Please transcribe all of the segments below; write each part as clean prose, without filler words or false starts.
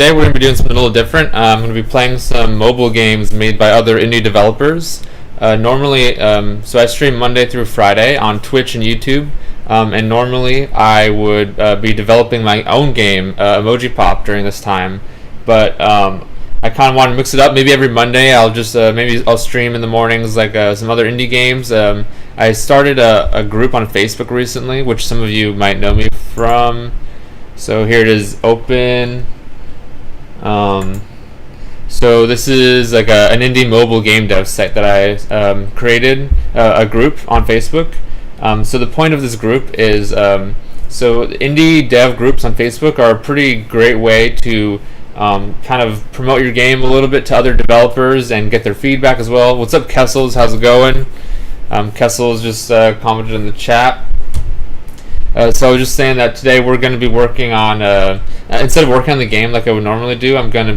Today we're going to be doing something a little different. I'm going to be playing some mobile games made by other indie developers. So I stream Monday through Friday on Twitch and YouTube. And normally I would be developing my own game, Emoji Pop, during this time. But I kind of want to mix it up. Maybe every Monday I'll stream in the mornings like some other indie games. I started a group on Facebook recently, which some of you might know me from. So here it is, open. So this is like an indie mobile game dev site that I created, a group on Facebook. So the point of this group is, so indie dev groups on Facebook are a pretty great way to kind of promote your game a little bit to other developers and get their feedback as well. What's up, Kessels? How's it going? Kessels just commented in the chat. So I was just saying that today we're going to be working on, instead of working on the game like I would normally do, I'm going to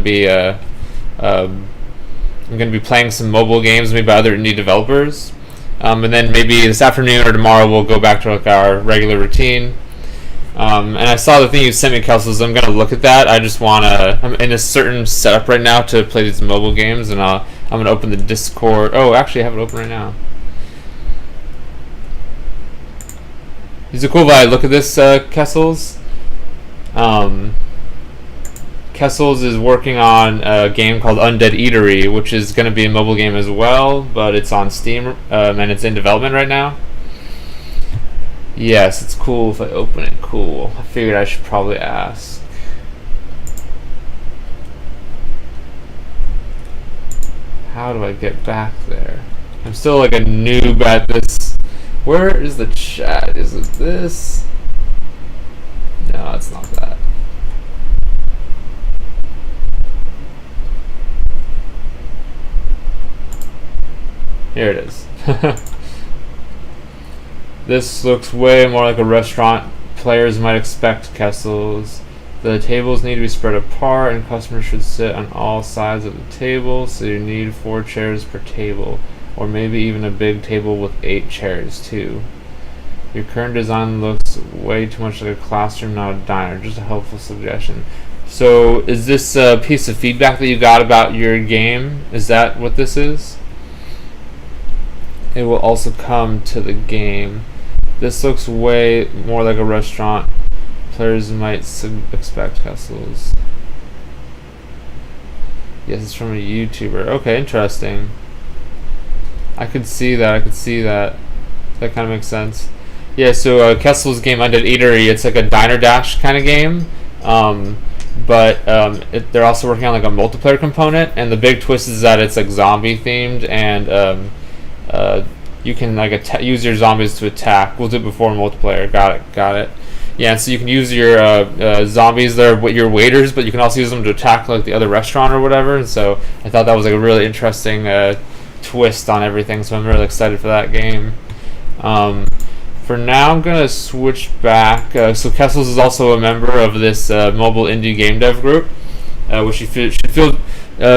be playing some mobile games made by other indie developers. And then maybe this afternoon or tomorrow we'll go back to like our regular routine. And I saw the thing you sent me, Kelsey, so I'm going to look at that. I'm in a certain setup right now to play these mobile games, and I'm going to open the Discord. Oh, actually I have it open right now. Is it cool if I look at this, Kessels? Kessels is working on a game called Undead Eatery, which is going to be a mobile game as well, but it's on Steam, and it's in development right now. Yes, it's cool if I open it. Cool. I figured I should probably ask. How do I get back there? I'm still like a noob at this. Where is the chat? Is it this? No, it's not that. Here it is. This looks way more like a restaurant players might expect, Kessels. The tables need to be spread apart and customers should sit on all sides of the table, so you need 4 chairs per table. Or maybe even a big table with 8 chairs too. Your current design looks way too much like a classroom, not a diner. Just a helpful suggestion. So is this a piece of feedback that you got about your game? Is that what this is? It will also come to the game. This looks way more like a restaurant. Players might expect Kessels. Yes, it's from a YouTuber. Okay, interesting. I could see that. That kind of makes sense. Yeah, so Kessel's game Undead Eatery, it's like a Diner Dash kind of game, but they're also working on like a multiplayer component, and the big twist is that it's like zombie themed, and you can like use your zombies to attack. We'll do it before multiplayer. Got it. Yeah, and so you can use your zombies. They're your waiters, but you can also use them to attack like the other restaurant or whatever. And so I thought that was like a really interesting twist on everything, so I'm really excited for that game. For now, I'm gonna switch back. So Kessels is also a member of this mobile indie game dev group, which you should feel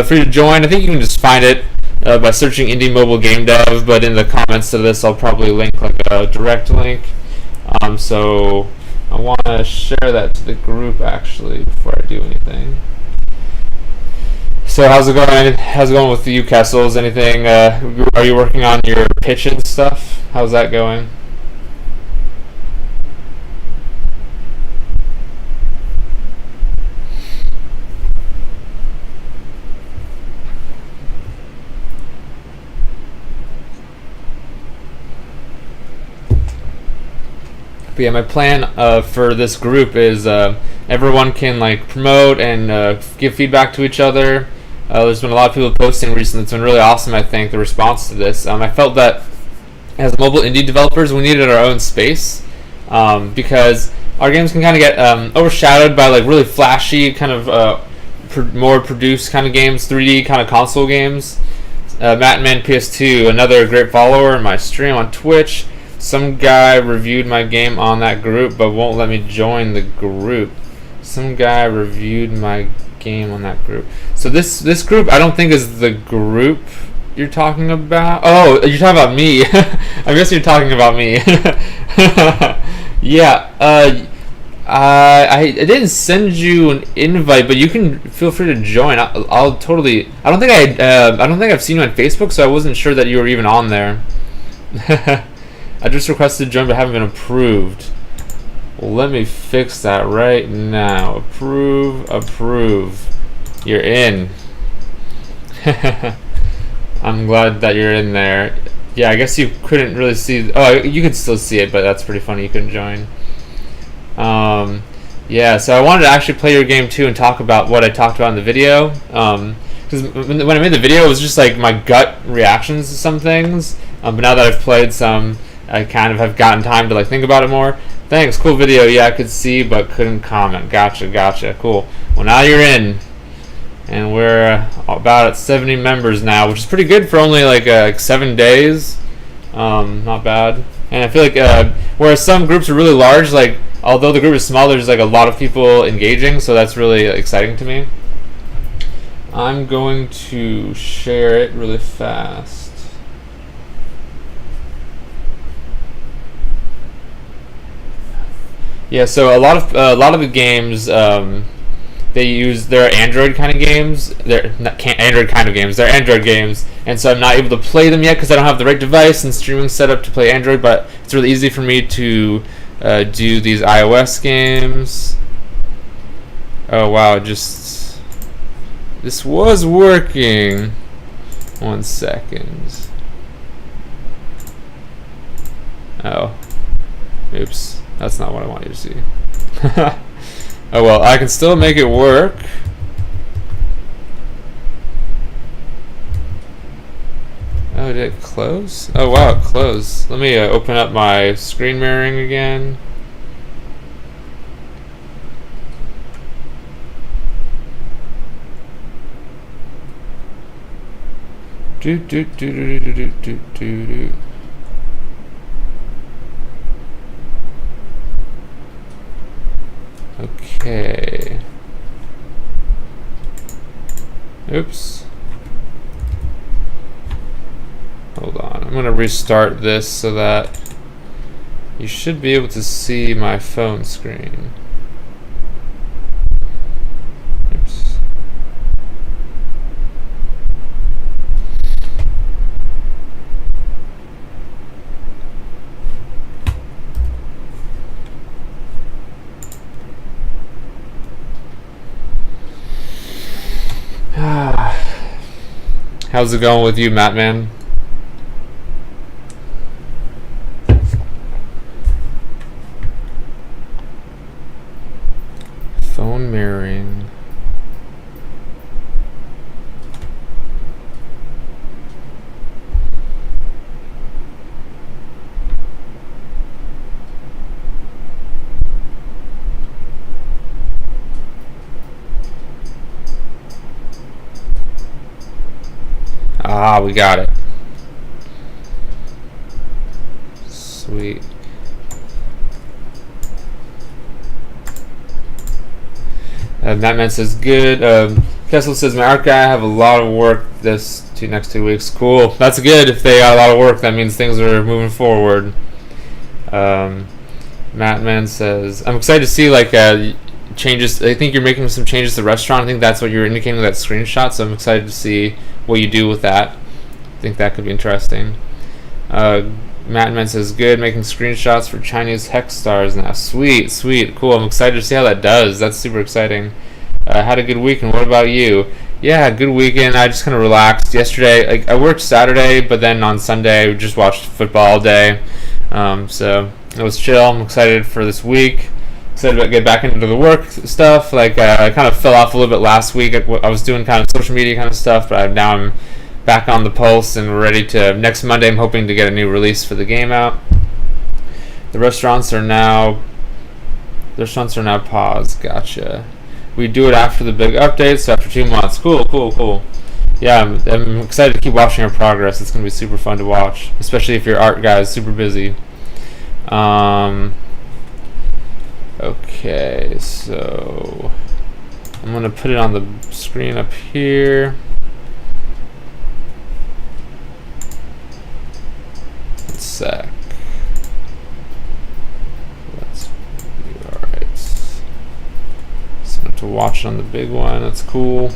free to join. I think you can just find it by searching indie mobile game dev, but in the comments to this I'll probably link like a direct link. So I want to share that to the group actually before I do anything. So how's it going? How's it going with you, Kessels? Anything? Are you working on your pitch and stuff? How's that going? But yeah, my plan for this group is everyone can like promote and give feedback to each other. There's been a lot of people posting recently. It's been really awesome, I think, the response to this. I felt that as mobile indie developers, we needed our own space because our games can kind of get overshadowed by like really flashy, kind of more produced kind of games, 3D kind of console games. Mattman PS2, another great follower in my stream on Twitch. Some guy reviewed my game on that group but won't let me join the group. Some guy reviewed my game on that group. So this group I don't think is the group you're talking about. Oh, you're talking about me. I guess you're talking about me. Yeah. I didn't send you an invite, but you can feel free to join. I'll totally. I don't think I don't think I've seen you on Facebook, so I wasn't sure that you were even on there. I just requested to join, but haven't been approved. Well, let me fix that right now. Approve. You're in. I'm glad that you're in there. Yeah, I guess you couldn't really see. Oh, you could still see it, but that's pretty funny. You couldn't join. Yeah, so I wanted to actually play your game too and talk about what I talked about in the video. Because when I made the video, it was just like my gut reactions to some things. But now that I've played some, I kind of have gotten time to like think about it more. Thanks, cool video. Yeah, I could see but couldn't comment. Gotcha. Cool. Well, now you're in, and we're about at 70 members now, which is pretty good for only like 7 days. Not bad. And I feel like whereas some groups are really large, like although the group is small, there's like a lot of people engaging, so that's really exciting to me. I'm going to share it really fast. Yeah, so a lot of the games they're Android kind of games. They're not Android kind of games. They're Android games, and so I'm not able to play them yet because I don't have the right device and streaming set up to play Android. But it's really easy for me to do these iOS games. Oh wow! This was working. 1 second. Oh, oops. That's not what I want you to see. Oh well, I can still make it work. Oh, did it close? Oh wow, it closed. Let me open up my screen mirroring again. Do. Okay. Oops. Hold on. I'm going to restart this so that you should be able to see my phone screen. Oops. How's it going with you, Mattman? Phone mirroring. Ah, we got it. Sweet. Batman says good. Kessel says my art guy have a lot of work next 2 weeks. Cool. That's good. If they got a lot of work, that means things are moving forward. Mattman says I'm excited to see like changes. I think you're making some changes to the restaurant. I think that's what you're indicating with that screenshot. So I'm excited to see what you do with that. I think that could be interesting. Mattman says good, making screenshots for Chinese hex stars now. Sweet, cool. I'm excited to see how that does. That's super exciting. Had a good weekend. What about you? Yeah, good weekend. I just kind of relaxed yesterday. Like I worked Saturday, but then on Sunday we just watched football all day. So it was chill. I'm excited for this week. Excited to get back into the work stuff. Like I kind of fell off a little bit last week. I was doing kind of social media kind of stuff, but now I'm back on the pulse and ready to. Next Monday, I'm hoping to get a new release for the game out. The restaurants are now paused. Gotcha. We do it after the big updates, so after 2 months. Cool. Yeah, I'm excited to keep watching your progress. It's gonna be super fun to watch, especially if your art guy is super busy. Okay, so I'm gonna put it on the screen up here. Sec. Let's do alright. to watch it on the big one. That's cool.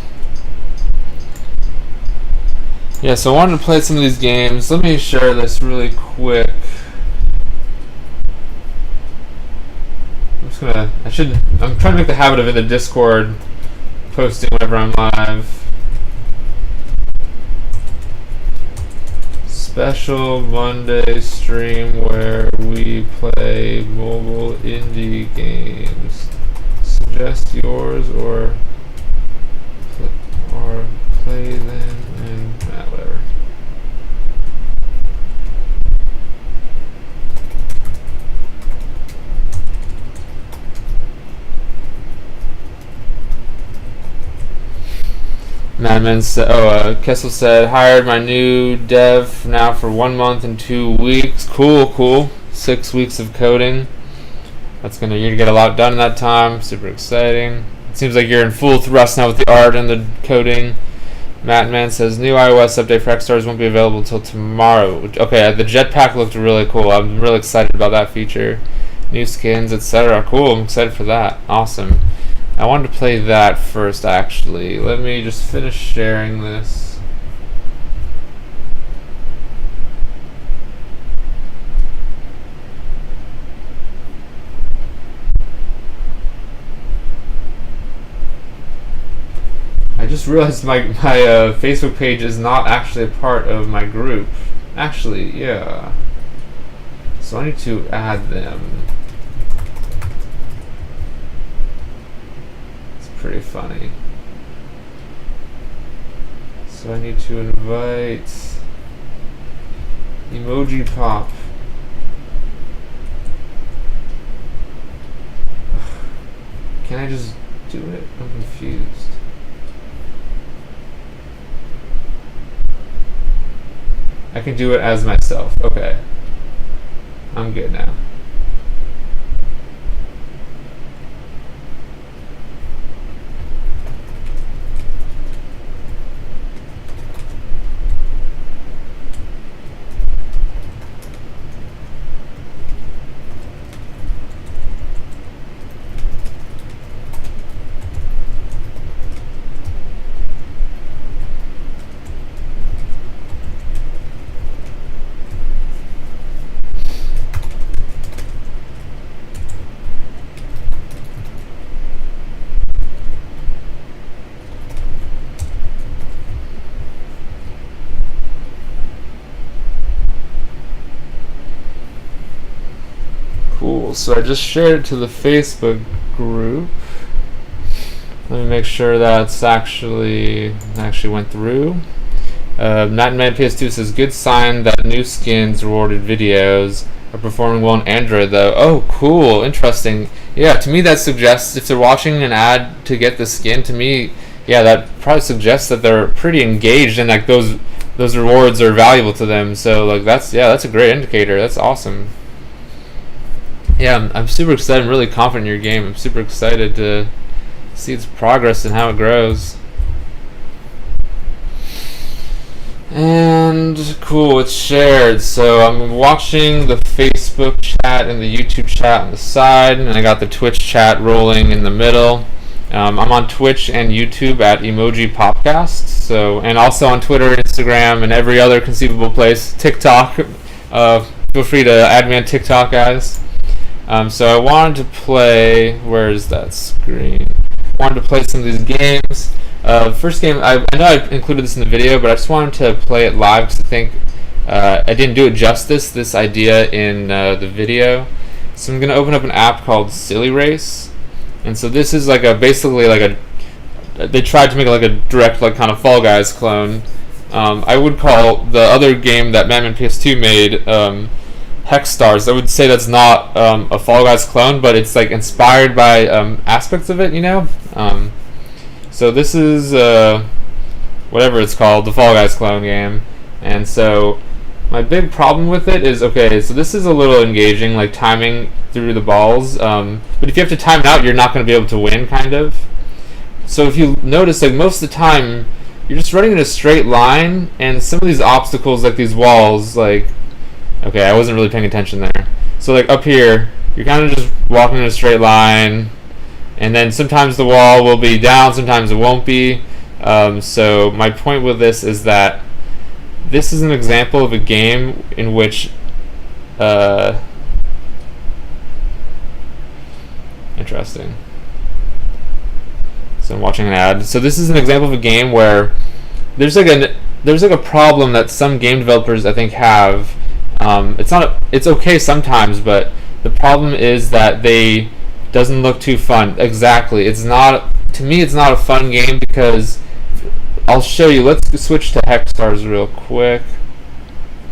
Yeah, so I wanted to play some of these games. Let me share this really quick. I'm trying to make the habit of in the Discord posting whenever I'm live. Special Monday stream where we play mobile indie games. Suggest yours or play them and whatever. Madman said, Kessel said, hired my new dev now for 1 month and 2 weeks. Cool. 6 weeks of coding. You're gonna get a lot done in that time. Super exciting. It seems like you're in full thrust now with the art and the coding. Madman says, new iOS update for X-Stars won't be available until tomorrow. Okay, the jetpack looked really cool. I'm really excited about that feature. New skins, etc. Cool, I'm excited for that. Awesome. I wanted to play that first, actually. Let me just finish sharing this. I just realized my Facebook page is not actually a part of my group. Actually, yeah. So I need to add them. Pretty funny. So I need to invite Emoji Pop. Can I just do it? I'm confused. I can do it as myself. Okay. I'm good now. Cool, so I just shared it to the Facebook group. Let me make sure that's actually went through. Nightman PS2 says, good sign that new skins rewarded videos are performing well on Android though. Oh, cool, interesting. Yeah, to me that suggests if they're watching an ad to get the skin, to me, yeah, that probably suggests that they're pretty engaged and like those rewards are valuable to them. So like that's a great indicator. That's awesome. Yeah, I'm super excited. I'm really confident in your game. I'm super excited to see its progress and how it grows. And cool, it's shared. So I'm watching the Facebook chat and the YouTube chat on the side, and I got the Twitch chat rolling in the middle. I'm on Twitch and YouTube at Emoji Popcast. So, and also on Twitter, Instagram, and every other conceivable place. TikTok. Feel free to add me on TikTok, guys. So I wanted to play. Where is that screen? I wanted to play some of these games. First game, I know I included this in the video, but I just wanted to play it live because I think I didn't do it justice, this idea in the video. So I'm going to open up an app called Silly Race. And so this is like basically like they tried to make it like a direct like kind of Fall Guys clone. I would call the other game that Madman PS2 made Hex Stars. I would say that's not a Fall Guys clone, but it's like inspired by aspects of it, you know? So this is whatever it's called, the Fall Guys clone game. And so my big problem with it is, okay, so this is a little engaging, like timing through the balls. But if you have to time it out, you're not going to be able to win, kind of. So if you notice, like most of the time, you're just running in a straight line, and some of these obstacles, like these walls, like, okay, I wasn't really paying attention there. So like up here, you're kind of just walking in a straight line, and then sometimes the wall will be down, sometimes it won't be. So my point with this is that this is an example of a game in which interesting. So I'm watching an ad. So this is an example of a game where there's like a problem that some game developers I think have. It's okay sometimes, but the problem is that they doesn't look too fun. Exactly. It's not, to me it's not a fun game because I'll show you. Let's switch to Hexstars real quick.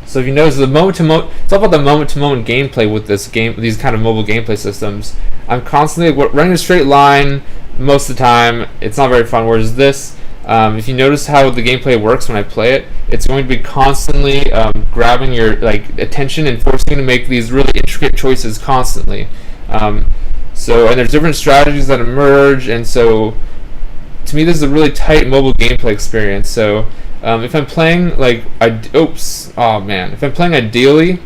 So if you notice, the moment to moment, it's all about the moment to moment gameplay with this game, these kind of mobile gameplay systems. I'm constantly running a straight line most of the time. It's not very fun. Whereas this, if you notice how the gameplay works when I play it, it's going to be constantly grabbing your attention and forcing you to make these really intricate choices constantly. So and there's different strategies that emerge, and so to me this is a really tight mobile gameplay experience. So if I'm playing if I'm playing ideally,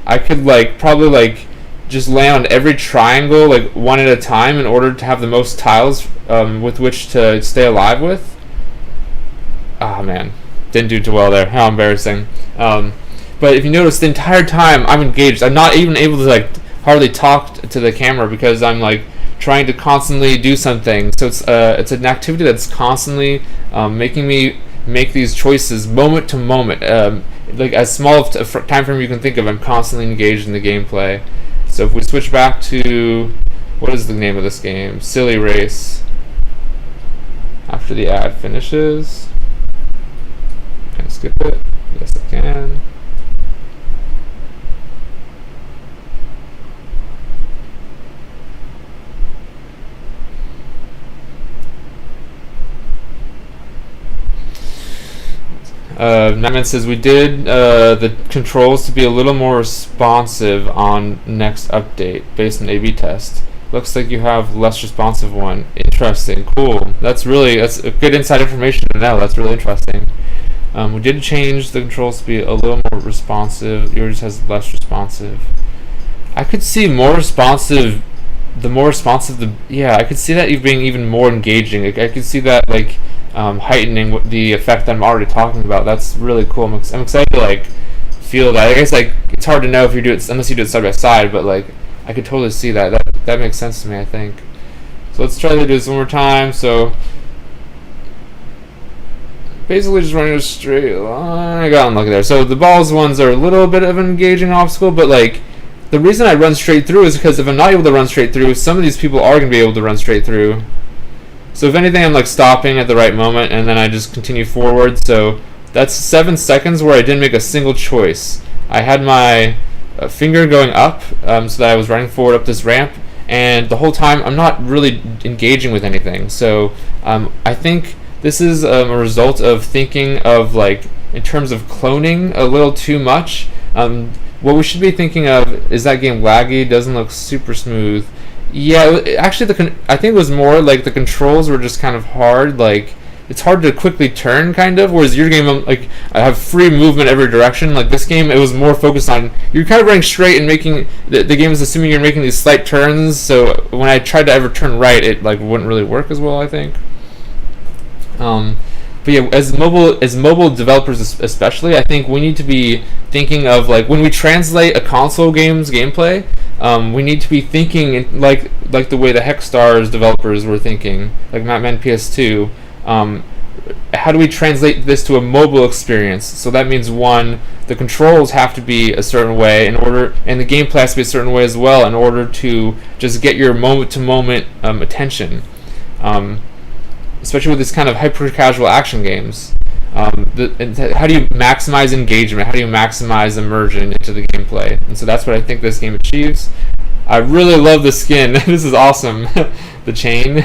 I could probably just land on every triangle one at a time in order to have the most tiles with which to stay alive with. Man, didn't do too well there. How embarrassing. But if you notice, the entire time I'm engaged. I'm not even able to hardly talk to the camera because I'm trying to constantly do something. So it's an activity that's constantly making me make these choices moment to moment. As small of a time frame you can think of, I'm constantly engaged in the gameplay. So if we switch back to, what is the name of this game? Silly Race. After the ad finishes. Can I skip it? Yes, I can. Nightman says we did the controls to be a little more responsive on next update based on A/B test. Looks like you have less responsive one. Interesting, cool. That's a good inside information to know. That's really interesting. We did change the controls to be a little more responsive. Yours has less responsive. I could see more responsive. The more responsive, I could see that you being even more engaging. I could see that heightening the effect that I'm already talking about. That's really cool. I'm excited to feel that. I guess it's hard to know if you do it unless you do it side by side, but I could totally see that. That makes sense to me, I think. So let's try to do this one more time. So basically just running a straight line. I got unlucky there. So the balls ones are a little bit of an engaging obstacle, but the reason I run straight through is because if I'm not able to run straight through, some of these people are going to be able to run straight through. So if anything, I'm stopping at the right moment, and then I just continue forward. So that's 7 seconds where I didn't make a single choice. I had my finger going up so that I was running forward up this ramp, and the whole time I'm not really engaging with anything. So I think this is a result of thinking of in terms of cloning a little too much. What we should be thinking of is that game laggy, doesn't look super smooth. Yeah, actually, I think it was more the controls were just kind of hard. It's hard to quickly turn, kind of. Whereas your game, I have free movement every direction. This game, it was more focused on you're kind of running straight and making the game is assuming you're making these slight turns. So when I tried to ever turn right, it wouldn't really work as well, I think. But yeah, as mobile developers especially, I think we need to be thinking of when we translate a console game's gameplay, we need to be thinking like the way the Hexstars developers were thinking, Mapman PS2. How do we translate this to a mobile experience? So that means one, the controls have to be a certain way and the gameplay has to be a certain way as well in order to just get your moment to moment attention. Especially with this kind of hyper-casual action games. How do you maximize engagement? How do you maximize immersion into the gameplay? And so that's what I think this game achieves. I really love the skin. This is awesome. The chain.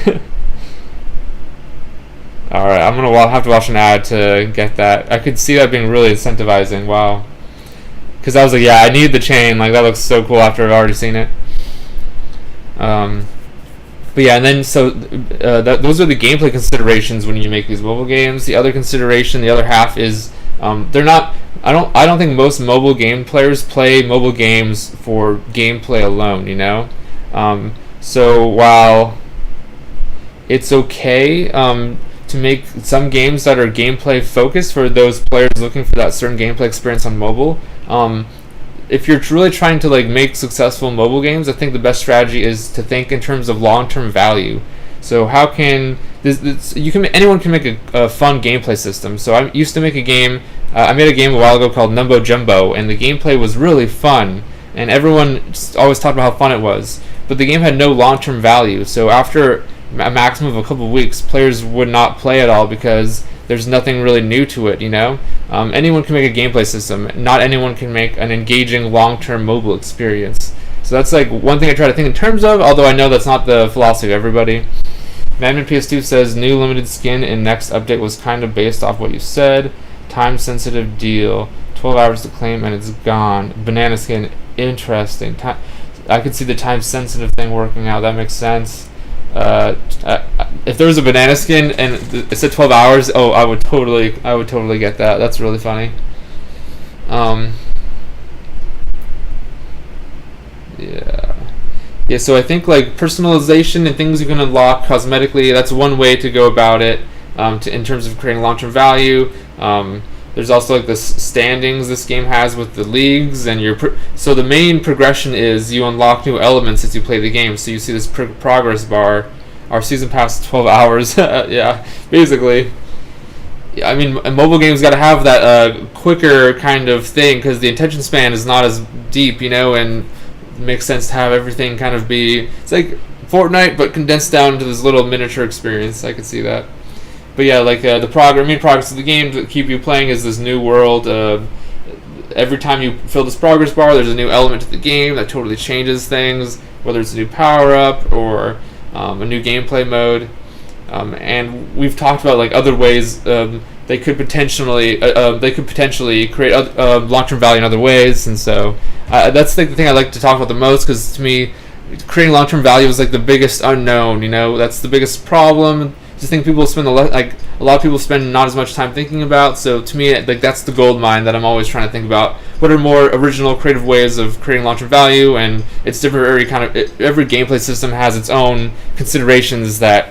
Alright, I'm going to have to watch an ad to get that. I could see that being really incentivizing. Wow. Because I was I need the chain. That looks so cool after I've already seen it. But yeah, and then so those are the gameplay considerations when you make these mobile games. The other consideration, the other half is they're not. I don't think most mobile game players play mobile games for gameplay alone. So while it's okay to make some games that are gameplay focused for those players looking for that certain gameplay experience on mobile. If you're really trying to like make successful mobile games, I think the best strategy is to think in terms of long-term value. So how can anyone can make a fun gameplay system. So I used to make a game. I made a game a while ago called Numbo Jumbo, and the gameplay was really fun, and everyone just always talked about how fun it was. But the game had no long-term value. So after a maximum of a couple of weeks, players would not play at all because there's nothing really new to it. Anyone can make a gameplay system. Not anyone can make an engaging long-term mobile experience. So that's like one thing I try to think in terms of, although I know that's not the philosophy of everybody. Madman PS2 says new limited skin in next update was kind of based off what you said. Time sensitive deal. 12 hours to claim and it's gone. Banana skin, interesting. I could see the time sensitive thing working out. That makes sense. If there was a banana skin and it said 12 hours, I would totally get that. That's really funny. Yeah, so I think like personalization and things you can unlock cosmetically, that's one way to go about it in terms of creating long-term value. There's also like the standings this game has with the leagues, and so the main progression is you unlock new elements as you play the game. So you see this progress bar. Our season pass 12 hours. Yeah, basically. I mean, a mobile game's got to have that quicker kind of thing because the attention span is not as deep, and it makes sense to have everything kind of be. It's like Fortnite, but condensed down to this little miniature experience. I could see that. But yeah, like the main progress of the game to keep you playing is this new world. Every time you fill this progress bar, there's a new element to the game that totally changes things, whether it's a new power-up or a new gameplay mode. And we've talked about like other ways they could potentially create long-term value in other ways, and so that's like the thing I like to talk about the most because to me, creating long-term value is like the biggest unknown. That's the biggest problem. Just think people spend a lot of people spend not as much time thinking about. So to me, like that's the gold mine that I'm always trying to think about. What are more original, creative ways of creating long-term value? And it's different. Every gameplay system has its own considerations that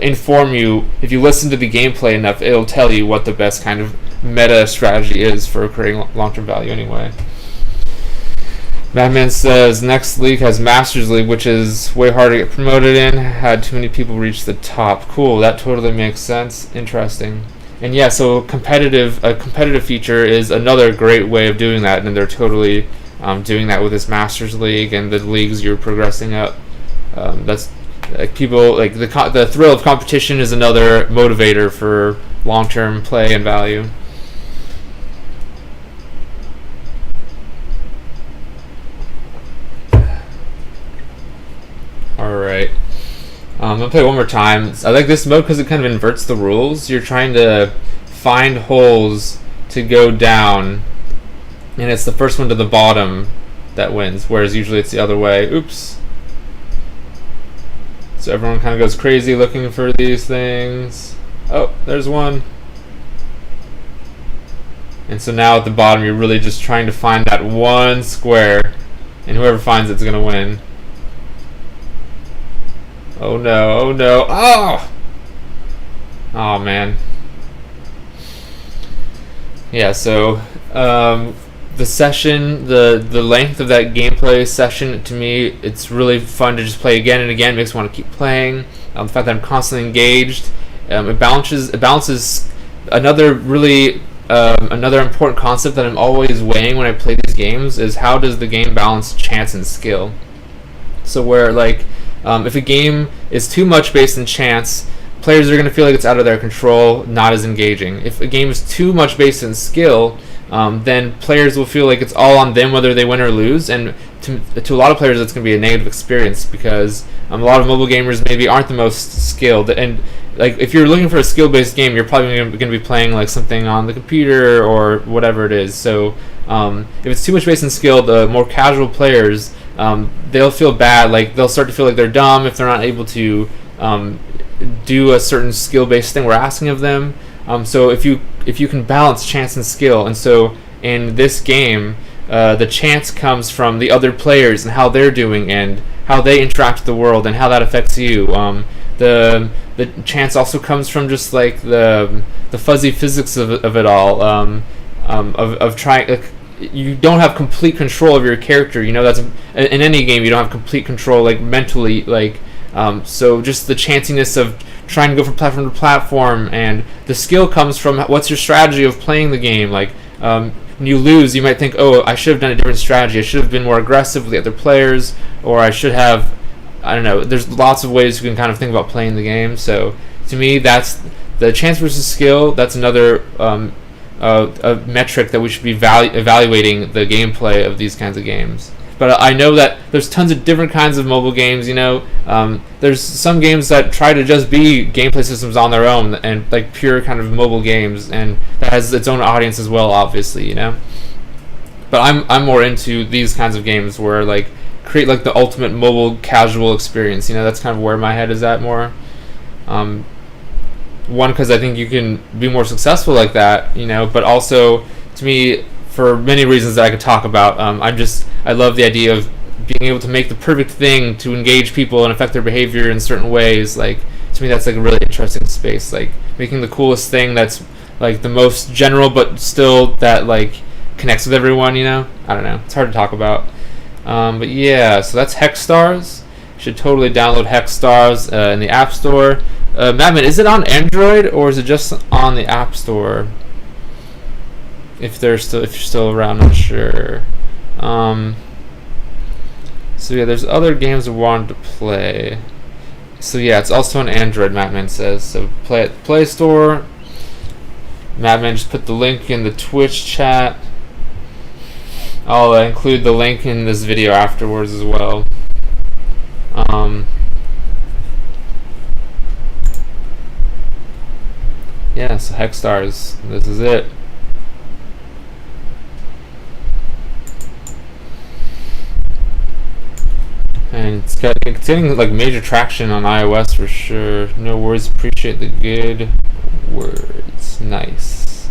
inform you. If you listen to the gameplay enough, it'll tell you what the best kind of meta strategy is for creating long-term value. Anyway. Madman says next league has Masters League, which is way harder to get promoted in. Had too many people reach the top. Cool, that totally makes sense. Interesting. And yeah, so a competitive feature is another great way of doing that, and they're totally doing that with this Masters League and the leagues you're progressing up. That's like people like the thrill of competition is another motivator for long-term play and value. Alright. I'm going to play one more time. I like this mode because it kind of inverts the rules. You're trying to find holes to go down, and it's the first one to the bottom that wins, whereas usually it's the other way. Oops. So everyone kind of goes crazy looking for these things. Oh, there's one. And so now at the bottom, you're really just trying to find that one square, and whoever finds it's going to win. Oh no, oh no, oh! Oh man. Yeah, so the session, the length of that gameplay session, to me, it's really fun to just play again and again. It makes me want to keep playing. The fact that I'm constantly engaged, it balances another really another important concept that I'm always weighing when I play these games is how does the game balance chance and skill. So where like if a game is too much based in chance, players are going to feel like it's out of their control, not as engaging. If a game is too much based in skill, then players will feel like it's all on them whether they win or lose, and to a lot of players it's going to be a negative experience because a lot of mobile gamers maybe aren't the most skilled, and like if you're looking for a skill-based game, you're probably going to be playing like something on the computer or whatever it is. So if it's too much based in skill, the more casual players, they'll feel bad, like they'll start to feel like they're dumb if they're not able to do a certain skill-based thing we're asking of them. So if you can balance chance and skill, and so in this game, the chance comes from the other players and how they're doing and how they interact with the world and how that affects you. the chance also comes from just like the fuzzy physics of it all, of trying, like, you don't have complete control of your character. That's in any game, you don't have complete control, like, mentally, like, so just the chanciness of trying to go from platform to platform, and the skill comes from what's your strategy of playing the game. Like, when you lose, you might think, oh, I should have done a different strategy. I should have been more aggressive with the other players, or I should have, I don't know. There's lots of ways you can kind of think about playing the game. So to me, that's the chance versus skill. That's another a metric that we should be evaluating the gameplay of these kinds of games. But I know that there's tons of different kinds of mobile games. There's some games that try to just be gameplay systems on their own, and like pure kind of mobile games, and that has its own audience as well, obviously. But I'm more into these kinds of games where, like, create like the ultimate mobile casual experience. That's kind of where my head is at more. One, because I think you can be more successful like that. But also, to me, for many reasons that I could talk about, I love the idea of being able to make the perfect thing to engage people and affect their behavior in certain ways. Like, to me, that's like a really interesting space. Like, making the coolest thing that's like the most general, but still that like connects with everyone. I don't know. It's hard to talk about. But yeah, so that's Hexstars. You should totally download Hexstars in the App Store. Madman, is it on Android or is it just on the App Store? If you're still around, I'm not sure. So yeah, there's other games I wanted to play. So yeah, it's also on Android, Madman says. So play at the Play Store. Madman just put the link in the Twitch chat. I'll include the link in this video afterwards as well. Yeah, so Hexstars, this is it. And it's getting like major traction on iOS for sure. No worries, appreciate the good words. Nice.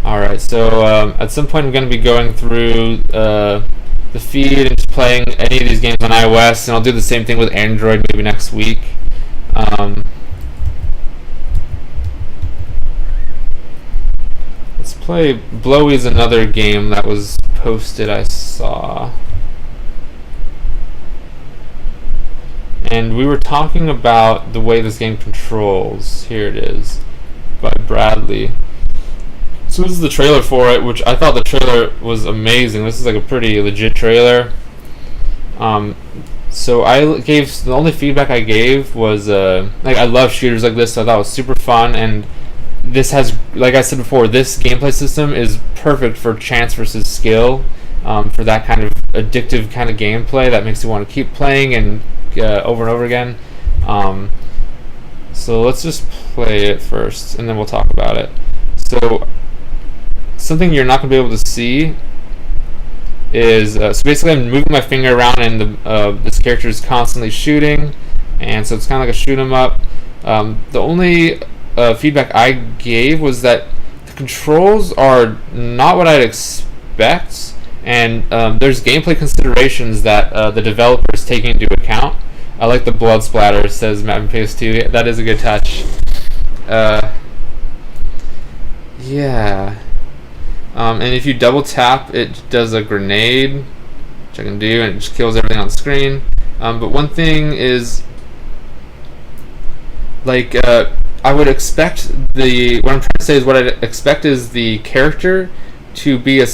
Alright, so at some point I'm going to be going through the feed and just playing any of these games on iOS, and I'll do the same thing with Android maybe next week. Let's play Blowy's another game that was posted, I saw. And we were talking about the way this game controls. Here it is, by Bradley. So this is the trailer for it, which I thought the trailer was amazing. This is like a pretty legit trailer. So the only feedback I gave was like, I love shooters like this, so I thought it was super fun, and this has, like I said before, this gameplay system is perfect for chance versus skill, for that kind of addictive kind of gameplay that makes you want to keep playing and over and over again. So let's just play it first, and then we'll talk about it. So something you're not going to be able to see is, so basically I'm moving my finger around, and this character is constantly shooting, and so it's kind of like a shoot 'em up. The only feedback I gave was that the controls are not what I'd expect, and there's gameplay considerations that the developer is taking into account. I like the blood splatter, says Matt PS2. That is a good touch. Yeah. And if you double tap, it does a grenade, which I can do, and it just kills everything on the screen. But one thing is, like, I would expect what I'm trying to say is what I'd expect is the character to be a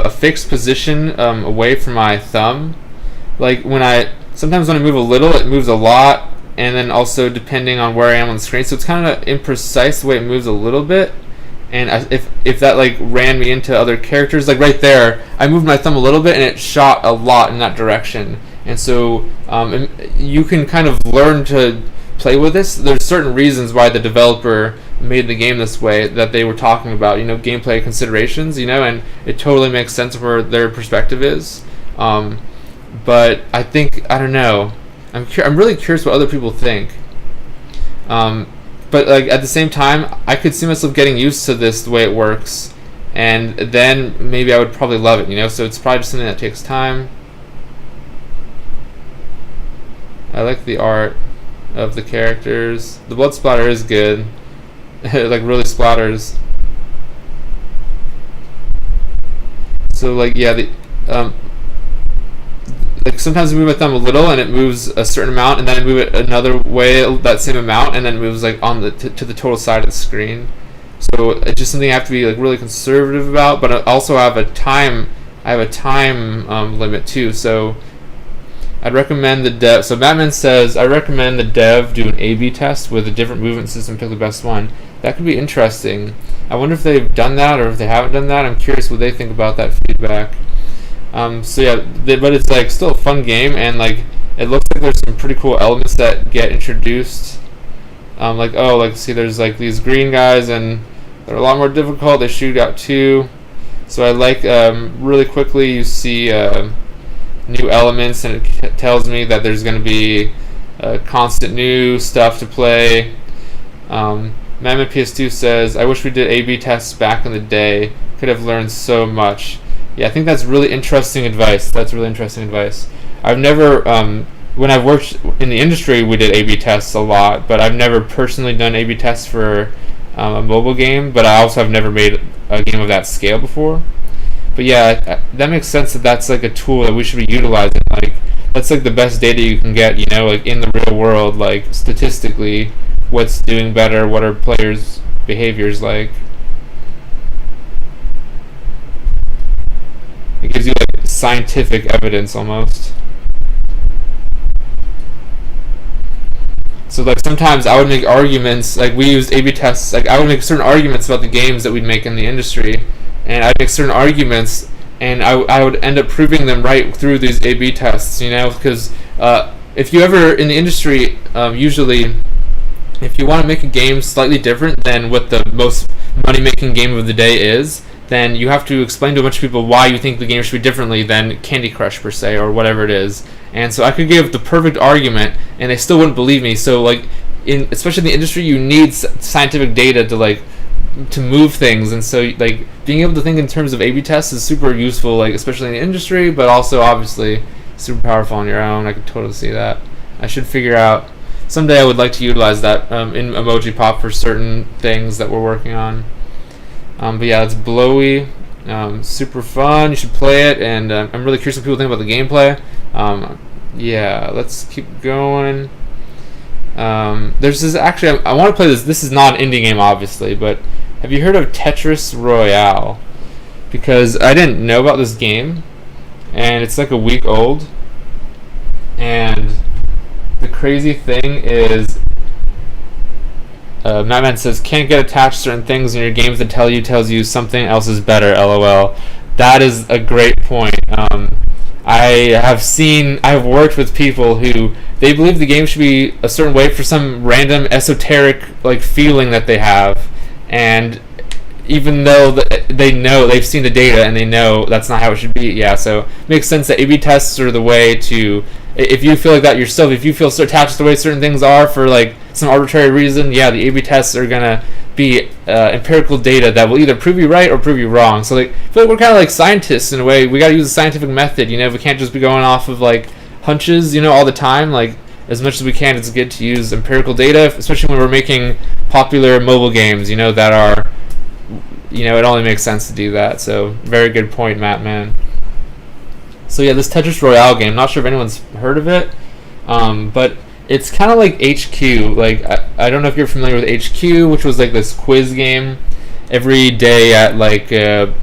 fixed position away from my thumb. Like, sometimes when I move a little, it moves a lot, and then also depending on where I am on the screen. So it's kind of imprecise the way it moves a little bit. And if that like ran me into other characters, like right there, I moved my thumb a little bit and it shot a lot in that direction. And so you can kind of learn to play with this. There's certain reasons why the developer made the game this way that they were talking about, gameplay considerations, and it totally makes sense where their perspective is. But I think, I don't know, I'm really curious what other people think. But like at the same time, I could see myself getting used to this the way it works, and then maybe I would probably love it, So it's probably just something that takes time. I like the art. of the characters. The blood splatter is good. It like really splatters. So like yeah, like sometimes I move my thumb a little and it moves a certain amount, and then I move it another way that same amount, and then it moves like on the to the total side of the screen. So it's just something I have to be like really conservative about. But I also have a time. I have a time limit too. So I'd recommend the dev. So Batman says I recommend the dev do an A/B test with a different movement system, pick the best one. That could be interesting. I wonder if they've done that or if they haven't done that. I'm curious what they think about that feedback. So yeah, but it's like still a fun game, and like it looks like there's some pretty cool elements that get introduced. Like see, there's like these green guys, and they're a lot more difficult. They shoot out too. So I like really quickly you see new elements, and it tells me that there's going to be constant new stuff to play. Mammoth PS2 says, I wish we did A/B tests back in the day. Could have learned so much. Yeah, I think that's really interesting advice. I've never, when I've worked in the industry, we did A/B tests a lot, but I've never personally done A/B tests for a mobile game, but I also have never made a game of that scale before. But yeah, that makes sense that that's like a tool that we should be utilizing. Like, that's like the best data you can get, you know, like in the real world, like statistically, what's doing better, what are players' behaviors like. It gives you like scientific evidence almost. So like sometimes I would make arguments, like we used A/B tests, like I would make certain arguments about the games that we'd make in the industry, and I'd make certain arguments, and I would end up proving them right through these A/B tests, you know, because if you ever in the industry, usually if you want to make a game slightly different than what the most money-making game of the day is, then you have to explain to a bunch of people why you think the game should be differently than Candy Crush per se, or whatever it is. And so I could give the perfect argument, and they still wouldn't believe me. So like, especially in the industry, you need scientific data to move things. And so like being able to think in terms of A/B tests is super useful, like especially in the industry, but also obviously super powerful on your own. I could totally see that. I should figure out someday. I would like to utilize that in Emoji Pop for certain things that we're working on. But yeah, it's Blowy, super fun. You should play it, and I'm really curious what people think about the gameplay. Yeah, let's keep going. There's this actually. I want to play this. This is not an indie game, obviously, but have you heard of Tetris Royale? Because I didn't know about this game, and it's like a week old. And the crazy thing is, Madman says, can't get attached to certain things in your games that tells you something else is better, LOL. That is a great point. I've worked with people who, they believe the game should be a certain way for some random esoteric like feeling that they have, and even though they know, they've seen the data and they know that's not how it should be. Yeah, so it makes sense that A/B tests are the way to, if you feel like that yourself, if you feel so attached to the way certain things are for like some arbitrary reason, yeah, the A/B tests are gonna be empirical data that will either prove you right or prove you wrong. So like, I feel like we're kind of like scientists in a way. We got to use a scientific method, you know. We can't just be going off of like hunches, you know, all the time. Like, as much as we can, it's good to use empirical data, especially when we're making popular mobile games, you know, that are, you know, it only makes sense to do that. So very good point, Matt, man. So yeah, this Tetris Royale game, not sure if anyone's heard of it, but it's kind of like HQ. Like, I don't know if you're familiar with HQ, which was like this quiz game. Every day at like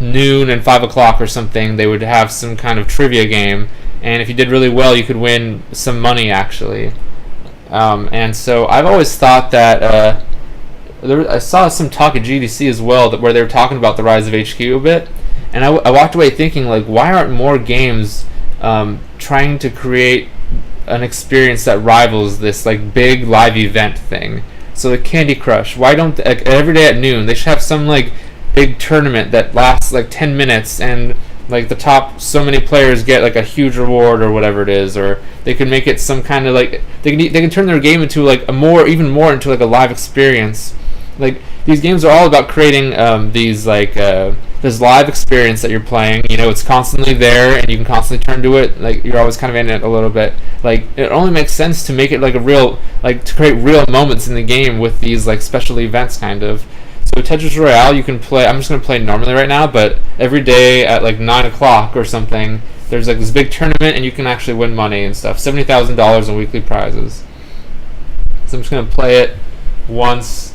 noon and 5 o'clock or something, they would have some kind of trivia game, and if you did really well, you could win some money actually. And so I've always thought that I saw some talk at GDC as well where they were talking about the rise of HQ a bit, and I walked away thinking, like, why aren't more games trying to create an experience that rivals this like big live event thing? So like Candy Crush, why don't like, every day at noon they should have some like big tournament that lasts like 10 minutes, and like the top so many players get like a huge reward or whatever it is, or they could make it some kind of like they can turn their game into like even more into like a live experience. Like these games are all about creating these like this live experience that you're playing. You know, it's constantly there, and you can constantly turn to it. Like you're always kind of in it a little bit. Like it only makes sense to make it like a real, like to create real moments in the game with these like special events, kind of. So Tetris Royale, you can play. I'm just gonna play normally right now, but every day at like 9 o'clock or something, there's like this big tournament, and you can actually win money and stuff. $70,000 in weekly prizes. So I'm just gonna play it once.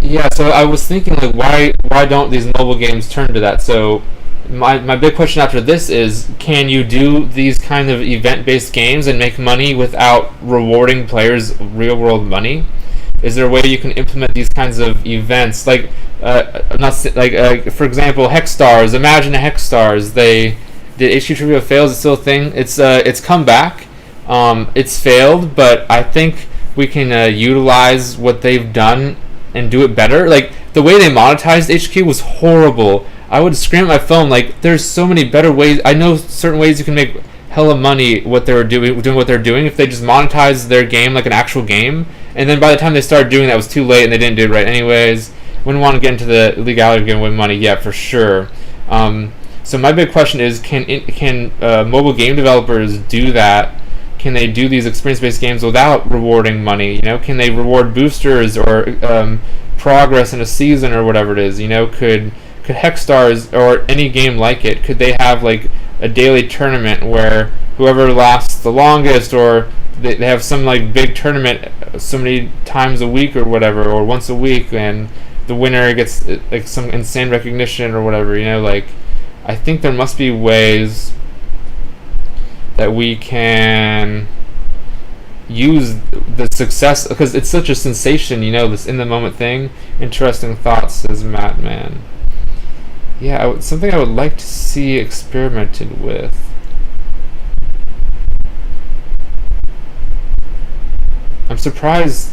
Yeah, so I was thinking like why don't these mobile games turn to that? So my big question after this is, can you do these kind of event based games and make money without rewarding players real world money? Is there a way you can implement these kinds of events, like not like for example Hexstars? Imagine a Hexstars. They did HQ Trivia fails. It's still a thing. It's come back. It's failed, but I think we can utilize what they've done and do it better. Like the way they monetized HQ was horrible. I would scream at my phone like, there's so many better ways. I know certain ways you can make hella money what doing what they're doing if they just monetize their game like an actual game. And then by the time they started doing that, it was too late and they didn't do it right anyways. Wouldn't want to get into the legality of giving away money yet for sure. So my big question is, can mobile game developers do that? Can they do these experience-based games without rewarding money? You know, can they reward boosters or progress in a season or whatever it is? You know, could Hexstars or any game like it, could they have like a daily tournament where whoever lasts the longest, or they have some like big tournament so many times a week or whatever, or once a week, and the winner gets like some insane recognition or whatever? You know, like I think there must be ways that we can use the success, because it's such a sensation, you know, this in the moment thing. Interesting thoughts, says Mattman. Yeah, something I would like to see experimented with. I'm surprised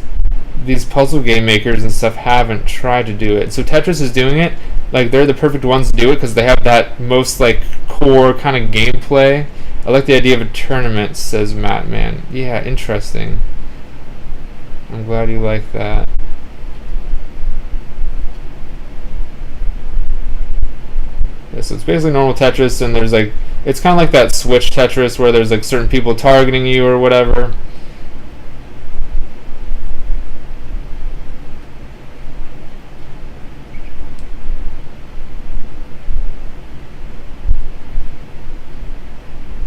these puzzle game makers and stuff haven't tried to do it. So Tetris is doing it. Like they're the perfect ones to do it because they have that most like core kind of gameplay. I like the idea of a tournament, says Mattman. Yeah, interesting. I'm glad you like that. Yeah, so it's basically normal Tetris, and there's like, it's kind of like that Switch Tetris where there's like certain people targeting you or whatever.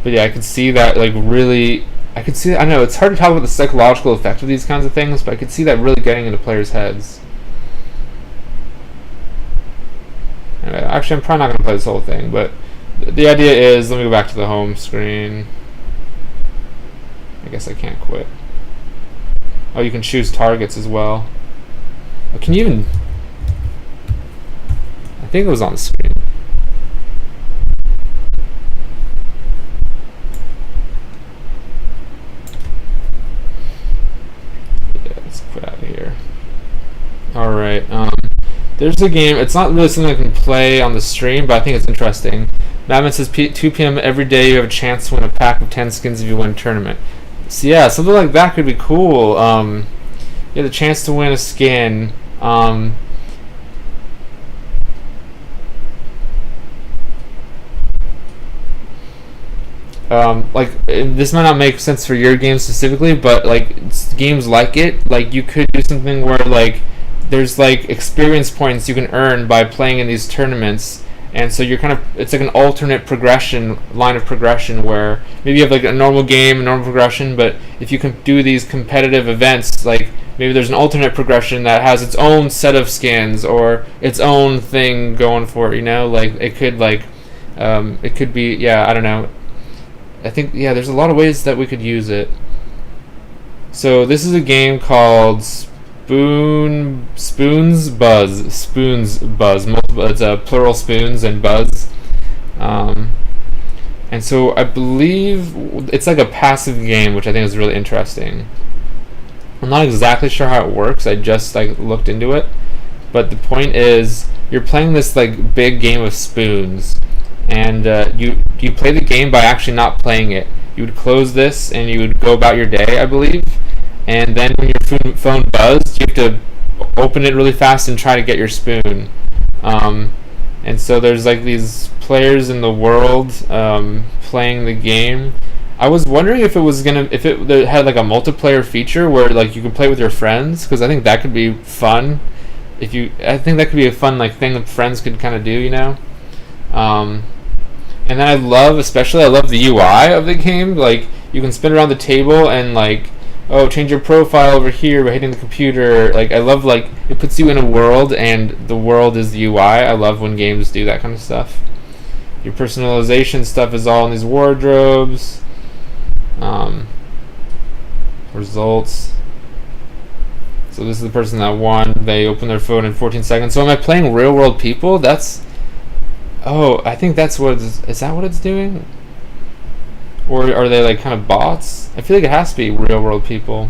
But yeah, I could see that like really. I could see that. I know it's hard to talk about the psychological effect of these kinds of things, but I could see that really getting into players' heads. Anyway, actually, I'm probably not going to play this whole thing, but the idea is, let me go back to the home screen. I guess I can't quit. Oh, you can choose targets as well. Oh, can you even? I think it was on the screen. Put out of here. Alright, there's a game. It's not really something I can play on the stream, but I think it's interesting. Madman says 2 p.m. every day you have a chance to win a pack of 10 skins if you win a tournament. So yeah, something like that could be cool. You have the chance to win a skin. Like this might not make sense for your game specifically, but like games like it, like you could do something where like there's like experience points you can earn by playing in these tournaments, and so you're kind of, it's like an alternate progression, line of progression, where maybe you have like a normal game, a normal progression, but if you can do these competitive events, like maybe there's an alternate progression that has its own set of skins or its own thing going for it, you know, like it could like it could be, yeah, I don't know. I think, yeah, there's a lot of ways that we could use it. So this is a game called Spoons Buzz. Multiple, it's a plural spoons and buzz. And so I believe it's like a passive game, which I think is really interesting. I'm not exactly sure how it works. I just like looked into it, but the point is you're playing this like big game of spoons. And you play the game by actually not playing it. You would close this and you would go about your day, I believe. and then when your phone buzzed, you have to open it really fast and try to get your spoon. And so there's like these players in the world playing the game. I was wondering if it had like a multiplayer feature where like you could play with your friends, because I think that could be fun. I think that could be a fun like thing that friends could kind of do, you know. And then I love the UI of the game. Like you can spin around the table and like, oh, change your profile over here by hitting the computer. Like I love like it puts you in a world and the world is the UI. I love when games do that kind of stuff. Your personalization stuff is all in these wardrobes. Results. So this is the person that won. They open their phone in 14 seconds. So am I playing real world people? I think that's is that what it's doing? Or are they like kind of bots? I feel like it has to be real world people.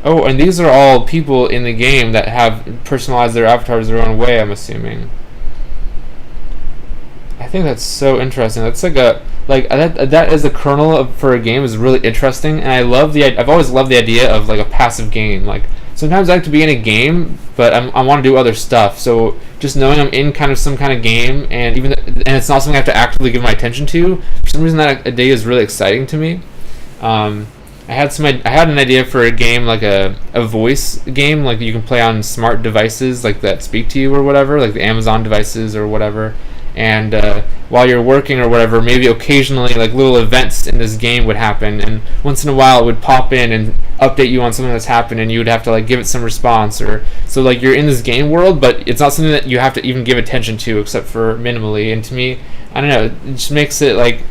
Oh, and these are all people in the game that have personalized their avatars their own way, I'm assuming. I think that's so interesting. That's like that is a kernel for a game is really interesting, and I've always loved the idea of like a passive game. Like sometimes I like to be in a game, but I want to do other stuff. So just knowing I'm in kind of some kind of game, and it's not something I have to actively give my attention to. For some reason, that idea is really exciting to me. I had an idea for a game like a voice game, like you can play on smart devices like that speak to you or whatever, like the Amazon devices or whatever. And while you're working or whatever, maybe occasionally like little events in this game would happen, and once in a while it would pop in and update you on something that's happened, and you would have to like give it some response, or so like you're in this game world, but it's not something that you have to even give attention to except for minimally. And to me, I don't know, it just makes it like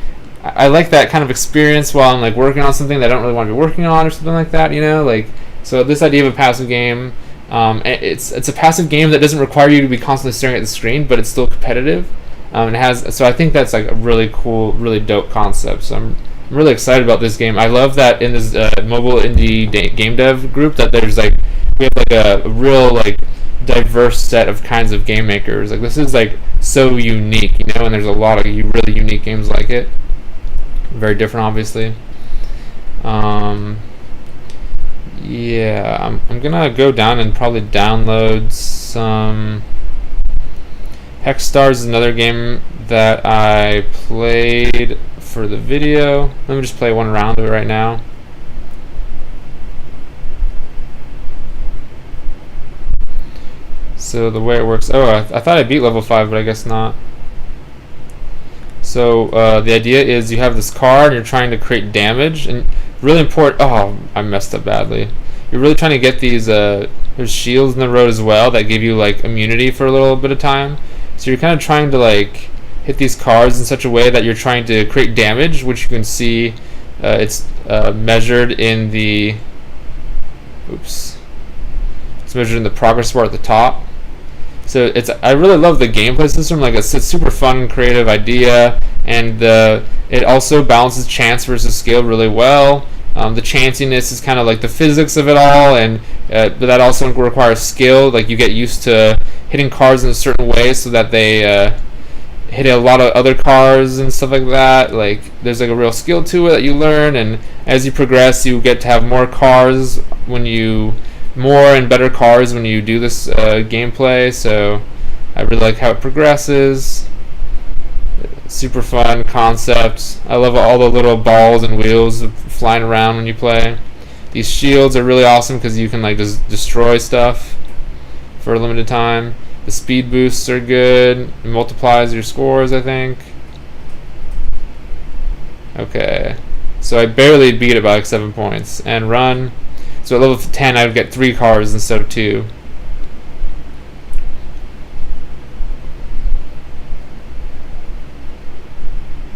I like that kind of experience while I'm like working on something that I don't really want to be working on or something like that, you know, like so this idea of a passive game. It's a passive game that doesn't require you to be constantly staring at the screen, but it's still competitive. So I think that's like a really cool, really dope concept. So I'm really excited about this game. I love that in this mobile indie game dev group that we have like a real like diverse set of kinds of game makers. Like this is like so unique, you know, and there's a lot of really unique games like it. Very different, obviously. Yeah, I'm gonna go down and probably download some. Hexstars is another game that I played for the video. Let me just play one round of it right now. So the way it works, I thought I beat level 5, but I guess not. So the idea is you have this card and you're trying to create damage, and really important. Oh, I messed up badly. You're really trying to get these. There's shields in the road as well that give you like immunity for a little bit of time. So you're kind of trying to like hit these cards in such a way that you're trying to create damage, which you can see it's measured in the. Oops. It's measured in the progress bar at the top. So I really love the gameplay system. Like it's a super fun, creative idea, and it also balances chance versus skill really well. The chanciness is kind of like the physics of it all, and but that also requires skill. Like you get used to hitting cards in a certain way so that they hit a lot of other cards and stuff like that. Like there's like a real skill to it that you learn, and as you progress, you get to have more cards more and better cards when you do this gameplay. So I really like how it progresses. Super fun concept. I love all the little balls and wheels flying around when you play. These shields are really awesome because you can like just destroy stuff for a limited time. The speed boosts are good. It multiplies your scores, I think. Okay, so I barely beat it by like 7 points. And run. So at level 10 I would get 3 cards instead of 2.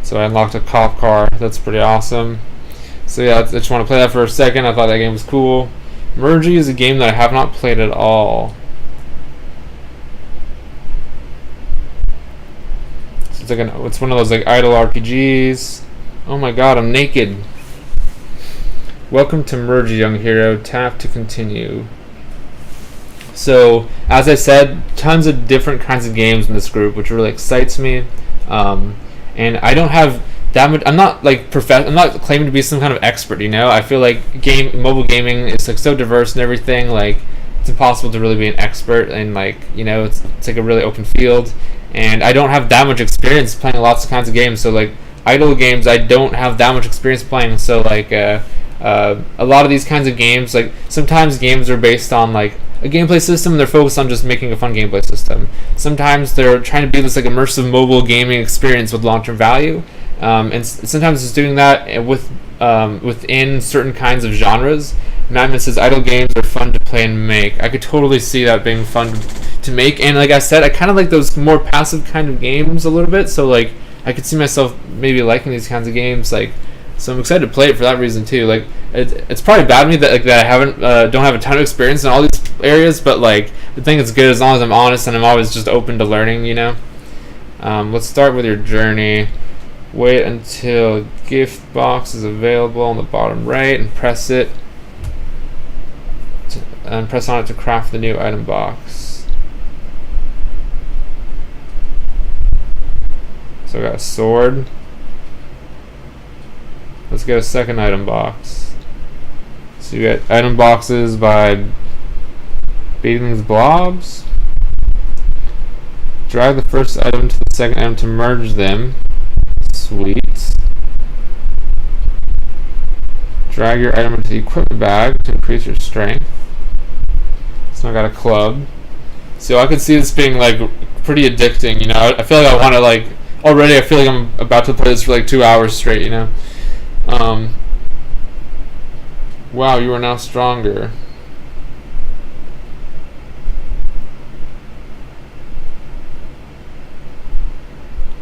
So I unlocked a cop car. That's pretty awesome. So yeah, I just want to play that for a second. I thought that game was cool. Mergy is a game that I have not played at all. So it's one of those like idle RPGs. Oh my god, I'm naked. Welcome to Mergy, young hero. Tap to continue. So, as I said, tons of different kinds of games in this group, which really excites me. And I don't have I'm not like I'm not claiming to be some kind of expert. I feel like mobile gaming is like so diverse and everything. Like it's impossible to really be an expert, and like it's like a really open field. And I don't have that much experience playing lots of kinds of games. So like idle games, I don't have that much experience playing. So like a lot of these kinds of games, like sometimes games are based on like a gameplay system, and they're focused on just making a fun gameplay system. Sometimes they're trying to be this like immersive mobile gaming experience with long-term value, and sometimes it's doing that within certain kinds of genres. Madman says idle games are fun to play and make. I could totally see that being fun to make, and like I said, I kind of like those more passive kind of games a little bit. So like I could see myself maybe liking these kinds of games, like. So I'm excited to play it for that reason too. Like it's probably bad of me that I haven't don't have a ton of experience in all these areas, but like the thing is good as long as I'm honest and I'm always just open to learning. Let's start with your journey. Wait until gift box is available on the bottom right and press it. And press on it to craft the new item box. So I got a sword. Let's get a second item box. So you get item boxes by beating these blobs. Drag the first item to the second item to merge them. Sweet. Drag your item into the equipment bag to increase your strength. So I got a club. So I could see this being like pretty addicting, I feel like I want to like already I feel like I'm about to play this for like 2 hours straight, Wow, you are now stronger.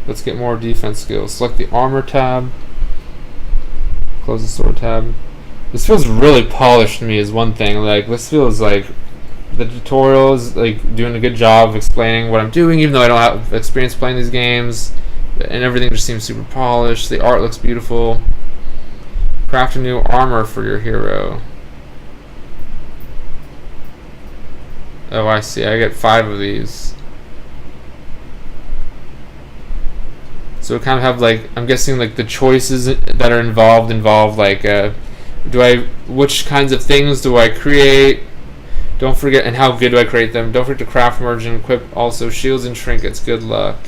Let's get more defense skills. Select the armor tab. Close the sword tab. This feels really polished to me is one thing. Like this feels like the tutorial is like doing a good job of explaining what I'm doing, even though I don't have experience playing these games. And everything just seems super polished. The art looks beautiful. Craft a new armor for your hero. Oh, I see. I get 5 of these. So kind of have like, I'm guessing like the choices that are involved like, which kinds of things do I create? Don't forget, and how good do I create them? Don't forget to craft, merge, and equip also shields and trinkets. Good luck.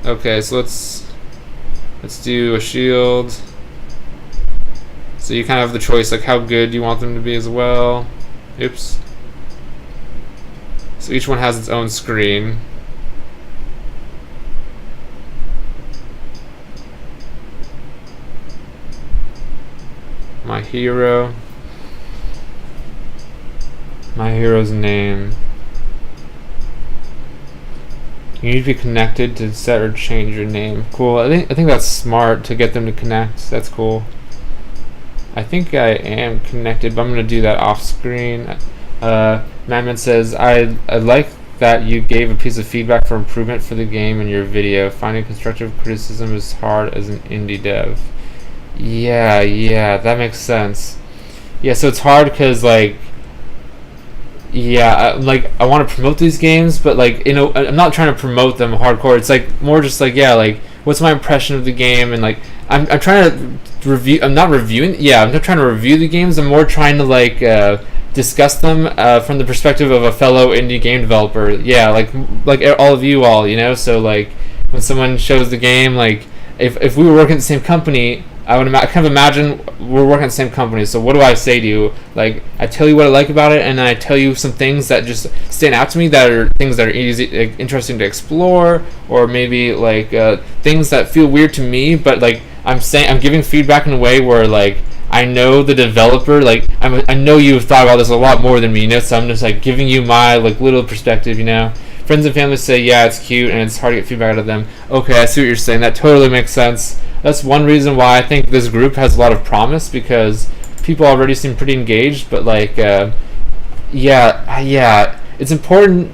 Okay, so let's do a shield. So you kind of have the choice, like how good you want them to be as well. Oops. So each one has its own screen. My hero. My hero's name. You need to be connected to set or change your name. Cool. I think that's smart to get them to connect. That's cool. I think I am connected, but I'm going to do that off screen. Madman says, I like that you gave a piece of feedback for improvement for the game in your video. Finding constructive criticism is hard as an indie dev. Yeah, that makes sense. Yeah, so it's hard because, like, yeah, I want to promote these games, but, like, I'm not trying to promote them hardcore. It's, like, more just, like, yeah, like, what's my impression of the game, and, like, I'm trying to review, I'm not reviewing, yeah, I'm not trying to review the games, I'm more trying to, like, discuss them from the perspective of a fellow indie game developer. Yeah, like all of you all, so, like, when someone shows the game, like, if we were working at the same company, I would kind of imagine we're working at the same company. So what do I say to you? Like, I tell you what I like about it, and then I tell you some things that just stand out to me, that are things that are interesting to explore, or maybe like things that feel weird to me. But like I'm giving feedback in a way where like I know the developer, like I know you've thought about this a lot more than me, so I'm just like giving you my like little perspective, Friends and family say, yeah, it's cute, and it's hard to get feedback out of them. Okay, I see what you're saying. That totally makes sense. That's one reason why I think this group has a lot of promise, because people already seem pretty engaged, but like, yeah, it's important.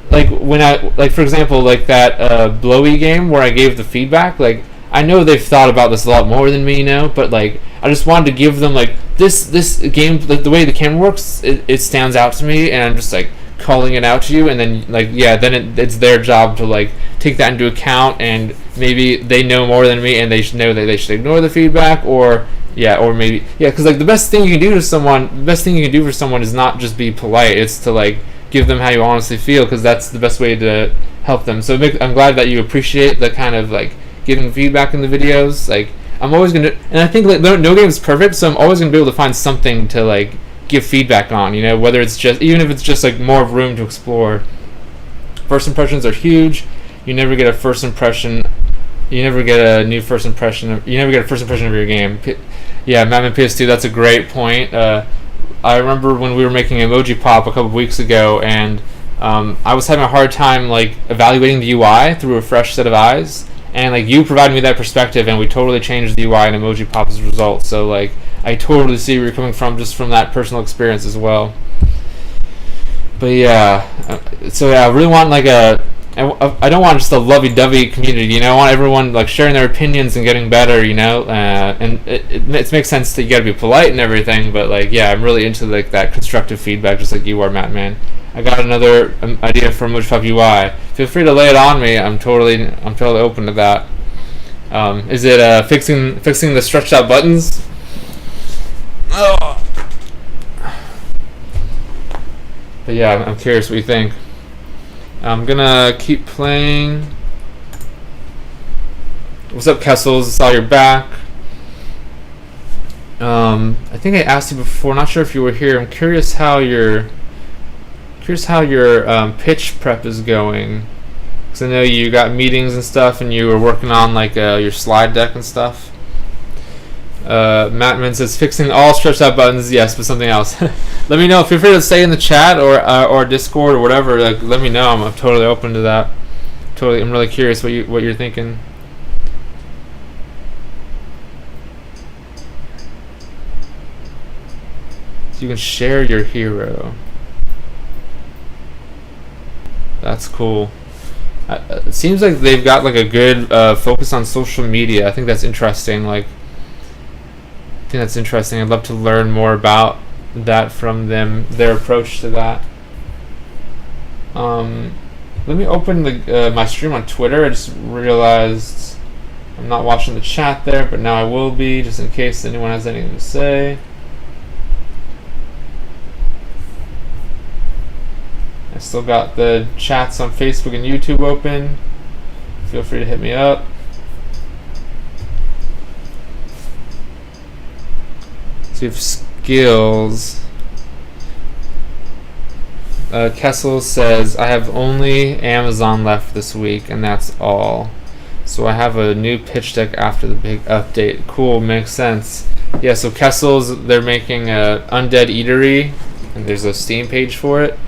Like when for example, like that Blowy game where I gave the feedback, like I know they've thought about this a lot more than me, but like I just wanted to give them like this game, like the way the camera works, it stands out to me, and I'm just like calling it out to you, and then like then it's their job to like take that into account and maybe they know more than me and they should know that they should ignore the feedback, or maybe because like the best thing you can do for someone is not just be polite. It's to like give them how you honestly feel, because that's the best way to help them. So I'm glad that you appreciate the kind of like giving feedback in the videos. Like I'm always gonna, and I think like no game is perfect, so I'm always gonna be able to find something to like give feedback on. You know, whether it's just, even if it's just like more room to explore. First impressions are huge. You never get a first impression. You never get a new first impression. You never get a first impression of your game. Yeah, Madman PS2. That's a great point. I remember when we were making Emoji Pop a couple weeks ago, and I was having a hard time like evaluating the UI through a fresh set of eyes, and like you provided me that perspective, and we totally changed the UI in Emoji Pop as a result. So like I totally see where you're coming from, just from that personal experience as well. But I really want like I don't want just a lovey-dovey community, you know. I want everyone like sharing their opinions and getting better, you know. And it makes sense that you got to be polite and everything, but like I'm really into like that constructive feedback, just like you are, Matt. I got another idea for Emoji Pop UI. Feel free to lay it on me. I'm totally open to that. Is it fixing the stretched out buttons? Oh. But yeah, I'm curious what you think. I'm gonna keep playing. What's up, Kessels? I saw you're back. I think I asked you before. Not sure if you were here. I'm curious how your pitch prep is going. Because I know you got meetings and stuff, and you were working on like your slide deck and stuff. Mattman says fixing all stretched out buttons, yes, but something else. Let me know. Feel free to say in the chat or Discord or whatever. Like, let me know. I'm totally open to that. I'm really curious what you're thinking. So you can share your hero. That's cool. It seems like they've got like a good focus on social media. I think that's interesting. I'd love to learn more about that from them, their approach to that. Let me open my stream on Twitter. I just realized I'm not watching the chat there, but now I will be, just in case anyone has anything to say. I still got the chats on Facebook and YouTube open. Feel free to hit me up. So you have skills. Kessel says, I have only Amazon left this week, and that's all. So I have a new pitch deck after the big update. Cool, makes sense. Yeah, so Kessel's, they're making a Undead Eatery, and there's a Steam page for it.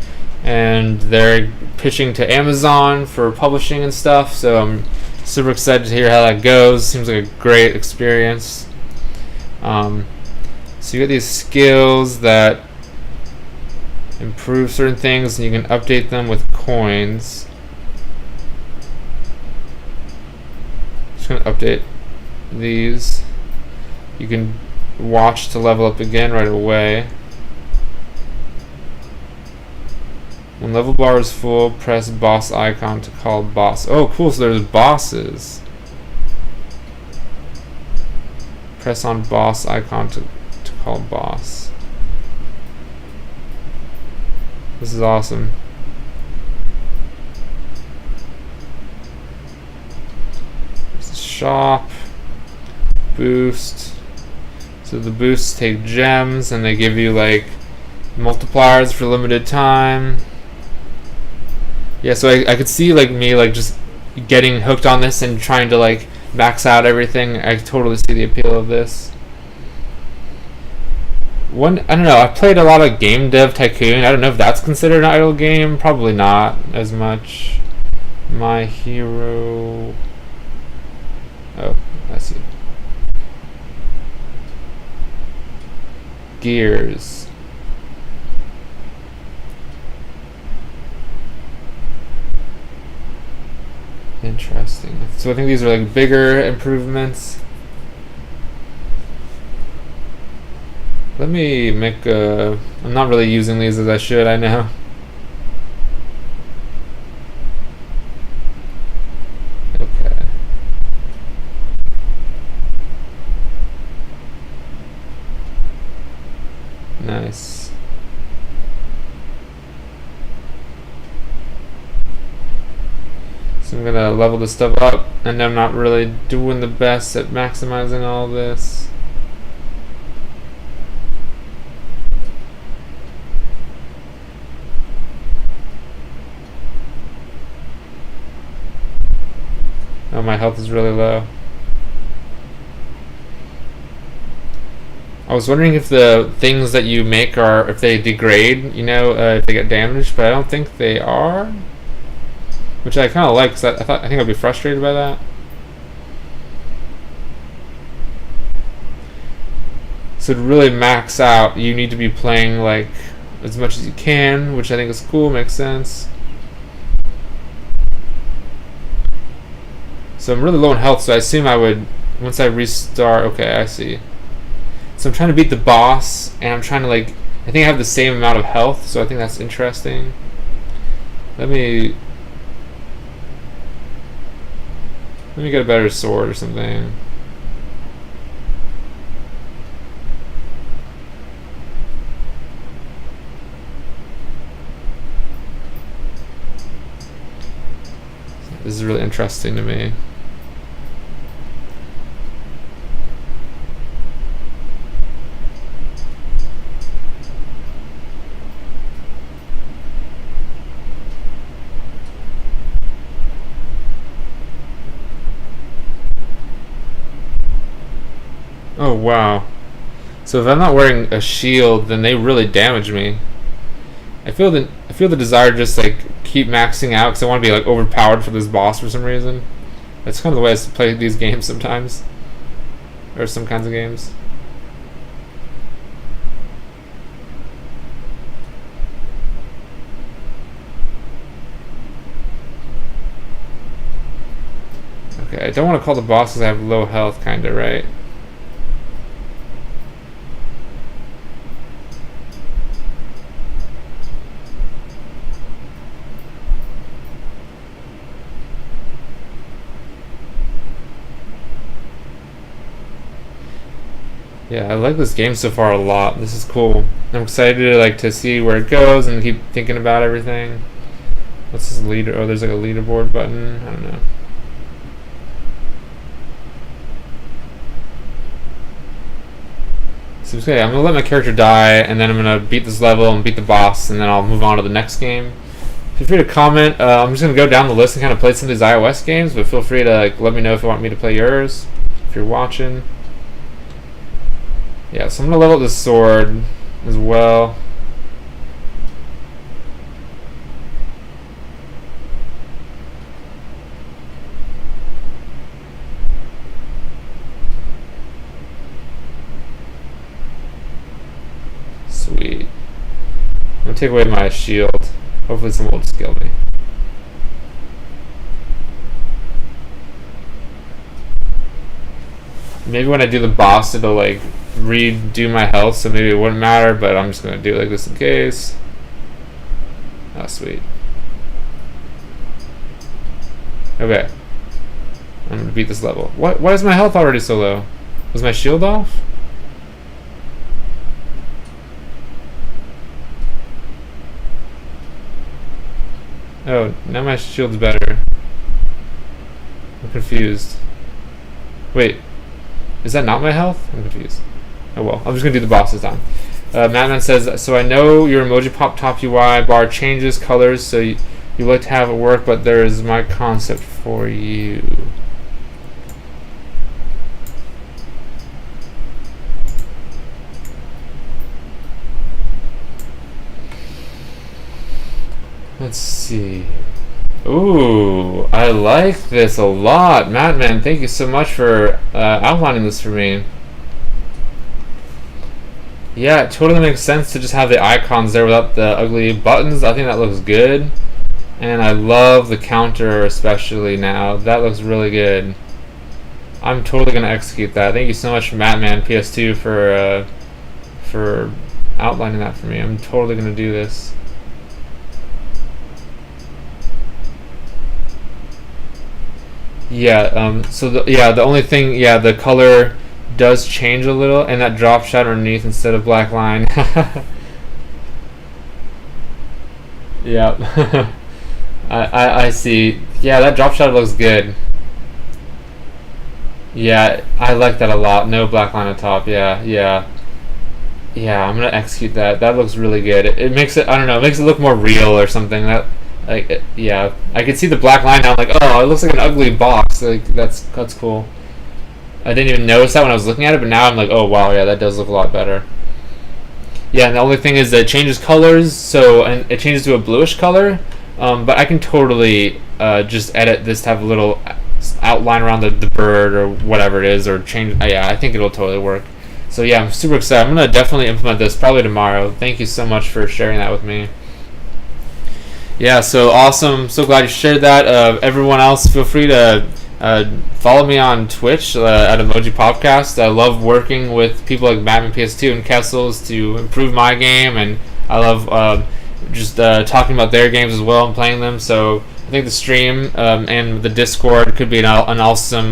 And they're pitching to Amazon for publishing and stuff, so I'm super excited to hear how that goes. Seems like a great experience. So you get these skills that improve certain things, and you can update them with coins. Just gonna update these. You can watch to level up again right away. When level bar is full, press boss icon to call boss. Oh, cool, so there's bosses. Press on boss icon to call boss. This is awesome. There's a shop. Boost. So the boosts take gems, and they give you like multipliers for limited time. Yeah, so I could see like me like just getting hooked on this and trying to like max out everything. I totally see the appeal of this. I don't know, I played a lot of Game Dev Tycoon. I don't know if that's considered an idle game. Probably not as much. My Hero. Oh, I see. Gears. Interesting. So I think these are like bigger improvements. Let me make a... I'm not really using these as I should, I know. Okay. nice. So I'm gonna level this stuff up, and I'm not really doing the best at maximizing all this. Oh, my health is really low. I was wondering if the things that you make are, if they degrade, you know, if they get damaged, but I don't think they are. Which I kind of like, because I think I'd be frustrated by that. So to really max out, you need to be playing like as much as you can, which I think is cool, makes sense. So I'm really low in health, so I assume I would, once I restart, okay, I see. So I'm trying to beat the boss, and I'm trying to like, I think I have the same amount of health, so I think that's interesting. Let me get a better sword or something. This is really interesting to me. Oh wow. So if I'm not wearing a shield, then they really damage me. I feel the desire to just like keep maxing out because I want to be like overpowered for this boss for some reason. That's kind of the way I play these games sometimes, or some kinds of games. Okay, I don't want to call the boss because I have low health, kinda, right? Yeah, I like this game so far a lot. This is cool. I'm excited to see where it goes and keep thinking about everything. What's this leader? Oh, there's like a leaderboard button. I don't know. So okay, I'm gonna let my character die, and then I'm gonna beat this level and beat the boss, and then I'll move on to the next game. Feel free to comment. I'm just gonna go down the list and kind of play some of these iOS games, but feel free to let me know if you want me to play yours. If you're watching. Yeah, so I'm gonna level up this sword as well. Sweet. I'm gonna take away my shield. Hopefully someone will just kill me. Maybe when I do the boss it'll like redo my health, so maybe it wouldn't matter, but I'm just gonna do it like this in case. Oh, sweet. Okay. I'm gonna beat this level. Why is my health already so low? Was my shield off? Oh, now my shield's better. I'm confused. Wait. Is that not my health? I'm confused. Oh well, I'm just gonna do the boss this time. Madman says, so I know your emoji pop top UI bar changes colors, so you like to have it work, but there is my concept for you. Let's see. Ooh, I like this a lot. Madman, thank you so much for outlining this for me. Yeah, it totally makes sense to just have the icons there without the ugly buttons. I think that looks good. And I love the counter especially now. That looks really good. I'm totally going to execute that. Thank you so much, Madman PS2, for outlining that for me. I'm totally going to do this. Yeah, so the only thing, the color does change a little, and that drop shadow underneath instead of black line. Yep. I see. Yeah, that drop shadow looks good. Yeah, I like that a lot. No black line on top. Yeah, yeah. Yeah, I'm gonna execute that. That looks really good. It makes it, I don't know, it makes it look more real or something. That, like, yeah, I can see the black line now. I'm like, oh, it looks like an ugly box. Like, that's cool. I didn't even notice that when I was looking at it, but now I'm like, oh wow, yeah, that does look a lot better. Yeah, and the only thing is that it changes colors, so, and it changes to a bluish color. But I can totally just edit this to have a little outline around the bird or whatever it is, or change. Yeah, I think it'll totally work. So yeah, I'm super excited. I'm gonna definitely implement this probably tomorrow. Thank you so much for sharing that with me. Yeah, so awesome. So glad you shared that. Everyone else, feel free to follow me on Twitch at Emoji Podcast. I love working with people like Batman PS2 and Kessels to improve my game, and I love just talking about their games as well and playing them. So I think the stream and the Discord could be an awesome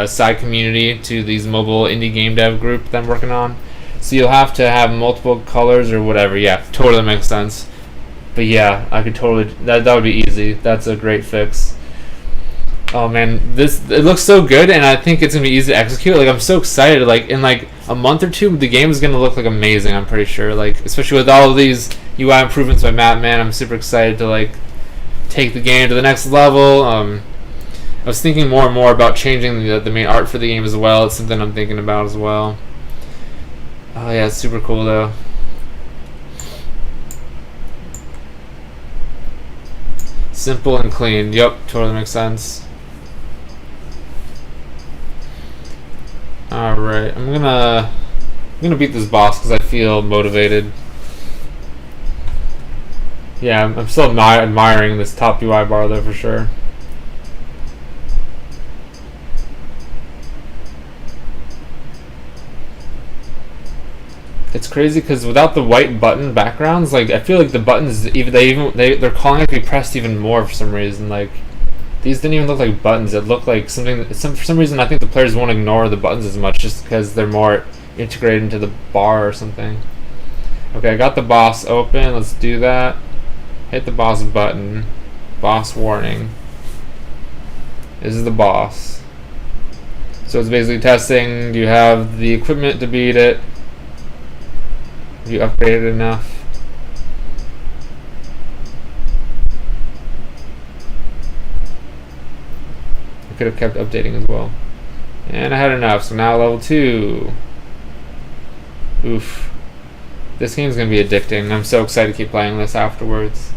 side community to these mobile indie game dev group that I'm working on. So you'll have to have multiple colors or whatever. Yeah, totally makes sense. But yeah, I could totally, that would be easy. That's a great fix. Oh man, it looks so good, and I think it's gonna be easy to execute. Like, I'm so excited. Like, in like a month or two, the game is gonna look like amazing. I'm pretty sure. Like, especially with all of these UI improvements by Matt, man, I'm super excited to like take the game to the next level. I was thinking more and more about changing the main art for the game as well. It's something I'm thinking about as well. Oh yeah, it's super cool though. Simple and clean. Yep, totally makes sense. All right, I'm gonna beat this boss because I feel motivated. Yeah, I'm still admiring this top UI bar though, for sure. It's crazy because without the white button backgrounds, like, I feel like the buttons they're calling it to be pressed even more for some reason. Like, these didn't even look like buttons. It looked like something. For some reason, I think the players won't ignore the buttons as much just because they're more integrated into the bar or something. Okay, I got the boss open. Let's do that. Hit the boss button. Boss warning. This is the boss. So it's basically testing. Do you have the equipment to beat it? Have you upgraded enough? I could have kept updating as well. And I had enough, so now level 2. Oof. This game's gonna be addicting. I'm so excited to keep playing this afterwards.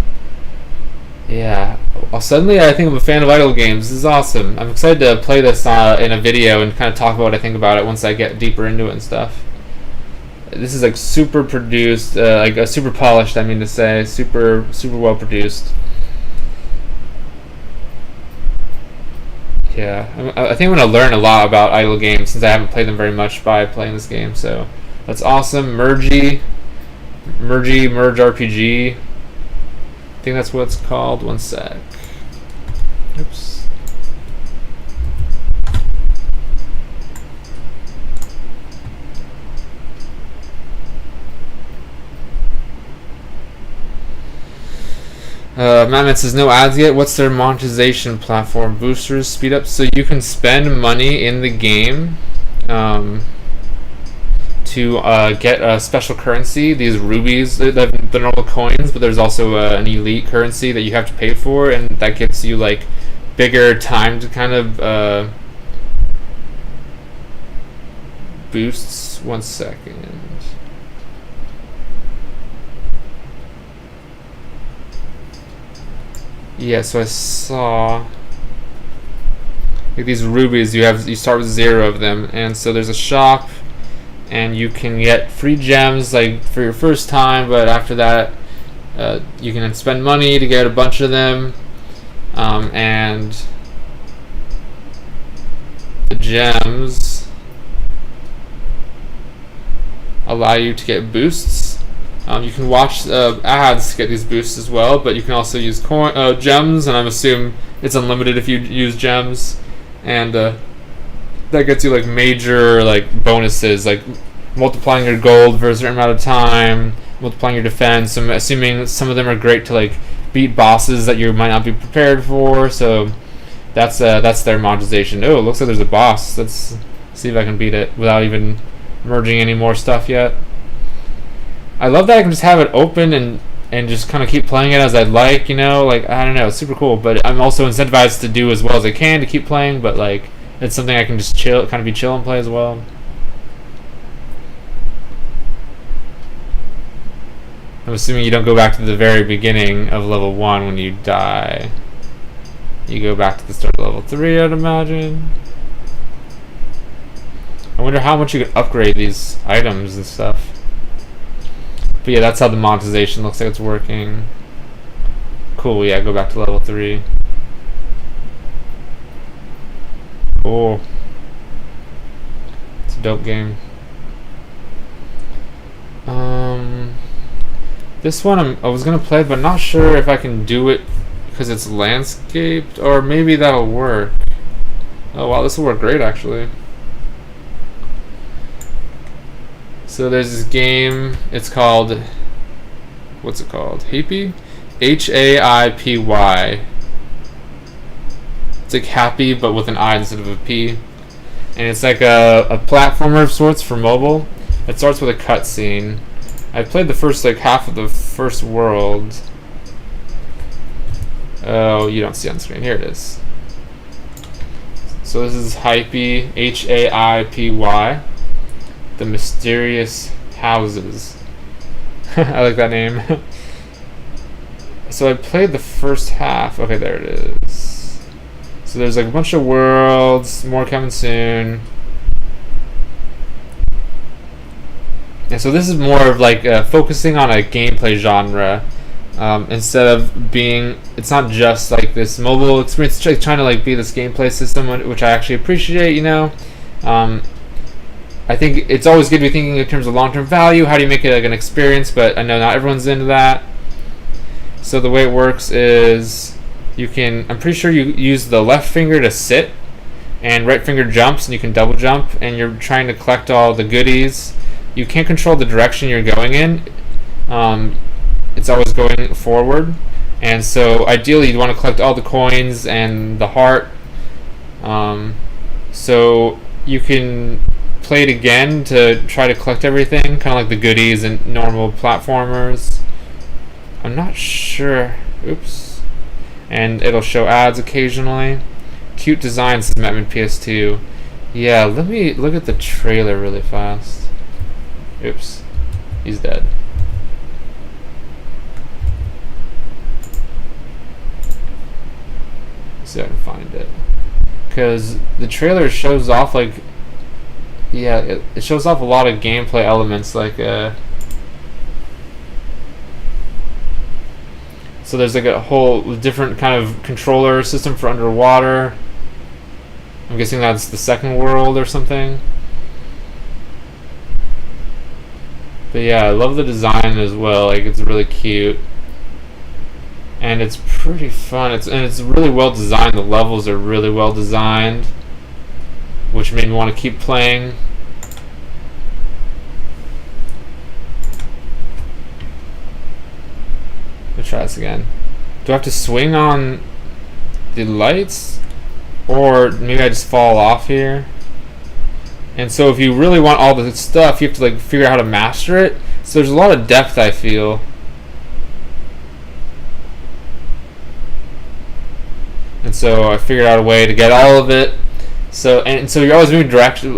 Yeah. Well, suddenly I think I'm a fan of idle games. This is awesome. I'm excited to play this in a video and kind of talk about what I think about it once I get deeper into it and stuff. This is like super produced, like super polished. I mean to say, super well produced. Yeah, I think I'm gonna learn a lot about idle games since I haven't played them very much by playing this game. So that's awesome. Merge RPG. I think that's what it's called. One sec. Oops. Mattman says no ads yet. What's their monetization platform? Boosters, speed up, so you can spend money in the game to get a special currency. These rubies, the normal coins, but there's also an elite currency that you have to pay for, and that gets you like bigger timed kind of boosts. 1 second. Yeah, so I saw like these rubies. You start with 0 of them, and so there's a shop, and you can get free gems like for your first time. But after that, you can spend money to get a bunch of them, and the gems allow you to get boosts. You can watch ads to get these boosts as well, but you can also use gems, and I'm assuming it's unlimited if you use gems. And that gets you like major like bonuses, like multiplying your gold for a certain amount of time, multiplying your defense. I'm assuming some of them are great to like beat bosses that you might not be prepared for. So that's their monetization. Oh, it looks like there's a boss. Let's see if I can beat it without even merging any more stuff yet. I love that I can just have it open and just kind of keep playing it as I'd like, you know, like, I don't know, it's super cool, but I'm also incentivized to do as well as I can to keep playing, but like, it's something I can just kind of be chill and play as well. I'm assuming you don't go back to the very beginning of level 1 when you die. You go back to the start of level 3, I'd imagine. I wonder how much you could upgrade these items and stuff. But yeah, that's how the monetization looks like it's working. Cool, yeah, go back to level 3. Cool. It's a dope game. This one I was gonna play, but not sure if I can do it because it's landscaped, or maybe that'll work. Oh wow, this will work great actually. So there's this game, it's called, what's it called? Happy? Haipy. It's like happy, but with an I instead of a P. And it's like a platformer of sorts for mobile. It starts with a cutscene. I played the first like half of the first world. Oh, you don't see on screen. Here it is. So this is Haipy, Haipy. The Mysterious Houses. I like that name. So I played the first half. Okay, there it is. So there's like a bunch of worlds, more coming soon. And so this is more of like focusing on a gameplay genre instead of being. It's not just like this mobile experience. It's trying to like be this gameplay system, which I actually appreciate. You know, I think it's always good to be thinking in terms of long-term value. How do you make it like an experience? But I know not everyone's into that. So the way it works is you can. I'm pretty sure you use the left finger to sit, and right finger jumps, and you can double jump, and you're trying to collect all the goodies. You can't control the direction you're going in. It's always going forward. And so ideally you'd want to collect all the coins and the heart. So you can play it again to try to collect everything, kind of like the goodies and normal platformers. I'm not sure. Oops. And it'll show ads occasionally. Cute design, says Metman PS2. Yeah, let me look at the trailer really fast. Oops, he's dead. Let's see if I can find it. Because the trailer shows off like, yeah, it shows off a lot of gameplay elements like so there's like a whole different kind of controller system for underwater. I'm guessing that's the second world or something. But yeah, I love the design as well. Like, it's really cute, and it's pretty fun. It's really well designed. The levels are really well designed, which made me want to keep playing. Let's try this again. Do I have to swing on the lights, or maybe I just fall off here? And so if you really want all the stuff, you have to like figure out how to master it. So there's a lot of depth, I feel. And so I figured out a way to get all of it. So you're always moving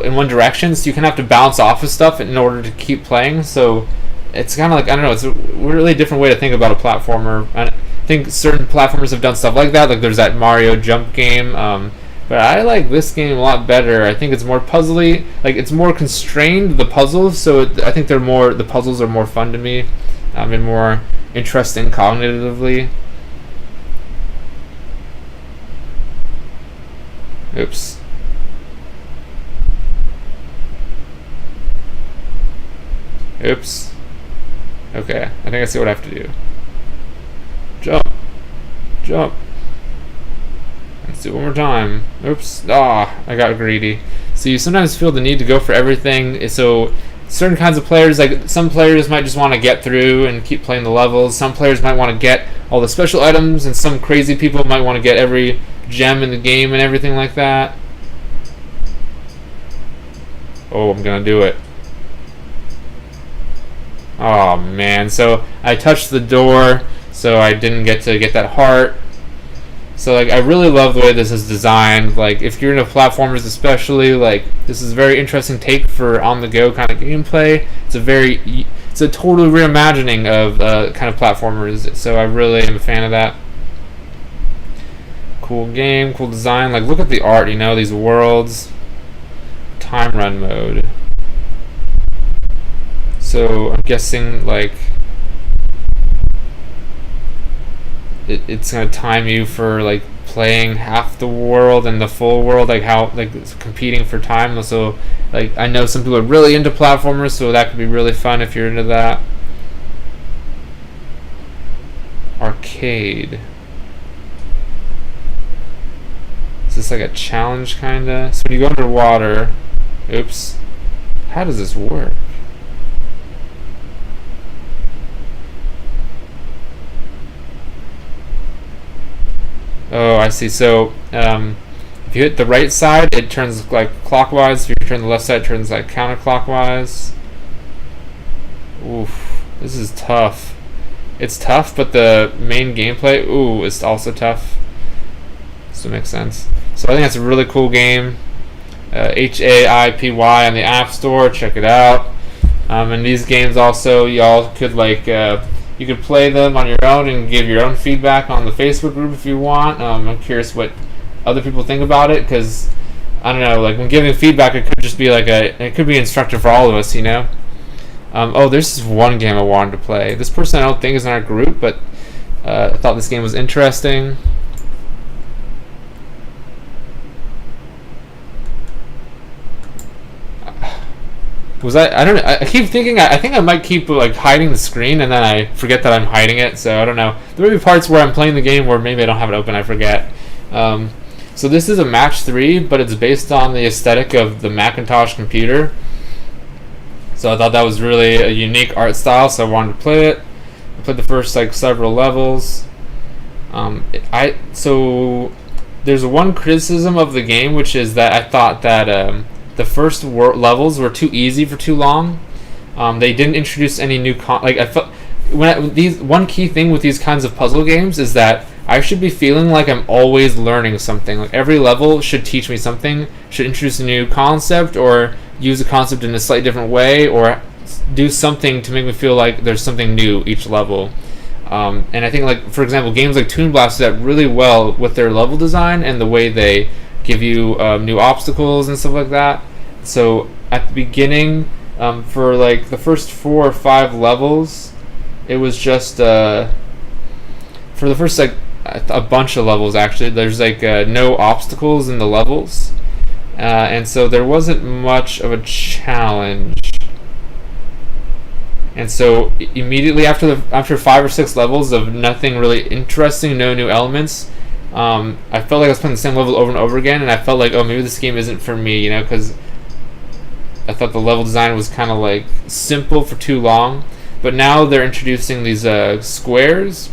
in one direction, so you kind of have to bounce off of stuff in order to keep playing. So it's kind of like, I don't know, it's a really different way to think about a platformer. I think certain platformers have done stuff like that. Like there's that Mario jump game. But I like this game a lot better. I think it's more puzzly. Like, it's more constrained, the puzzles, so I think the puzzles are more fun to me, and more interesting cognitively. Oops. Oops. Okay, I think I see what I have to do. Jump. Jump. Let's do it one more time. Oops. I got greedy. So you sometimes feel the need to go for everything. So certain kinds of players, like some players might just want to get through and keep playing the levels. Some players might want to get all the special items, and some crazy people might want to get every gem in the game and everything like that. Oh, I'm gonna do it. Oh man, so I touched the door, so I didn't get to get that heart. So like I really love the way this is designed. Like if you're into platformers especially, like this is a very interesting take for on the go kind of gameplay. It's a total reimagining of kind of platformers. So I really am a fan of that. Cool game, cool design. Like look at the art, you know, these worlds. Time run mode. So I'm guessing like it's gonna time you for like playing half the world and the full world, like how like it's competing for time. So like I know some people are really into platformers, so that could be really fun if you're into that. Arcade. Is this like a challenge kinda? So when you go underwater, oops. How does this work? Oh, I see. So, if you hit the right side, it turns like clockwise. If you turn the left side, it turns like counterclockwise. Oof, this is tough. It's tough, but the main gameplay, is also tough. So it makes sense. So I think that's a really cool game. HAIPY on the App Store. Check it out. And these games also, y'all could like. You could play them on your own and give your own feedback on the Facebook group if you want. I'm curious what other people think about it, because I don't know, like when giving feedback, it could just be like it could be instructive for all of us, you know. There's this one game I wanted to play. This person I don't think is in our group, but I thought this game was interesting. I don't know. I keep thinking. I think I might keep like hiding the screen, and then I forget that I'm hiding it. So I don't know. There may be parts where I'm playing the game where maybe I don't have it open. I forget. So this is a match 3, but it's based on the aesthetic of the Macintosh computer. So I thought that was really a unique art style. So I wanted to play it. I played the first like several levels. So there's one criticism of the game, which is that I thought that. The first levels were too easy for too long. They didn't introduce any new I felt one key thing with these kinds of puzzle games is that I should be feeling like I'm always learning something. Like every level should teach me something, should introduce a new concept, or use a concept in a slightly different way, or do something to make me feel like there's something new each level. And I think, like for example, games like Toon Blast do that really well with their level design and the way they give you new obstacles and stuff like that. So at the beginning, for like the first 4 or 5 levels, it was just for the first like a bunch of levels actually. There's like no obstacles in the levels, and so there wasn't much of a challenge. And so immediately after 5 or 6 levels of nothing really interesting, no new elements. I felt like I was playing the same level over and over again, and I felt like, maybe this game isn't for me, you know, because I thought the level design was kind of like simple for too long. But now they're introducing these squares.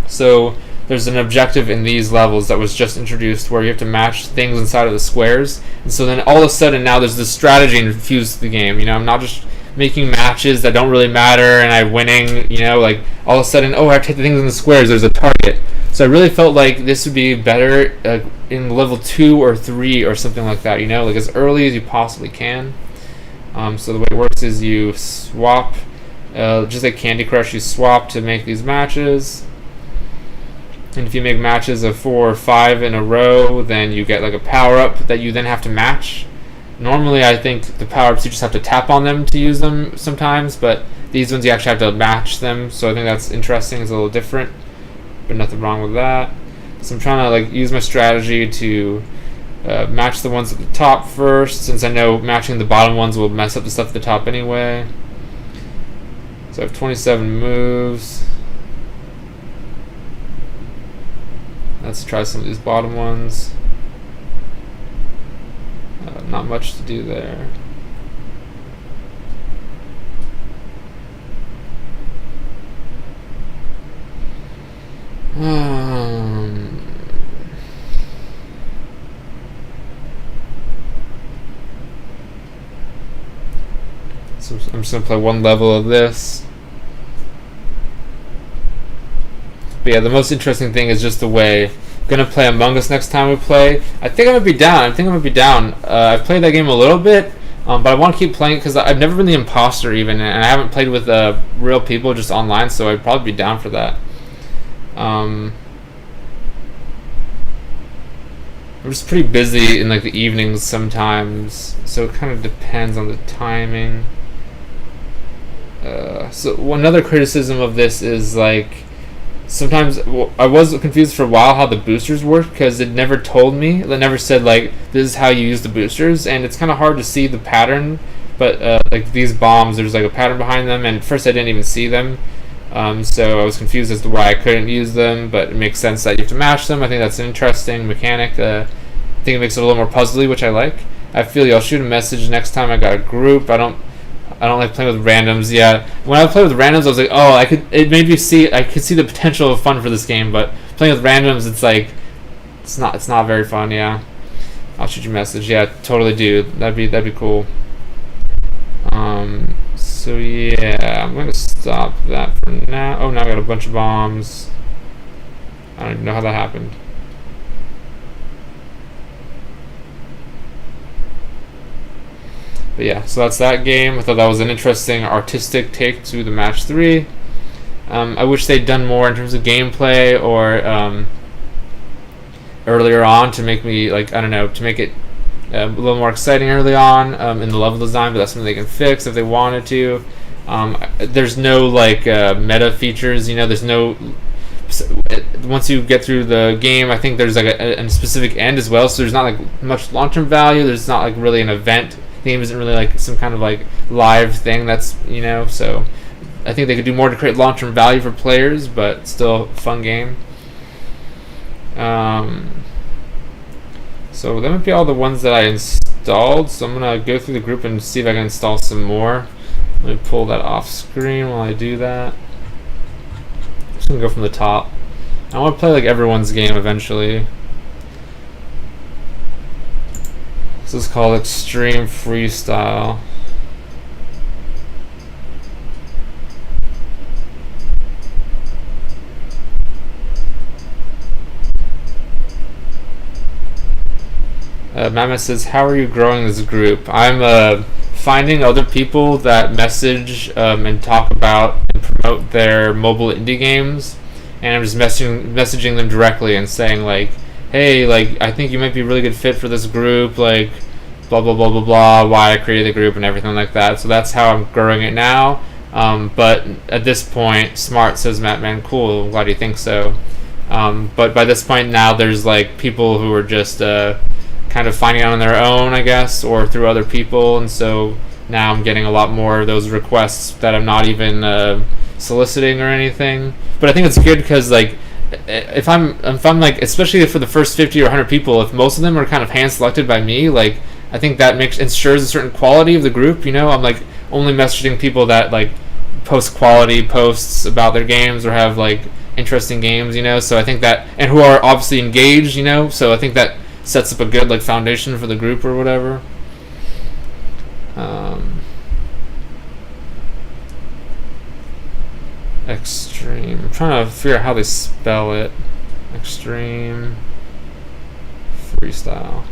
So there's an objective in these levels that was just introduced where you have to match things inside of the squares. And so then all of a sudden now there's this strategy infused to the game. You know, I'm not just making matches that don't really matter and I'm winning, you know, like all of a sudden, I have to take the things in the squares, there's a target. So I really felt like this would be better in level 2 or 3 or something like that, you know, like as early as you possibly can. So the way it works is you swap, just like Candy Crush, you swap to make these matches. And if you make matches of 4 or 5 in a row, then you get like a power-up that you then have to match. Normally I think the power-ups you just have to tap on them to use them sometimes, but these ones you actually have to match them, so I think that's interesting. It's a little different, but nothing wrong with that. So I'm trying to like use my strategy to match the ones at the top first, since I know matching the bottom ones will mess up the stuff at the top anyway. So I have 27 moves. Let's try some of these bottom ones. not much to do there. So I'm just gonna play one level of this. But yeah, the most interesting thing is just the way. Gonna play Among Us next time we play. I think I'm gonna be down. I've played that game a little bit, but I want to keep playing because I've never been the imposter even, and I haven't played with real people, just online. So I'd probably be down for that. I'm just pretty busy in like the evenings sometimes, so it kind of depends on the timing. So another criticism of this is like sometimes I was confused for a while how the boosters work because it never told me. It never said like this is how you use the boosters, and it's kind of hard to see the pattern. But like these bombs, there's like a pattern behind them, and at first I didn't even see them. So I was confused as to why I couldn't use them, but it makes sense that you have to mash them. I think that's an interesting mechanic. I think it makes it a little more puzzly, which I like. I feel you. I'll shoot a message next time I got a group. I don't like playing with randoms. Yeah, when I play with randoms, I was like, oh, it made me see. I could see the potential of fun for this game, but playing with randoms, it's like, it's not very fun. Yeah, I'll shoot you a message. Yeah, totally, dude. That'd be cool. So yeah, I'm gonna stop that for now. Oh, now I got a bunch of bombs. I don't even know how that happened. But yeah, so that's that game. I thought that was an interesting artistic take to the match 3. I wish they'd done more in terms of gameplay or earlier on to make me to make it a little more exciting early on in the level design. But that's something they can fix if they wanted to. There's no meta features. There's no. Once you get through the game, I think there's like a specific end as well. So there's not like much long-term value. There's not like really an event. The game isn't really like some kind of like live thing that's so I think they could do more to create long-term value for players, but still a fun game. So that might be all the ones that I installed, so I'm gonna go through the group and see if I can install some more. Let me pull that off screen while I do that. I'm just gonna go from the top. I want to play like everyone's game eventually. This is called Extreme Freestyle. Mama says, how are you growing this group? I'm finding other people that message and talk about and promote their mobile indie games, and I'm just messaging them directly and saying like, hey, like I think you might be a really good fit for this group, like blah blah blah blah blah, why I created the group and everything like that. So that's how I'm growing it now. But at this point, Smart says, Matt, man, cool, I'm glad you think so. But by this point now, there's like people who are just kind of finding out on their own, I guess, or through other people, and so now I'm getting a lot more of those requests that I'm not even soliciting or anything. But I think it's good because like if I'm like, especially for the first 50 or 100 people, if most of them are kind of hand selected by me, like I think that ensures a certain quality of the group. I'm like only messaging people that like post quality posts about their games or have like interesting games, so I think that, and who are obviously engaged, so I think that sets up a good like foundation for the group or whatever. Extreme. I'm trying to figure out how they spell it. Extreme Freestyle.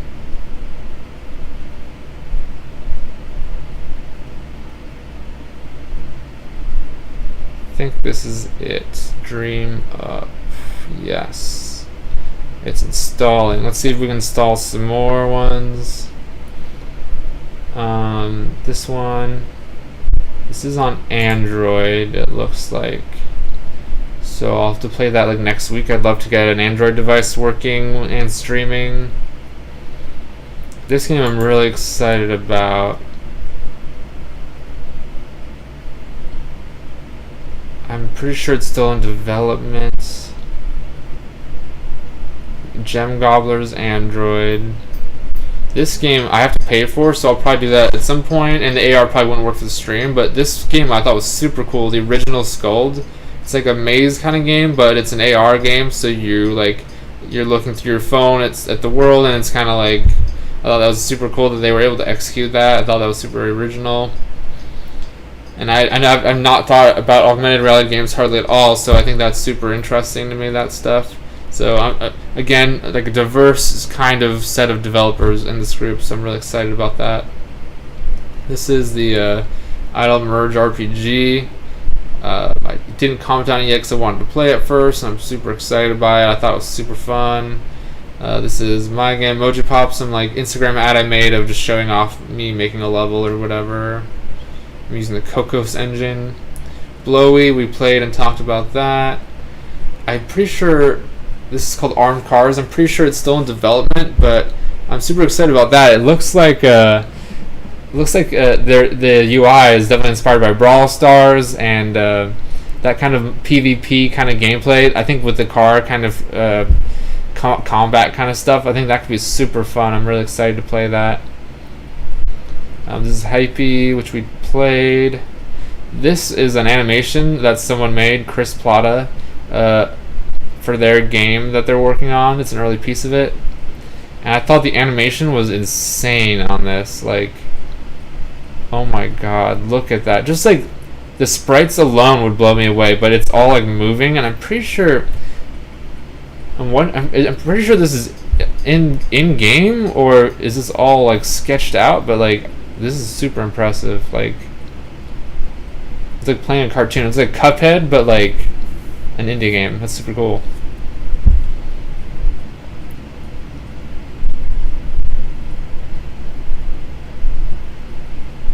I think this is it. Dream Up. Yes. It's installing. Let's see if we can install some more ones. This one. This is on Android, it looks like. So I'll have to play that like next week. I'd love to get an Android device working and streaming. This game I'm really excited about. I'm pretty sure it's still in development. Gem Gobblers Android. This game I have to pay for, so I'll probably do that at some point, and the AR probably wouldn't work for the stream, but this game I thought was super cool, the original Skuld. It's like a maze kind of game, but it's an AR game, so you're looking through your phone, it's at the world, and it's kind of like, I thought that was super cool that they were able to execute that. I thought that was super original. And I've not thought about augmented reality games hardly at all, so I think that's super interesting to me, that stuff. So again, like a diverse kind of set of developers in this group, so I'm really excited about that. This is the Idle Merge RPG. I didn't comment on it yet because I wanted to play it first, and I'm super excited by it. I thought it was super fun. This is my game, Mojipop, some like Instagram ad I made of just showing off me making a level or whatever. I'm using the Cocos engine. Blowy, we played and talked about that. I'm pretty sure this is called Armed Cars. I'm pretty sure it's still in development, but I'm super excited about that. It looks like the UI is definitely inspired by Brawl Stars and that kind of PvP kind of gameplay. I think with the car kind of combat kind of stuff, I think that could be super fun. I'm really excited to play that. This is Hypey, which we played. This is an animation that someone made, Chris Plata, for their game that they're working on. It's an early piece of it, and I thought the animation was insane on this. Like, oh my god, look at that. Just like the sprites alone would blow me away, but it's all like moving, and I'm pretty sure I'm pretty sure this is in game, or is this all like sketched out? But like, this is super impressive. Like, it's like playing a cartoon. It's like Cuphead, but like an indie game. That's super cool.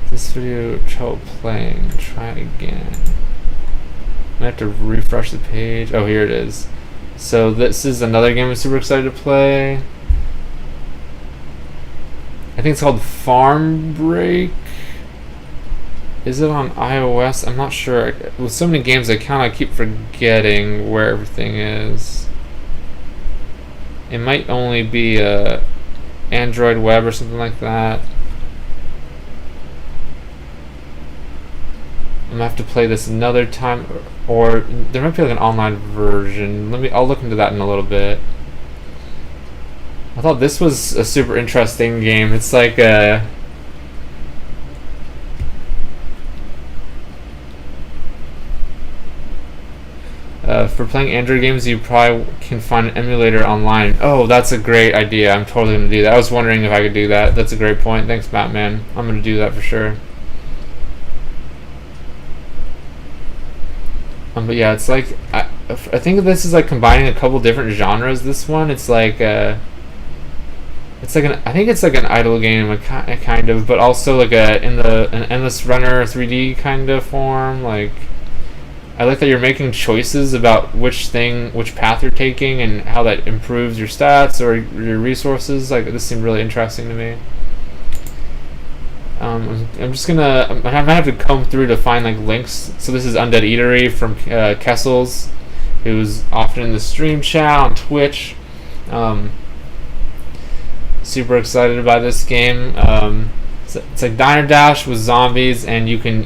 This video, trouble playing. Try it again. I have to refresh the page. Oh, here it is. So this is another game I'm super excited to play. I think it's called Farm Break. Is it on iOS? I'm not sure. With so many games, I kind of keep forgetting where everything is. It might only be Android web or something like that. I'm gonna have to play this another time, or there might be like an online version. I'll look into that in a little bit. I thought this was a super interesting game. It's like for playing Android games, you probably can find an emulator online. Oh, that's a great idea. I'm totally gonna do that. I was wondering if I could do that. That's a great point. Thanks, Batman. I'm gonna do that for sure. But yeah, it's like I think this is like combining a couple different genres. This one, it's like I think it's like an idle game, kind of, but also like an Endless Runner 3D kind of form. Like, I like that you're making choices about which path you're taking, and how that improves your stats or your resources. Like, this seemed really interesting to me. I'm gonna have to comb through to find like links. So this is Undead Eatery from Kessels, who's often in the stream chat on Twitch. Super excited about this game. It's like Diner Dash with zombies, and you can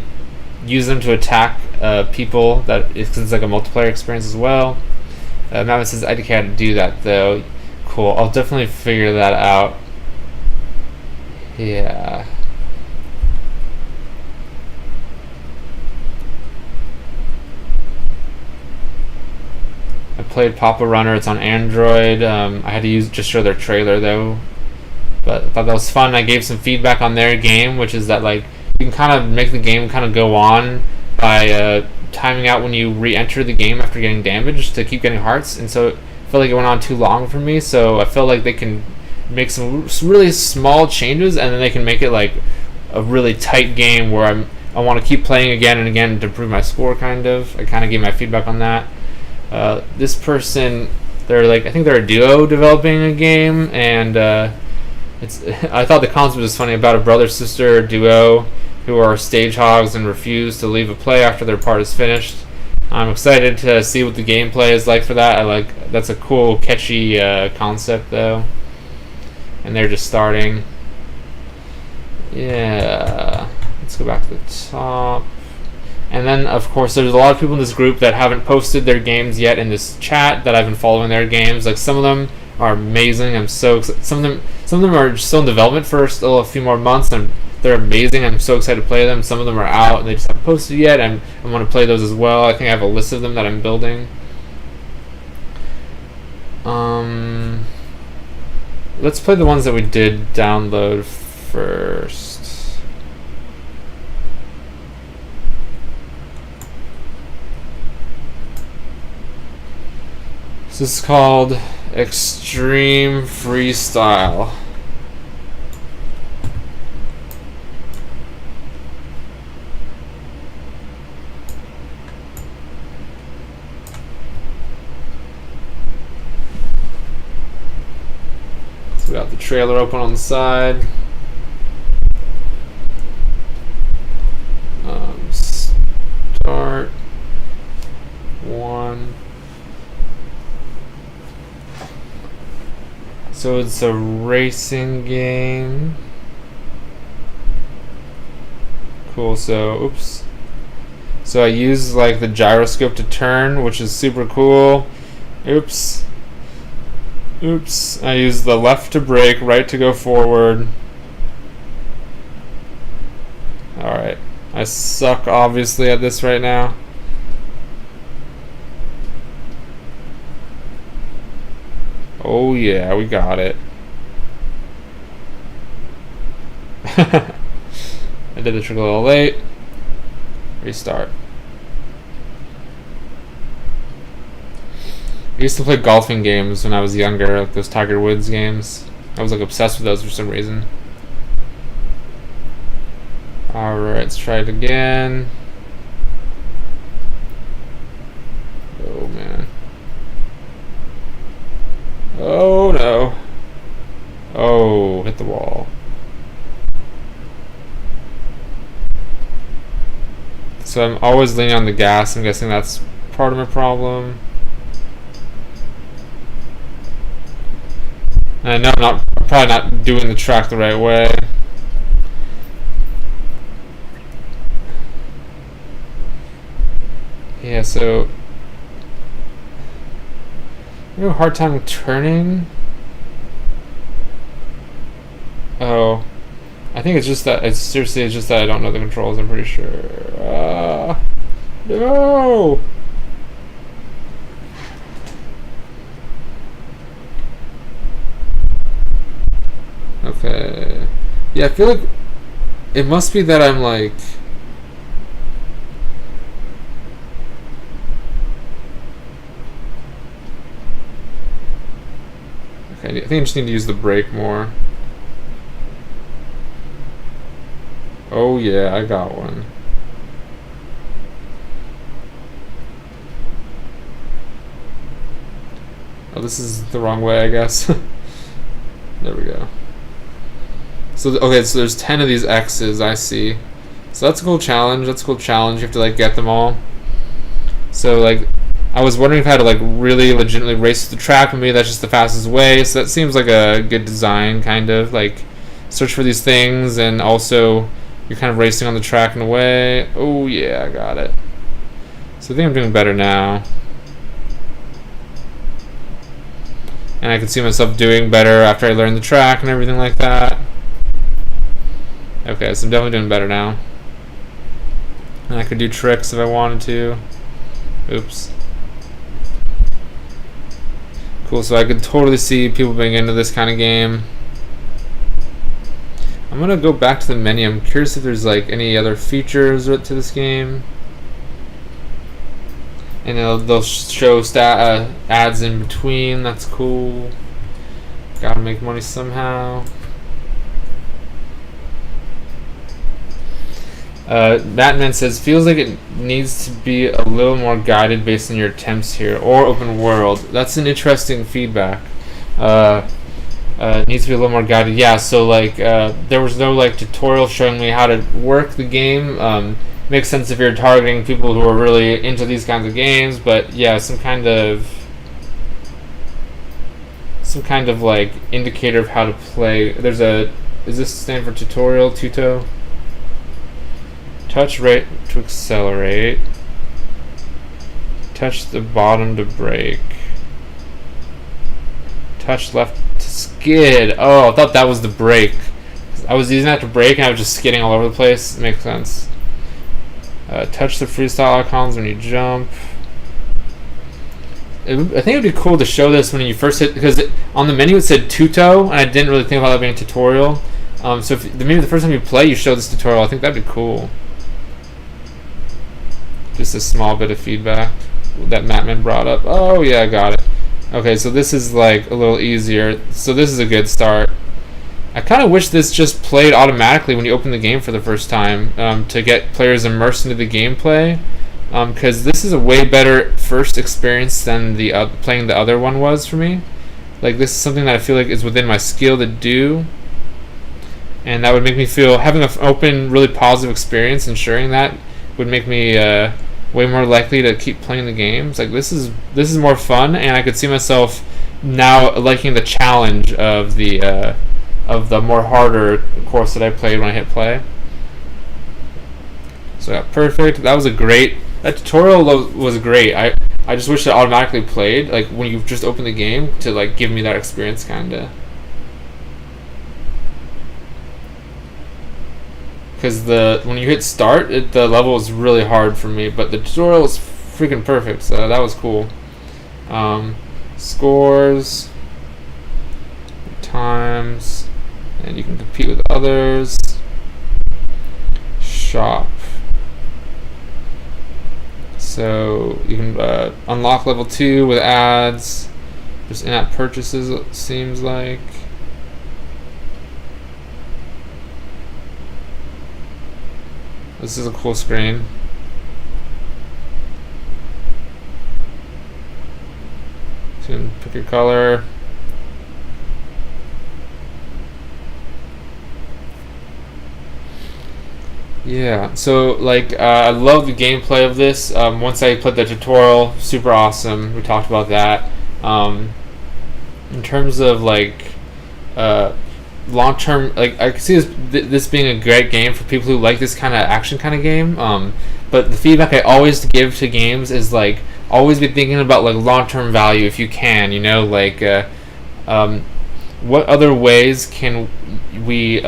use them to attack people. It's like a multiplayer experience as well. Matt says I can't do that though. Cool. I'll definitely figure that out. Yeah. I played Papa Runner. It's on Android. I had to just show their trailer though, but I thought that was fun. I gave some feedback on their game, which is that like you can kind of make the game kind of go on by timing out when you re-enter the game after getting damaged to keep getting hearts, and so it felt like it went on too long for me. So I felt like they can make some really small changes, and then they can make it like a really tight game where I want to keep playing again and again to improve my score. Kind of. I kind of gave my feedback on that. This person, I think they're a duo developing a game, and I thought the concept was funny about a brother-sister duo who are stage hogs and refuse to leave a play after their part is finished. I'm excited to see what the gameplay is like for that. That's a cool, catchy concept though, and they're just starting. Yeah, let's go back to the top. And then, of course, there's a lot of people in this group that haven't posted their games yet in this chat that I've been following their games. Like, some of them are amazing. Some of them are still in development for still a few more months, and they're amazing. I'm so excited to play them. Some of them are out and they just haven't posted yet, and I want to play those as well. I think I have a list of them that I'm building. Let's play the ones that we did download first. So this is called Extreme Freestyle. So we got the trailer open on the side. Start one. So it's a racing game. Cool. So, oops. So I use like the gyroscope to turn, which is super cool. Oops. I use the left to brake, right to go forward. Alright. I suck obviously at this right now. Oh yeah, we got it. I did the trick a little late. Restart. I used to play golfing games when I was younger, like those Tiger Woods games. I was like obsessed with those for some reason. Alright, let's try it again. Oh man. Oh no. Oh, hit the wall. So I'm always leaning on the gas. I'm guessing that's part of my problem. And I know I'm probably not doing the track the right way. Yeah, so I have a hard time turning. Oh, I think it's just that it's just that I don't know the controls. I'm pretty sure. No. Okay. Yeah, I feel like it must be that I'm like. Okay, I think I just need to use the brake more. Oh yeah, I got one. Oh, this is the wrong way, I guess. There we go. So okay, so there's 10 of these X's, I see. So that's a cool challenge. That's a cool challenge. You have to like get them all. So like, I was wondering if I had to like really legitimately race the track, but maybe that's just the fastest way. So that seems like a good design, kind of like search for these things, and also you're kind of racing on the track in a way. Oh yeah, I got it. So I think I'm doing better now. And I can see myself doing better after I learn the track and everything like that. Okay, so I'm definitely doing better now. And I could do tricks if I wanted to. Oops. Cool, so I could totally see people being into this kind of game. I'm gonna go back to the menu. I'm curious if there's like any other features to this game. And they'll show ads in between. That's cool. Gotta make money somehow. Batman says, feels like it needs to be a little more guided based on your attempts here, or open world. That's an interesting feedback. It needs to be a little more guided. Yeah, so like there was no like tutorial showing me how to work the game. Makes sense if you're targeting people who are really into these kinds of games, but yeah, some kind of like indicator of how to play. There's a Is this stand for tutorial? Tuto. Touch right to accelerate. Touch the bottom to brake. Touch left to skid. Oh, I thought that was the brake. I was using that to brake and I was just skidding all over the place. Makes sense. Touch the freestyle icons when you jump. I think it would be cool to show this when you first hit, because on the menu it said Tuto, and I didn't really think about that being a tutorial. So if maybe the first time you play, you show this tutorial. I think that'd be cool. Just a small bit of feedback that Mattman brought up. Oh yeah, I got it. Okay, so this is like a little easier. So this is a good start. I kind of wish this just played automatically when you open the game for the first time, to get players immersed into the gameplay, because this is a way better first experience than the playing the other one was for me. Like, this is something that I feel like is within my skill to do, and that would make me feel, having an open, really positive experience, ensuring that would make me way more likely to keep playing the games. Like, this is more fun, and I could see myself now liking the challenge of the more harder course that I played when I hit play. So yeah, perfect. That tutorial was great. I just wish it automatically played, like when you just open the game, to like give me that experience kinda. Because when you hit start, the level is really hard for me, but the tutorial is freaking perfect, so that was cool. Scores, times, and you can compete with others. Shop. So you can unlock level 2 with ads. Just in-app purchases, it seems like. This is a cool screen. So you can pick your color. Yeah, so like I love the gameplay of this. Once I put the tutorial, super awesome. We talked about that. In terms of like long term, like I can see this being a great game for people who like this kind of action kind of game. But the feedback I always give to games is like, always be thinking about like long term value if you can. You know, like what other ways can we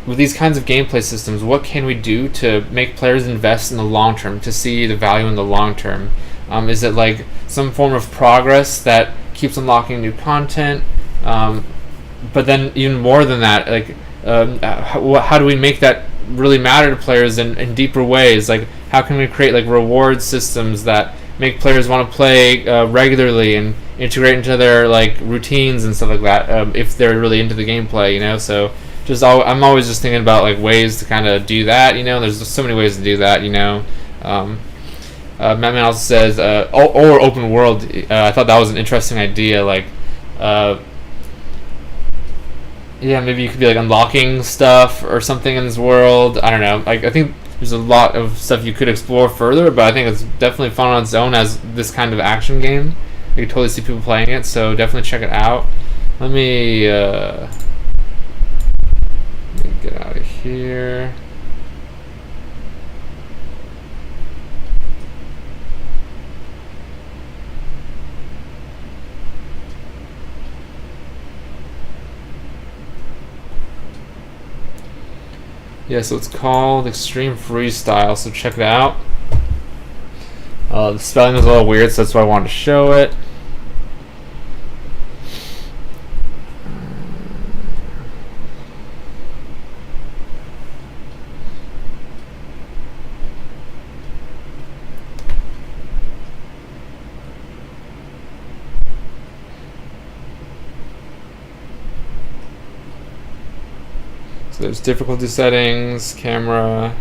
with these kinds of gameplay systems, what can we do to make players invest in the long term, to see the value in the long term? Is it like some form of progress that keeps unlocking new content? But then even more than that, like how do we make that really matter to players in deeper ways? Like, how can we create like reward systems that make players want to play regularly and integrate into their like routines and stuff like that, if they're really into the gameplay, you know? So I'm always just thinking about like ways to kind of do that, you know. There's just so many ways to do that, you know. Mattman also says or open world. I thought that was an interesting idea, like yeah, maybe you could be like unlocking stuff or something in this world. I don't know, like I think there's a lot of stuff you could explore further, but I think it's definitely fun on its own as this kind of action game. You can totally see people playing it, so definitely check it out. Let me get out of here. Yeah, so it's called Extreme Freestyle, so check it out. The spelling is a little weird, so that's why I wanted to show it. So there's difficulty settings, camera.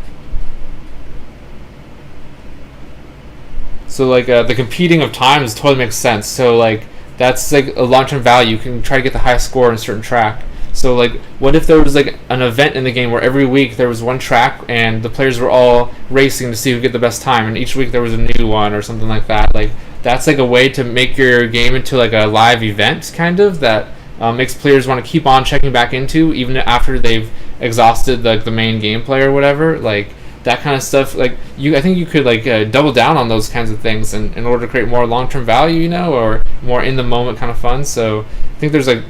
So like the competing of times totally makes sense. So like that's like a long-term value. You can try to get the highest score on a certain track. So like, what if there was like an event in the game where every week there was one track and the players were all racing to see who get the best time, and each week there was a new one or something like that. Like, that's like a way to make your game into like a live event, kind of, that makes players want to keep on checking back into even after they've exhausted like the main gameplay or whatever. Like that kind of stuff. Like I think you could like double down on those kinds of things in order to create more long-term value, you know, or more in the moment kind of fun. So I think there's like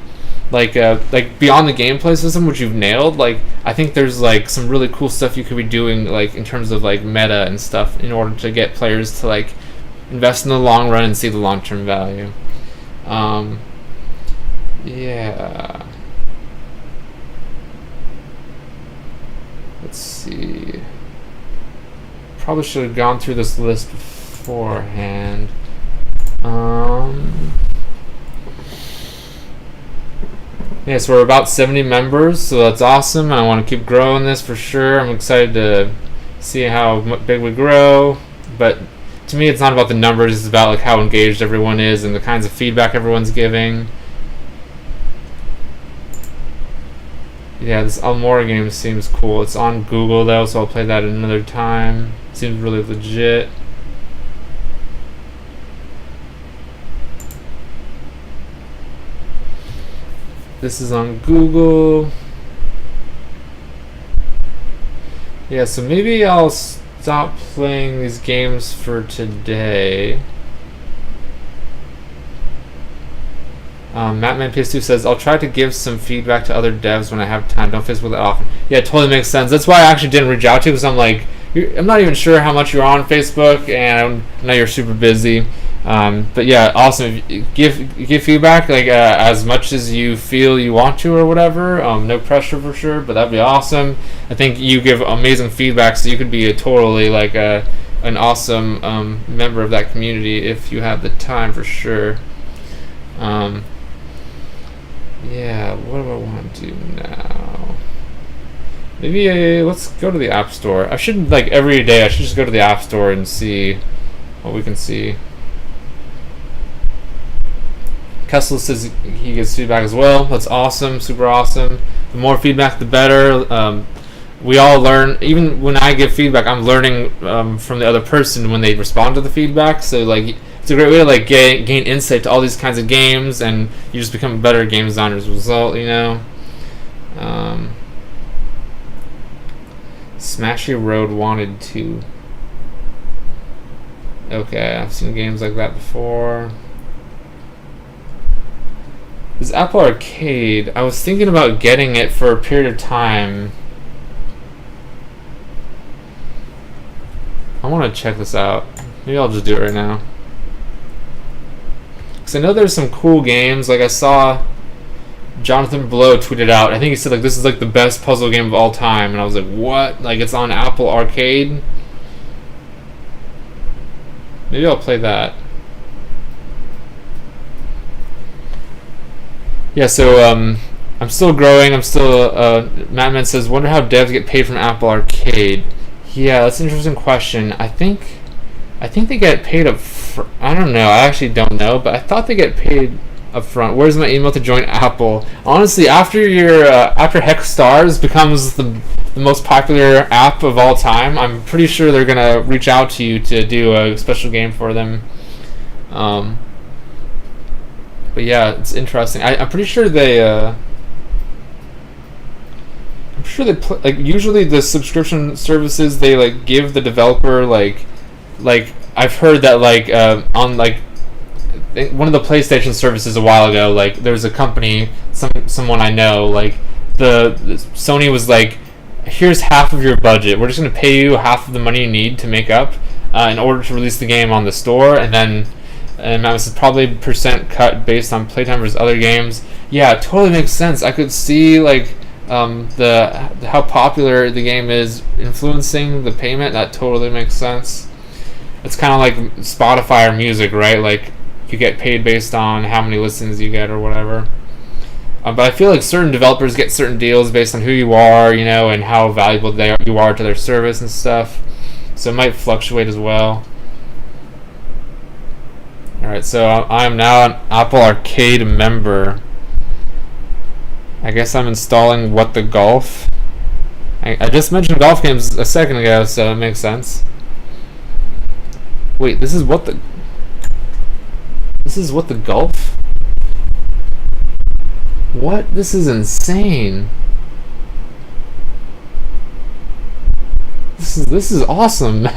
beyond the gameplay system, which you've nailed. Like I think there's like some really cool stuff you could be doing, like in terms of like meta and stuff, in order to get players to like invest in the long run and see the long-term value. Yeah. Let's see. Probably should have gone through this list beforehand. Yeah, so we're about 70 members, so that's awesome, and I want to keep growing this for sure. I'm excited to see how big we grow, but to me it's not about the numbers, it's about like how engaged everyone is and the kinds of feedback everyone's giving. Yeah, this Almora game seems cool. It's on Google though, so I'll play that another time. Seems really legit. This is on Google. Yeah, so maybe I'll stop playing these games for today. Mattman PS2 says, I'll try to give some feedback to other devs when I have time. Don't Facebook that often. Yeah, it totally makes sense. That's why I actually didn't reach out to you, because I'm like, I'm not even sure how much you're on Facebook, and I know you're super busy. But yeah, awesome. Give feedback like as much as you feel you want to or whatever. No pressure for sure, but that'd be awesome. I think you give amazing feedback, so you could be a totally like an awesome member of that community if you have the time for sure. Yeah, what do I want to do now? Maybe let's go to the App Store. I should, like, every day I should just go to the App Store and see what we can see. Kessel says he gets feedback as well. That's awesome, super awesome. The more feedback, the better. We all learn. Even when I give feedback, I'm learning from the other person when they respond to the feedback. So, like, it's a great way to like gain insight to all these kinds of games, and you just become a better game designer as a result, you know. Smashy Road Wanted 2. Okay, I've seen games like that before. This Apple Arcade, I was thinking about getting it for a period of time. I want to check this out. Maybe I'll just do it right now. Because I know there's some cool games. Like I saw Jonathan Blow tweeted out, I think he said like this is like the best puzzle game of all time, and I was like, what? Like it's on Apple Arcade? Maybe I'll play that. Yeah, so I'm still growing. I'm still. Mattman says, wonder how devs get paid from Apple Arcade. Yeah, that's an interesting question. I think they get paid up. I don't know. I actually don't know, but I thought they get paid up front. Where's my email to join Apple? Honestly, after Hexstars becomes the most popular app of all time, I'm pretty sure they're gonna reach out to you to do a special game for them. But yeah, it's interesting. I'm pretty sure they. I'm sure they like usually the subscription services they like give the developer like I've heard that like on like one of the PlayStation services a while ago, like there was a company, someone I know, like the Sony was like, here's half of your budget, we're just going to pay you half of the money you need to make up in order to release the game on the store, and then this is probably percent cut based on playtime versus other games. Yeah, it totally makes sense. I could see like how popular the game is influencing the payment. That totally makes sense. It's kind of like Spotify or music, right? Like you get paid based on how many listens you get or whatever. But I feel like certain developers get certain deals based on who you are, you know, and how valuable you are to their service and stuff. So it might fluctuate as well. Alright, so I'm now an Apple Arcade member. I guess I'm installing What the Golf. I just mentioned golf games a second ago, so it makes sense. Wait, this is What the Golf? What? This is insane. This is awesome.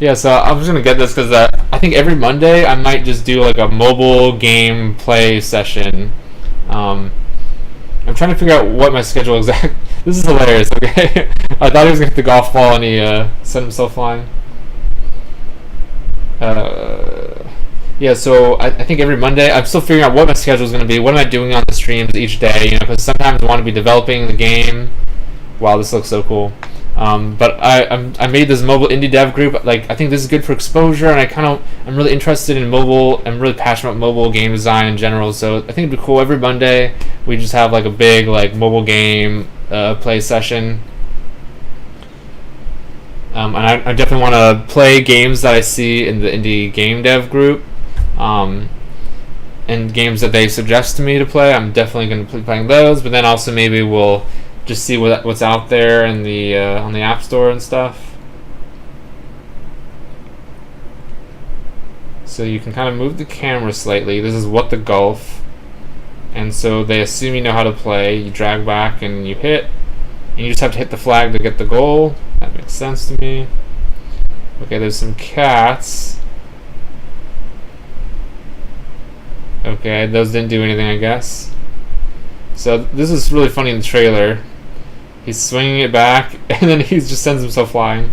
Yeah, so I'm just gonna get this because I think every Monday I might just do like a mobile game play session. I'm trying to figure out what my schedule exact. This is hilarious. Okay, I thought he was gonna hit the golf ball and he sent himself flying. Uh, yeah, so I think every Monday I'm still figuring out what my schedule is gonna be. What am I doing on the streams each day? You know, because sometimes I want to be developing the game. Wow, this looks so cool. But I made this mobile indie dev group. Like I think this is good for exposure, and I'm really interested in mobile. I'm really passionate about mobile game design in general. So I think it'd be cool every Monday we just have like a big like mobile game play session. And I definitely want to play games that I see in the indie game dev group. Um, and games that they suggest to me to play, I'm definitely going to be playing those. But then also maybe we'll just see what's out there in the on the App Store and stuff. So you can kind of move the camera slightly. This is What the Golf, and so they assume you know how to play. You drag back and you hit, and you just have to hit the flag to get the goal. That makes sense to me. Okay, there's some cats. Okay, those didn't do anything, I guess. So this is really funny in the trailer. He's swinging it back, and then he just sends himself flying.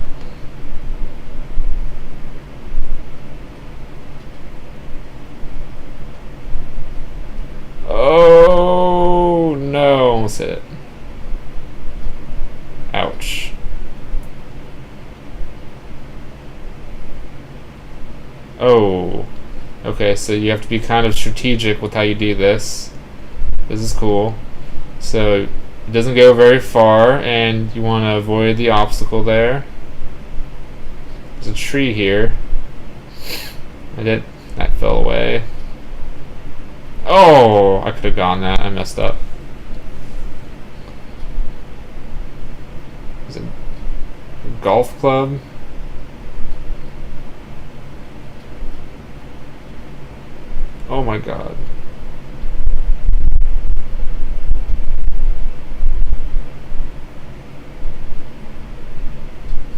Oh no! Almost hit it. Ouch. Oh. Okay, so you have to be kind of strategic with how you do this. This is cool. So it doesn't go very far, and you want to avoid the obstacle there. There's a tree here. That fell away. Oh, I could have gone that. I messed up. Is it a golf club? Oh my god.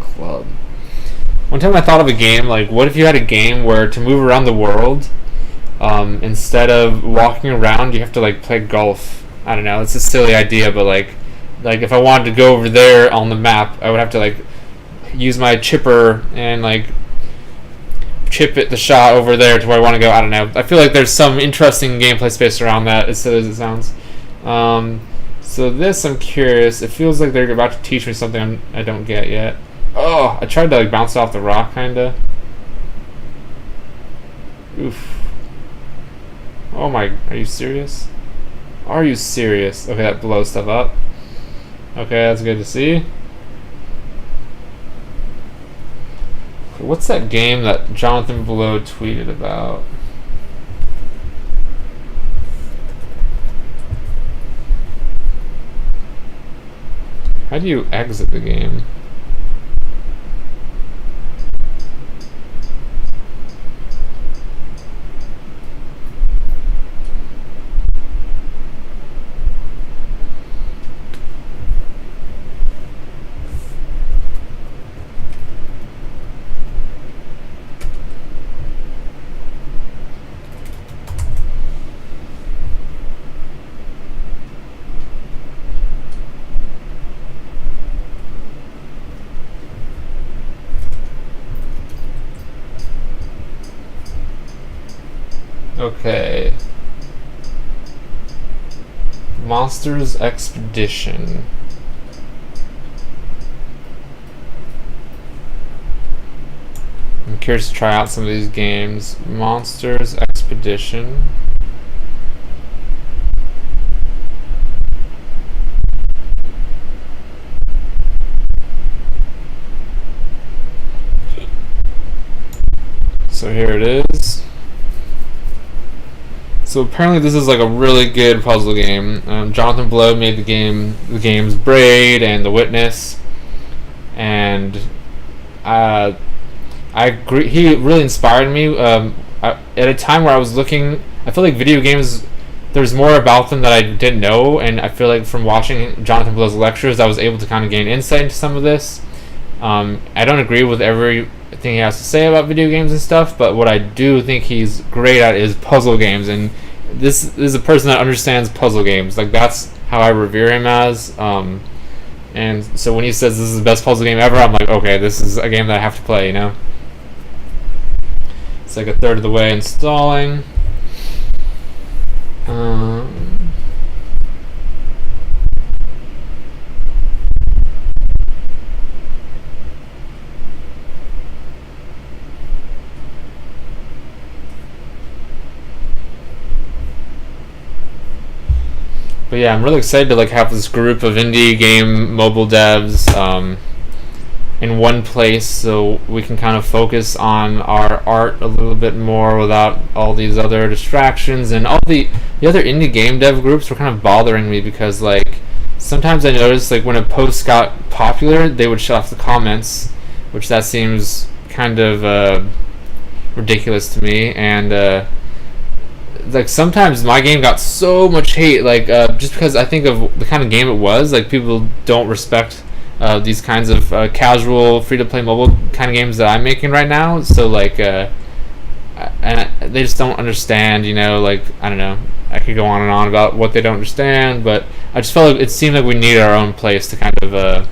Club. One time I thought of a game, like, what if you had a game where to move around the world, instead of walking around, you have to, like, play golf. I don't know, it's a silly idea, but, like if I wanted to go over there on the map, I would have to, like, use my chipper and, like, chip it the shot over there to where I want to go. I don't know. I feel like there's some interesting gameplay space around that, as silly as it sounds. So this, I'm curious. It feels like they're about to teach me something I don't get yet. Oh, I tried to like bounce off the rock, kinda. Oof. Oh my, are you serious? Are you serious? Okay, that blows stuff up. Okay, that's good to see. What's that game that Jonathan Blow tweeted about? How do you exit the game? Okay. Monsters Expedition. I'm curious to try out some of these games. Monsters Expedition. So here it is. So apparently this is like a really good puzzle game. Jonathan Blow made the games Braid and The Witness, and I agree. He really inspired me. At a time where I was looking, I feel like video games, there's more about them that I didn't know, and I feel like from watching Jonathan Blow's lectures, I was able to kind of gain insight into some of this. I don't agree with everything he has to say about video games and stuff, but what I do think he's great at is puzzle games, and this is a person that understands puzzle games. Like, that's how I revere him as. And so when he says this is the best puzzle game ever, I'm like, okay, this is a game that I have to play, you know? It's like a third of the way installing. But yeah, I'm really excited to like have this group of indie game mobile devs in one place, so we can kind of focus on our art a little bit more without all these other distractions. And all the other indie game dev groups were kind of bothering me because like sometimes I noticed like when a post got popular, they would shut off the comments, which that seems kind of ridiculous to me. And like sometimes my game got so much hate, like just because I think of the kind of game it was. Like people don't respect these kinds of casual, free-to-play mobile kind of games that I'm making right now. So like, and they just don't understand. You know, like I don't know. I could go on and on about what they don't understand, but I just felt like it seemed like we needed our own place to kind of.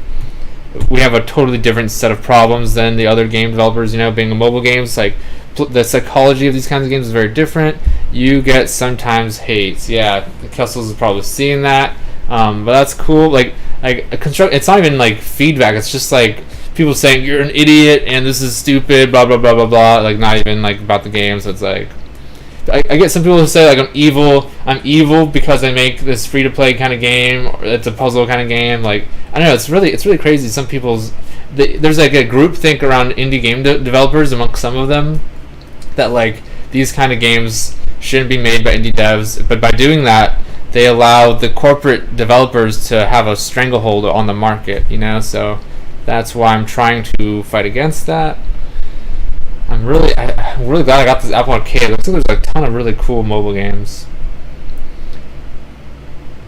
We have a totally different set of problems than the other game developers. You know, being a mobile games, like the psychology of these kinds of games is very different. You get sometimes hates. Yeah, Kessels is probably seeing that, but that's cool. Like it's not even like feedback. It's just like people saying you're an idiot and this is stupid. Blah blah blah blah blah. Like not even like about the game. So it's like I get some people who say like I'm evil. I'm evil because I make this free to play kind of game. Or it's a puzzle kind of game. Like I don't know. It's really crazy. Some people's there's like a group think around indie game developers amongst some of them that like these kind of games shouldn't be made by indie devs, but by doing that they allow the corporate developers to have a stranglehold on the market, you know. So that's why I'm trying to fight against that. I'm really glad I got this Apple Arcade. It looks like there's a ton of really cool mobile games.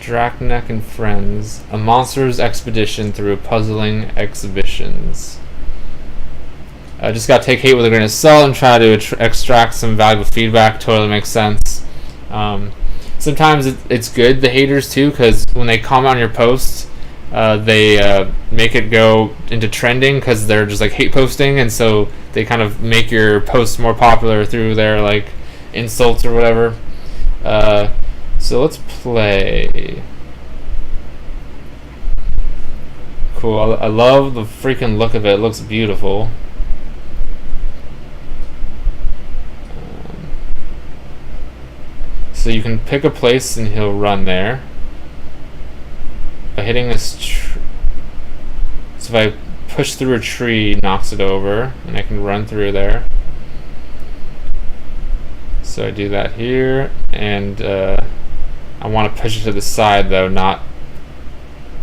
Draknek and Friends, a monster's expedition through puzzling exhibitions. I just gotta take hate with a grain of salt and try to extract some valuable feedback. Totally makes sense. Sometimes it's good, the haters too, because when they comment on your posts, they make it go into trending because they're just like hate posting, and so they kind of make your posts more popular through their like insults or whatever. So let's play. Cool. I love the freaking look of it. It looks beautiful. So you can pick a place and he'll run there by hitting this so if I push through a tree, knocks it over, and I can run through there. So I do that here, and I want to push it to the side though, not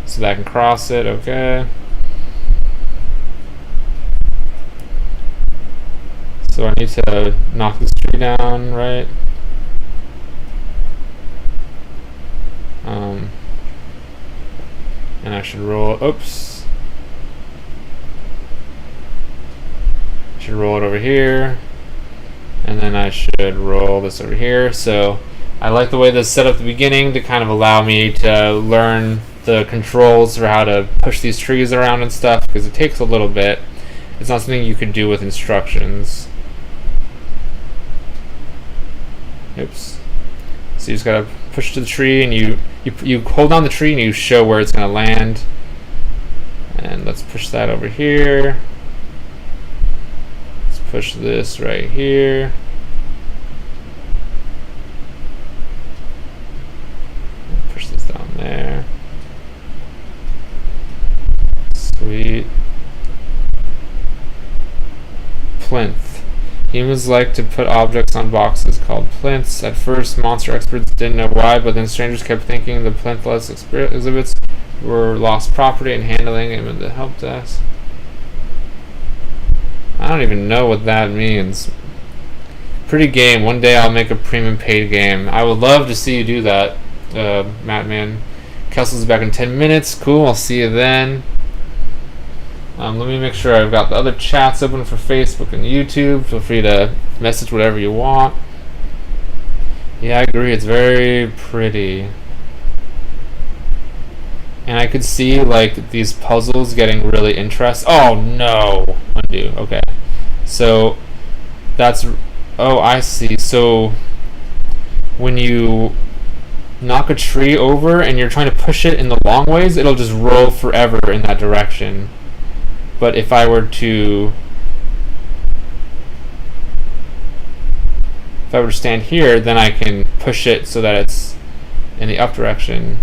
so that I can cross it. Okay. So I need to knock this tree down, right? And I should roll. Oops. I should roll it over here, and then I should roll this over here. So I like the way this is set up at the beginning to kind of allow me to learn the controls for how to push these trees around and stuff, because it takes a little bit. It's not something you could do with instructions. Oops. So you just gotta push to the tree, and you hold down the tree and you show where it's gonna land. And let's push that over here. Let's push this right here. Push this down there. Sweet. Plinth. Humans like to put objects on boxes called plinths. At first, monster experts didn't know why, but then strangers kept thinking the plinth-less exhibits were lost property and handling them in the help desk. I don't even know what that means. Pretty game. One day I'll make a premium paid game. I would love to see you do that, Mattman. Kessel's back in 10 minutes. Cool. I'll see you then. Let me make sure I've got the other chats open for Facebook and YouTube. Feel free to message whatever you want. Yeah, I agree. It's very pretty. And I could see like these puzzles getting really interesting. Oh no! Undo. Okay. So that's. Oh, I see. So when you knock a tree over and you're trying to push it in the long ways, it'll just roll forever in that direction. But if I were to stand here, then I can push it so that it's in the up direction.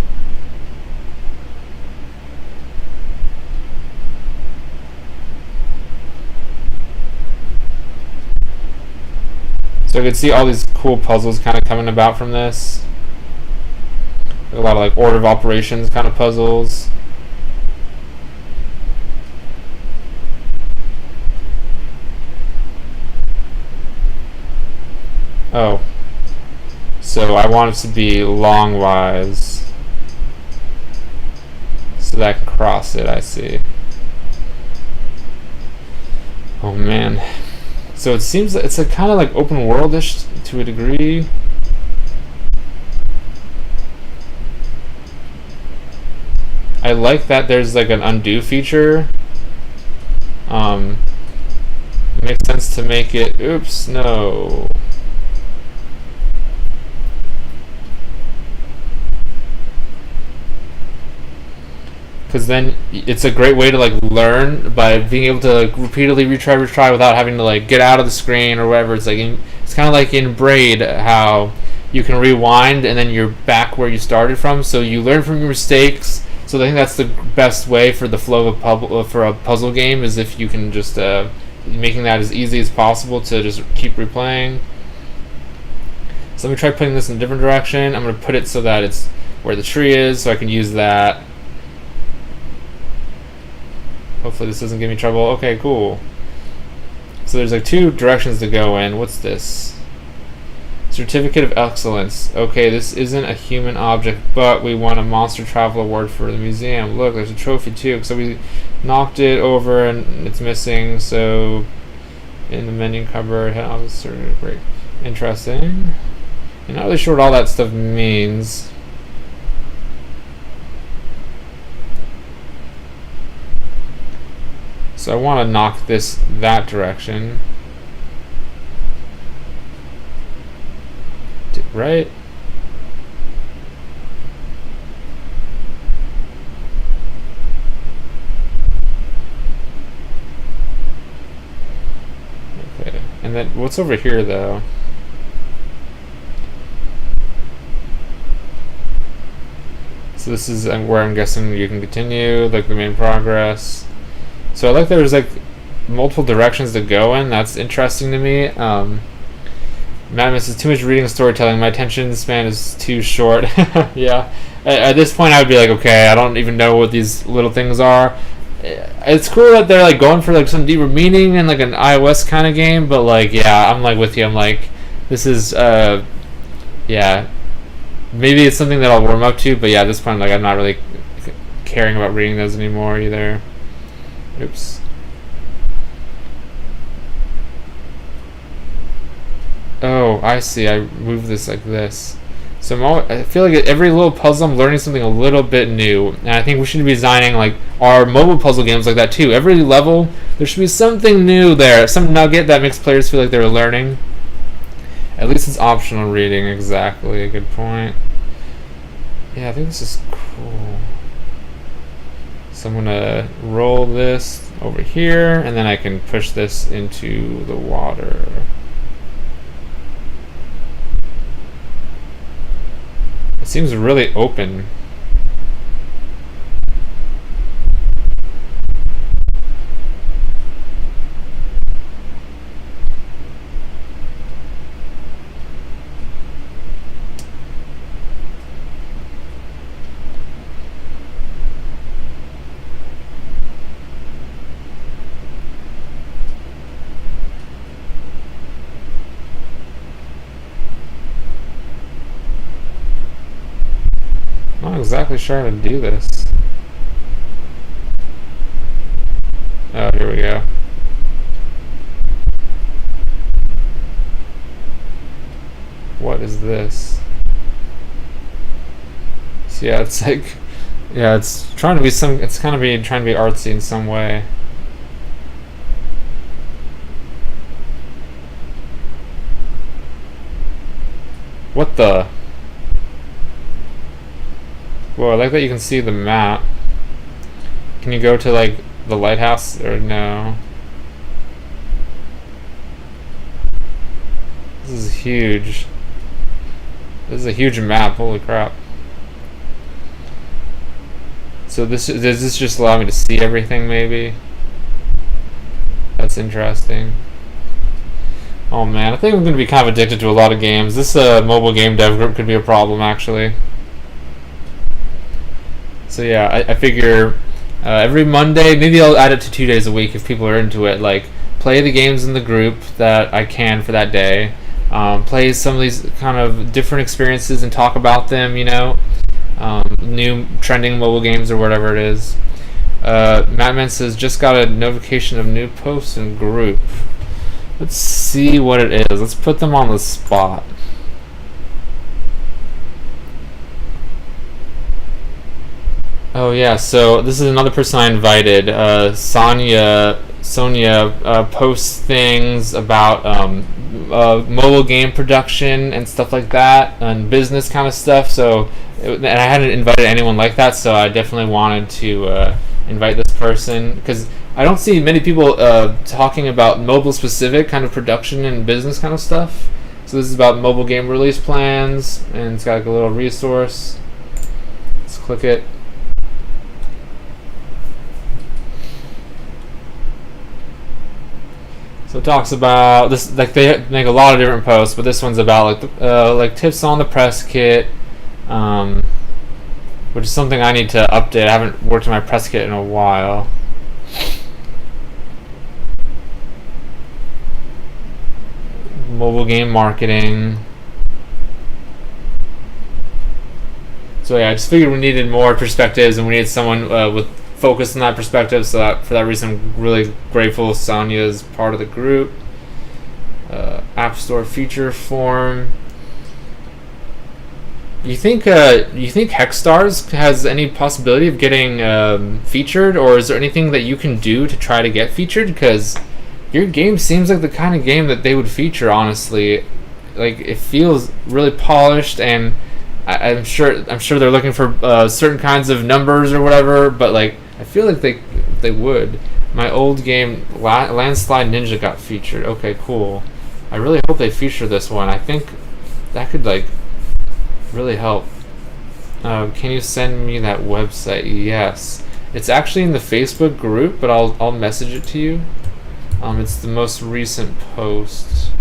So I could see all these cool puzzles kind of coming about from this. A lot of like order of operations kind of puzzles. Oh. So I want it to be longwise. So that I can cross it, I see. Oh man. So it seems that it's a kind of like open worldish to a degree. I like that there's like an undo feature. It makes sense to make it. Oops, no. Because then it's a great way to like learn by being able to like repeatedly retry without having to like get out of the screen or whatever. It's like it's kind of like in Braid how you can rewind and then you're back where you started from. So you learn from your mistakes. So I think that's the best way for the flow of for a puzzle game is if you can just making that as easy as possible to just keep replaying. So let me try putting this in a different direction. I'm going to put it so that it's where the tree is, so I can use that. Hopefully this doesn't give me trouble. Okay, cool. So there's like two directions to go in. What's this? Certificate of Excellence. Okay, this isn't a human object, but we won a Monster Travel Award for the museum. Look, there's a trophy too. So we knocked it over and it's missing. So in the menu cupboard, head officer. Great. Interesting. I'm not really sure what all that stuff means. So I want to knock this that direction. Right? Okay. And then what's over here though? So this is where I'm guessing you can continue, like the main progress. So I like there's like multiple directions to go in. That's interesting to me. Madness is too much reading and storytelling. My attention span is too short. Yeah. At this point, I would be like, okay, I don't even know what these little things are. It's cool that they're like going for like some deeper meaning and like an iOS kind of game, but like, yeah, I'm like with you. I'm like, this is, yeah. Maybe it's something that I'll warm up to, but yeah, at this point, like, I'm not really caring about reading those anymore either. Oops. Oh, I see. I move this like this. So I feel like every little puzzle I'm learning something a little bit new. And I think we should be designing like our mobile puzzle games like that too. Every level, there should be something new there. Some nugget that makes players feel like they're learning. At least it's optional reading. Exactly. A good point. Yeah, I think this is cool. So I'm going to roll this over here, and then I can push this into the water. It seems really open. not exactly sure how to do this. Oh, here we go. What is this? So yeah, it's like, yeah, it's trying to be it's kind of trying to be artsy in some way. What the? Whoa, I like that you can see the map. Can you go to like the lighthouse or no? This is huge. This is a huge map, holy crap. So does this just allow me to see everything maybe? That's interesting. Oh man, I think I'm going to be kind of addicted to a lot of games. This mobile game dev group could be a problem actually. So yeah, I figure every Monday, maybe I'll add it to 2 days a week if people are into it, like play the games in the group that I can for that day. Play some of these kind of different experiences and talk about them, you know, new trending mobile games or whatever it is. Mattman says, just got a notification of new posts in group. Let's see what it is. Let's put them on the spot. Oh yeah, so this is another person I invited. Sonia posts things about mobile game production and stuff like that, and business kind of stuff. So, and I hadn't invited anyone like that, so I definitely wanted to invite this person because I don't see many people talking about mobile specific kind of production and business kind of stuff. So this is about mobile game release plans, and it's got like a little resource. Let's click it. So it talks about this, like they make a lot of different posts, but this one's about like tips on the press kit, which is something I need to update. I haven't worked on my press kit in a while. Mobile game marketing. So yeah, I just figured we needed more perspectives, and we needed someone with focus on that perspective. So that, for that reason, I'm really grateful Sonia is part of the group. App Store feature form. You think Hexstars has any possibility of getting featured, or is there anything that you can do to try to get featured? Because your game seems like the kind of game that they would feature. Honestly, like it feels really polished, and I'm sure they're looking for certain kinds of numbers or whatever. But like I feel like they would. My old game Landslide Ninja got featured. Okay, cool. I really hope they feature this one. I think that could like really help. Can you send me that website? Yes, it's actually in the Facebook group, but I'll message it to you. It's the most recent post.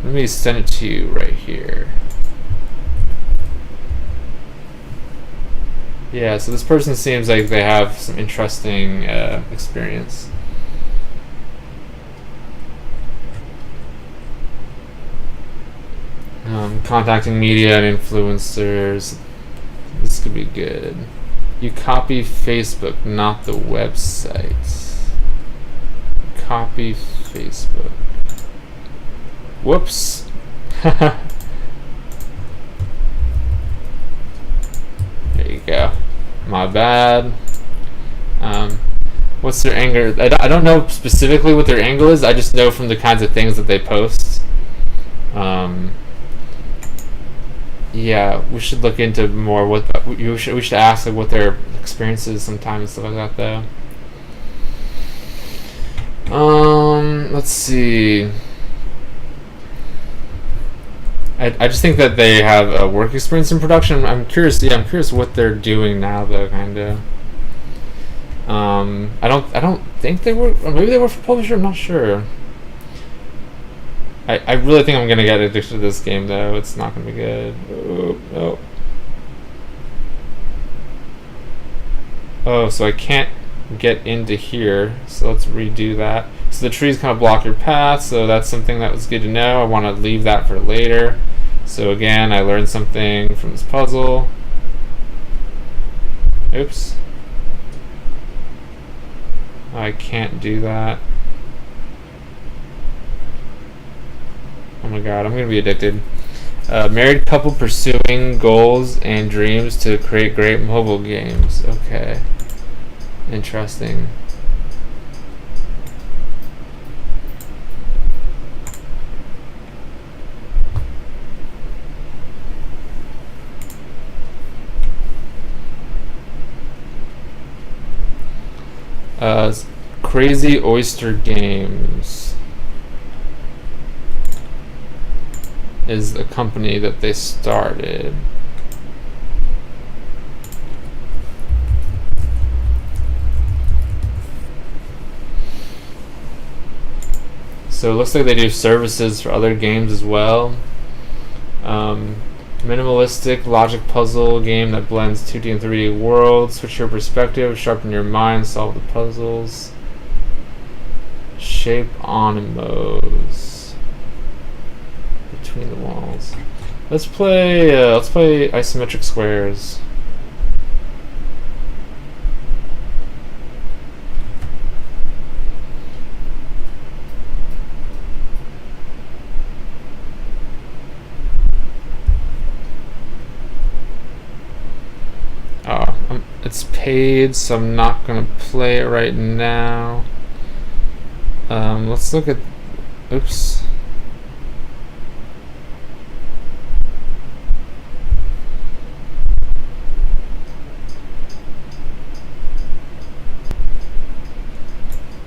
Let me send it to you right here. Yeah, so this person seems like they have some interesting experience. Contacting media and influencers. This could be good. You copy Facebook, not the website. Copy Facebook. Whoops. There you go. My bad. What's their angle? I don't know specifically what their angle is. I just know from the kinds of things that they post. Yeah, we should look into more what we should ask like what their experience is sometimes, stuff like that though. Let's see. I just think that they have a work experience in production. I'm curious. Yeah, I'm curious what they're doing now though, kind of. I don't think they work. Or maybe they work for a publisher. I'm not sure. I really think I'm gonna get addicted to this game though. It's not gonna be good. Oh, so I can't get into here. So let's redo that. So the trees kind of block your path. So that's something that was good to know. I want to leave that for later. So again, I learned something from this puzzle. Oops. I can't do that. Oh my god, I'm gonna be addicted. Married couple pursuing goals and dreams to create great mobile games. Okay. Interesting. Crazy Oyster Games is the company that they started. So it looks like they do services for other games as well. Minimalistic logic puzzle game that blends 2D and 3D worlds. Switch your perspective, sharpen your mind, solve the puzzles. Shape Onimos. Between the walls. Let's play isometric squares. It's paid, so I'm not gonna play it right now. Let's look at. Oops.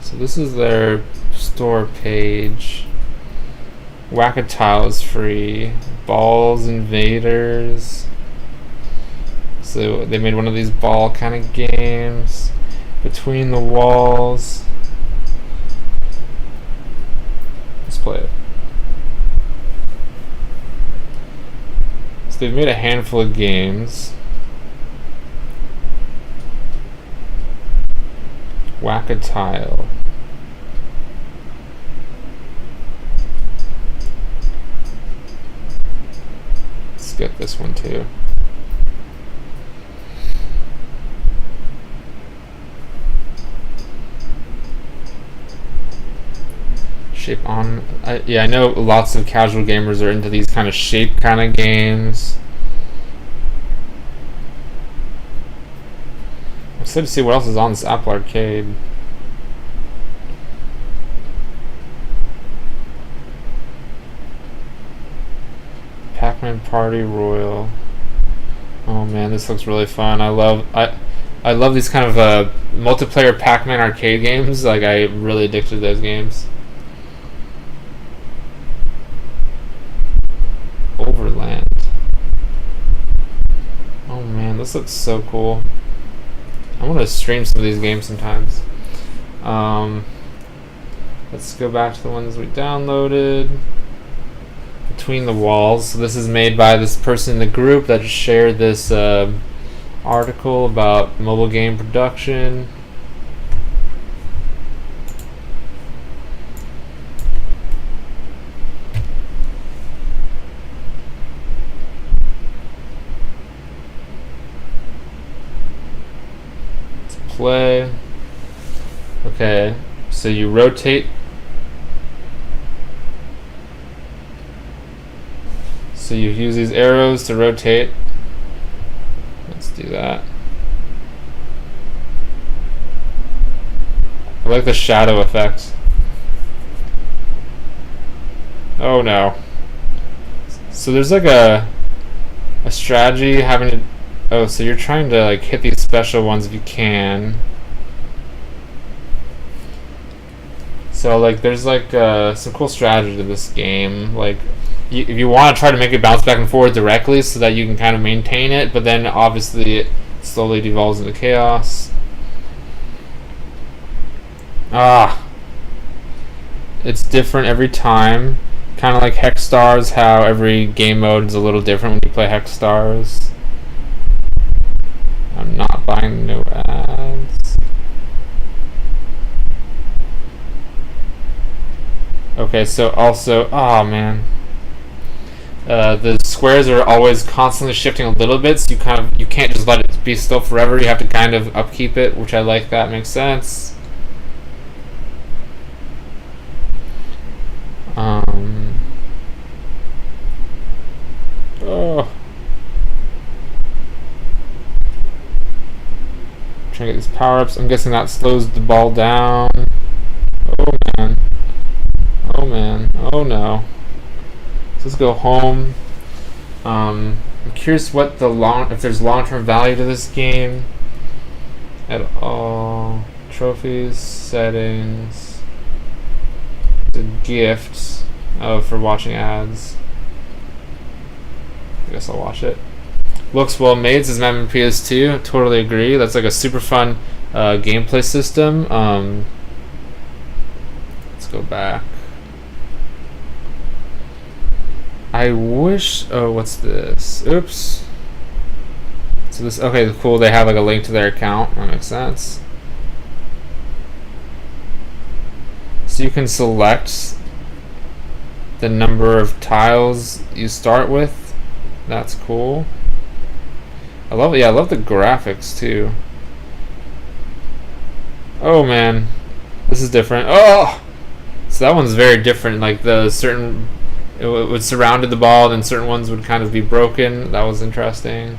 So this is their store page. Whack-A-Tile is free. Balls Invaders. So they made one of these ball kind of games. Between the Walls. Let's play it. So they've made a handful of games. Whack-A-Tile. Let's get this one too. Shape on. Yeah, I know lots of casual gamers are into these kind of shape kind of games. I'm excited to see what else is on this Apple Arcade. Pac-Man Party Royal. Oh man, this looks really fun. I love these kind of multiplayer Pac-Man arcade games. Like, I'm really addicted to those games. Overland. Oh man, this looks so cool. I want to stream some of these games sometimes. Let's go back to the ones we downloaded. Between the Walls. So this is made by this person in the group that just shared this article about mobile game production. Play. Okay, so you rotate. So you use these arrows to rotate. Let's do that. I like the shadow effect. Oh no. So there's like a strategy having to. Oh, so you're trying to like hit these special ones if you can. So like there's like some cool strategy to this game. Like if you want to try to make it bounce back and forth directly so that you can kind of maintain it, but then obviously it slowly devolves into chaos. It's different every time. Kind of like Hex Stars, how every game mode is a little different when you play Hex Stars. I'm not buying no ads. Okay, so also, oh man. The squares are always constantly shifting a little bit, so you can't just let it be still forever. You have to kind of upkeep it, which I like. That makes sense. Oh. Trying to get these power-ups. I'm guessing that slows the ball down. Oh man. Oh man. Oh no. So let's go home. I'm curious what if there's long-term value to this game at all. Trophies, settings, the gifts. Oh, for watching ads. I guess I'll watch it. Looks well made, says Madman PS2. Totally agree. That's like a super fun gameplay system. Let's go back. I wish. Oh, what's this? Oops. So this. Okay, cool. They have like a link to their account. That makes sense. So you can select the number of tiles you start with. That's cool. I love it. Yeah, I love the graphics too. Oh man, this is different. Oh, so that one's very different. Like the certain, it would surrounded the ball, and certain ones would kind of be broken. That was interesting.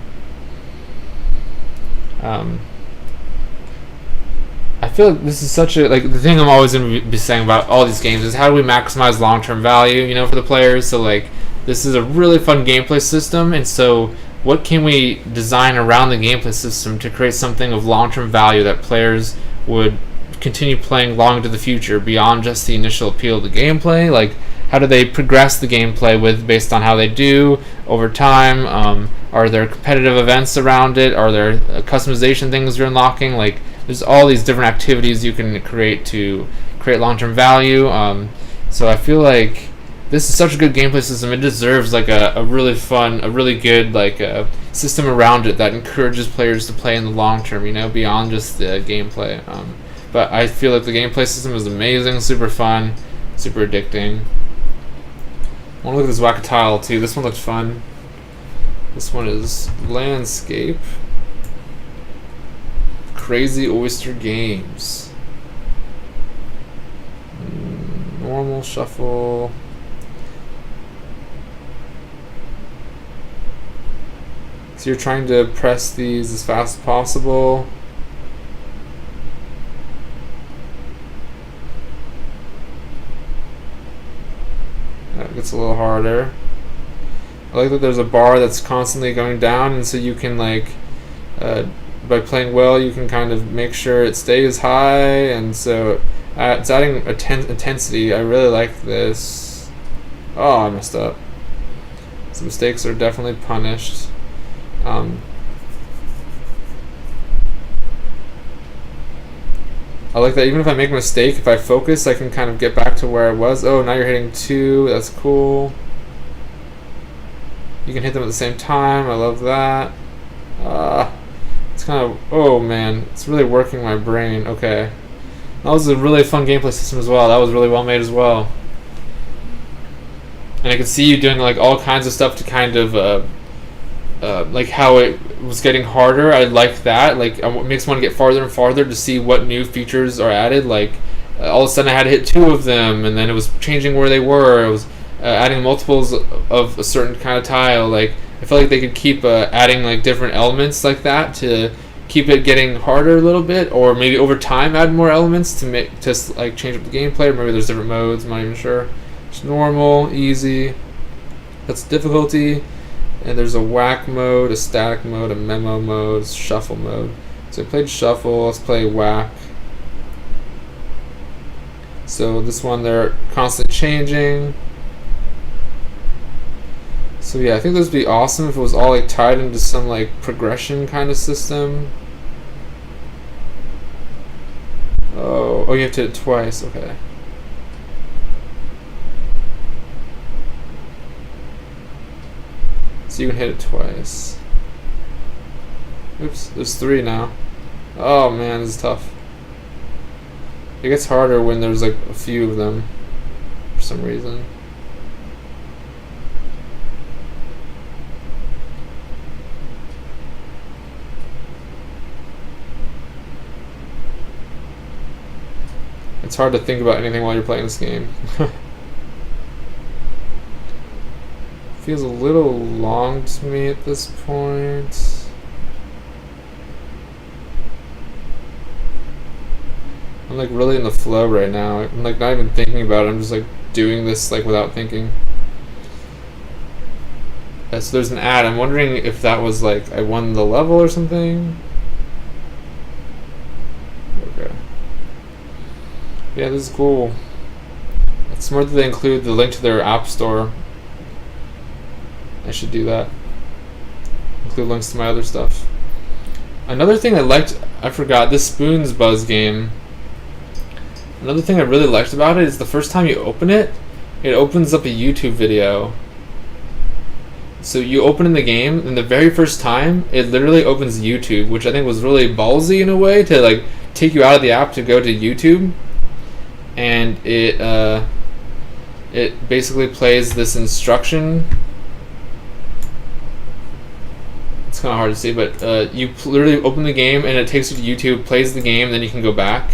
I feel like this is such a, like, the thing I'm always going to be saying about all these games is how do we maximize long-term value, you know, for the players. So like this is a really fun gameplay system, and so what can we design around the gameplay system to create something of long-term value that players would continue playing long into the future beyond just the initial appeal of the gameplay? Like, how do they progress the gameplay based on how they do over time? Are there competitive events around it? Are there customization things you're unlocking? Like, there's all these different activities you can create to create long-term value. So I feel like this is such a good gameplay system. It deserves like a really fun, a really good like system around it that encourages players to play in the long term, you know, beyond just the gameplay. But I feel like the gameplay system is amazing, super fun, super addicting. I want to look at this Whack-A-Tile too. This one looks fun. This one is Landscape. Crazy Oyster Games. Normal, shuffle. So you're trying to press these as fast as possible. That gets a little harder. I like that there's a bar that's constantly going down, and so you can like, by playing well, you can kind of make sure it stays high, and so it's adding intensity. I really like this. Oh, I messed up. Some mistakes are definitely punished. I like that even if I make a mistake, if I focus, I can kind of get back to where I was. Oh, now you're hitting 2. That's cool. You can hit them at the same time. I love that. It's kind of... Oh, man. It's really working my brain. Okay. That was a really fun gameplay system as well. That was really well made as well. And I could see you doing like all kinds of stuff to kind of... like how it was getting harder. I like that. Like, it makes me want to get farther and farther to see what new features are added. Like, all of a sudden I had to hit 2 of them, and then it was changing where they were. It was adding multiples of a certain kind of tile. Like, I feel like they could keep adding like different elements like that to keep it getting harder a little bit, or maybe over time add more elements to like change up the gameplay. Or maybe there's different modes. I'm not even sure. It's normal, easy. That's difficulty. And there's a whack mode, a static mode, a memo mode, shuffle mode. So I played shuffle, let's play whack. So this one, they're constantly changing. So yeah, I think this would be awesome if it was all like tied into some like progression kind of system. Oh, you have to hit it twice, okay. So you can hit it twice. Oops, there's 3 now. Oh man, this is tough. It gets harder when there's like a few of them for some reason. It's hard to think about anything while you're playing this game. Feels a little long to me at this point. I'm like really in the flow right now. I'm like not even thinking about it. I'm just like doing this like without thinking. So there's an ad. I'm wondering if that was like I won the level or something. Okay. Yeah, this is cool. It's smart that they include the link to their app store. I should do that. Include links to my other stuff. Another thing I liked, I forgot, this Spoons Buzz game. Another thing I really liked about it is the first time you open it, it opens up a YouTube video. So you open in the game, and the very first time, it literally opens YouTube, which I think was really ballsy in a way to like take you out of the app to go to YouTube. And it basically plays this instruction. It's kind of hard to see, but you literally open the game and it takes you to YouTube, plays the game, then you can go back.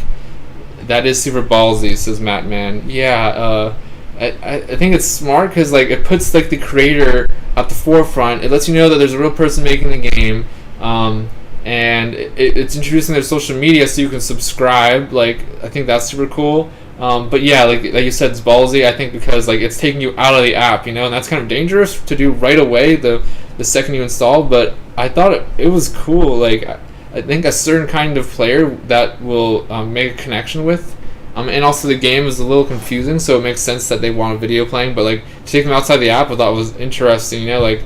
That is super ballsy, says Matt Man. Yeah, I think it's smart because like it puts like the creator at the forefront. It lets you know that there's a real person making the game, and it's introducing their social media so you can subscribe. Like I think that's super cool. But yeah, like you said, it's ballsy. I think because like it's taking you out of the app, and that's kind of dangerous to do right away the second you install. But I thought it was cool. Like I think a certain kind of player that will make a connection with, and also the game is a little confusing, so it makes sense that they want a video playing. But like to take them outside the app, I thought was interesting. Like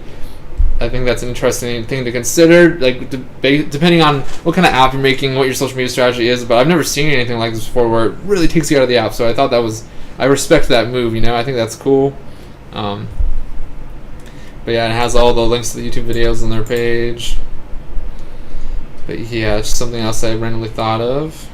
I think that's an interesting thing to consider, like depending on what kind of app you're making, what your social media strategy is. But I've never seen anything like this before where it really takes you out of the app. So I thought I respect that move. I think that's cool. But yeah, it has all the links to the YouTube videos on their page. But yeah, it's just something else I randomly thought of.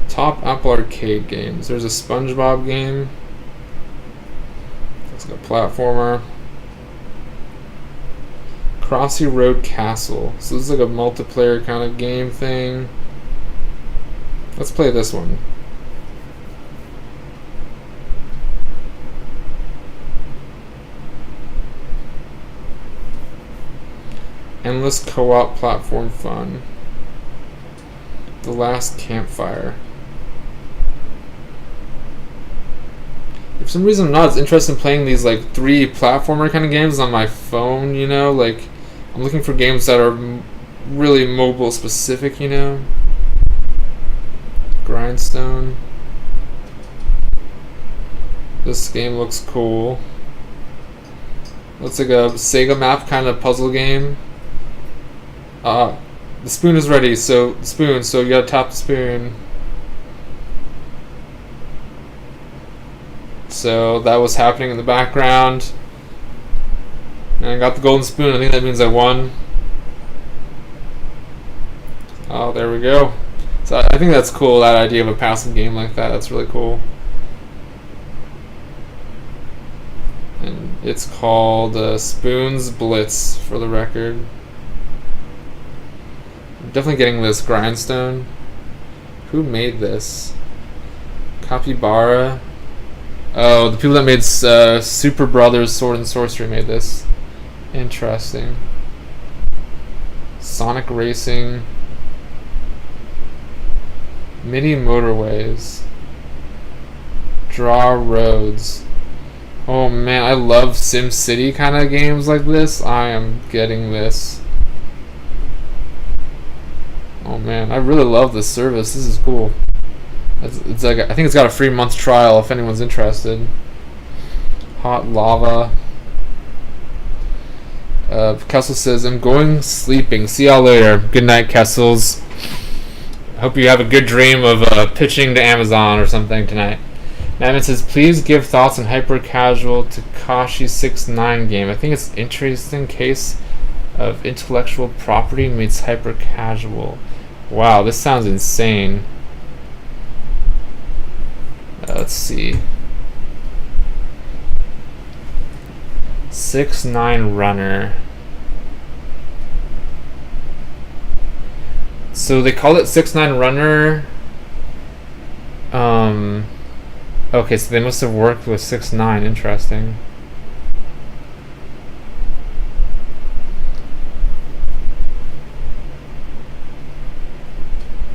Top Apple Arcade games. There's a SpongeBob game. It's like a platformer. Crossy Road Castle. So this is like a multiplayer kind of game thing. Let's play this one. Endless co-op platform fun. The Last Campfire. For some reason I'm not as interested in playing these like 3 platformer kind of games on my phone, like I'm looking for games that are really mobile specific, Grindstone. This game looks cool. Looks like a Sega map kind of puzzle game. The spoon is ready, so you gotta tap the spoon. So that was happening in the background. And I got the golden spoon. I think that means I won. Oh, there we go. So I think that's cool, that idea of a passive game like that. That's really cool. And it's called Spoons Blitz, for the record. I'm definitely getting this Grindstone. Who made this? Capybara. Oh, the people that made Super Brothers Sword and Sorcery made this. Interesting. Sonic Racing. Mini Motorways. Draw Roads. Oh man, I love SimCity kind of games like this. I am getting this. Oh man, I really love this service. This is cool. It's like, I think it's got a free month trial if anyone's interested. Hot Lava. Kessel says, I'm going sleeping. See y'all later. Good night, Kessels. Hope you have a good dream of pitching to Amazon or something tonight. Madman says, please give thoughts on hyper casual Tekashi 6ix9ine game. I think it's an interesting case of intellectual property meets hyper casual. Wow, this sounds insane. Let's see. 6ix9ine Runner. So they call it 6ix9ine Runner. Okay, so they must have worked with 6ix9ine. Interesting.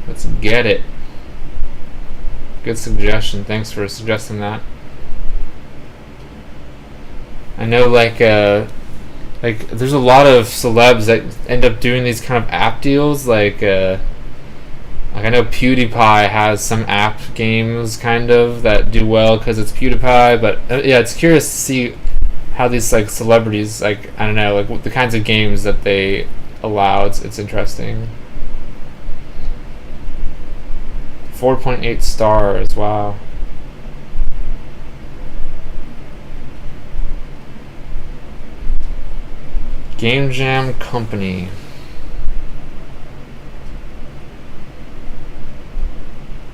Let's get it. Good suggestion. Thanks for suggesting that. I know, like there's a lot of celebs that end up doing these kind of app deals. Like I know PewDiePie has some app games kind of that do well because it's PewDiePie. But yeah, it's curious to see how these like celebrities, like I don't know, like what the kinds of games that they allow. It's interesting. 4.8 stars. Wow. Game Jam Company.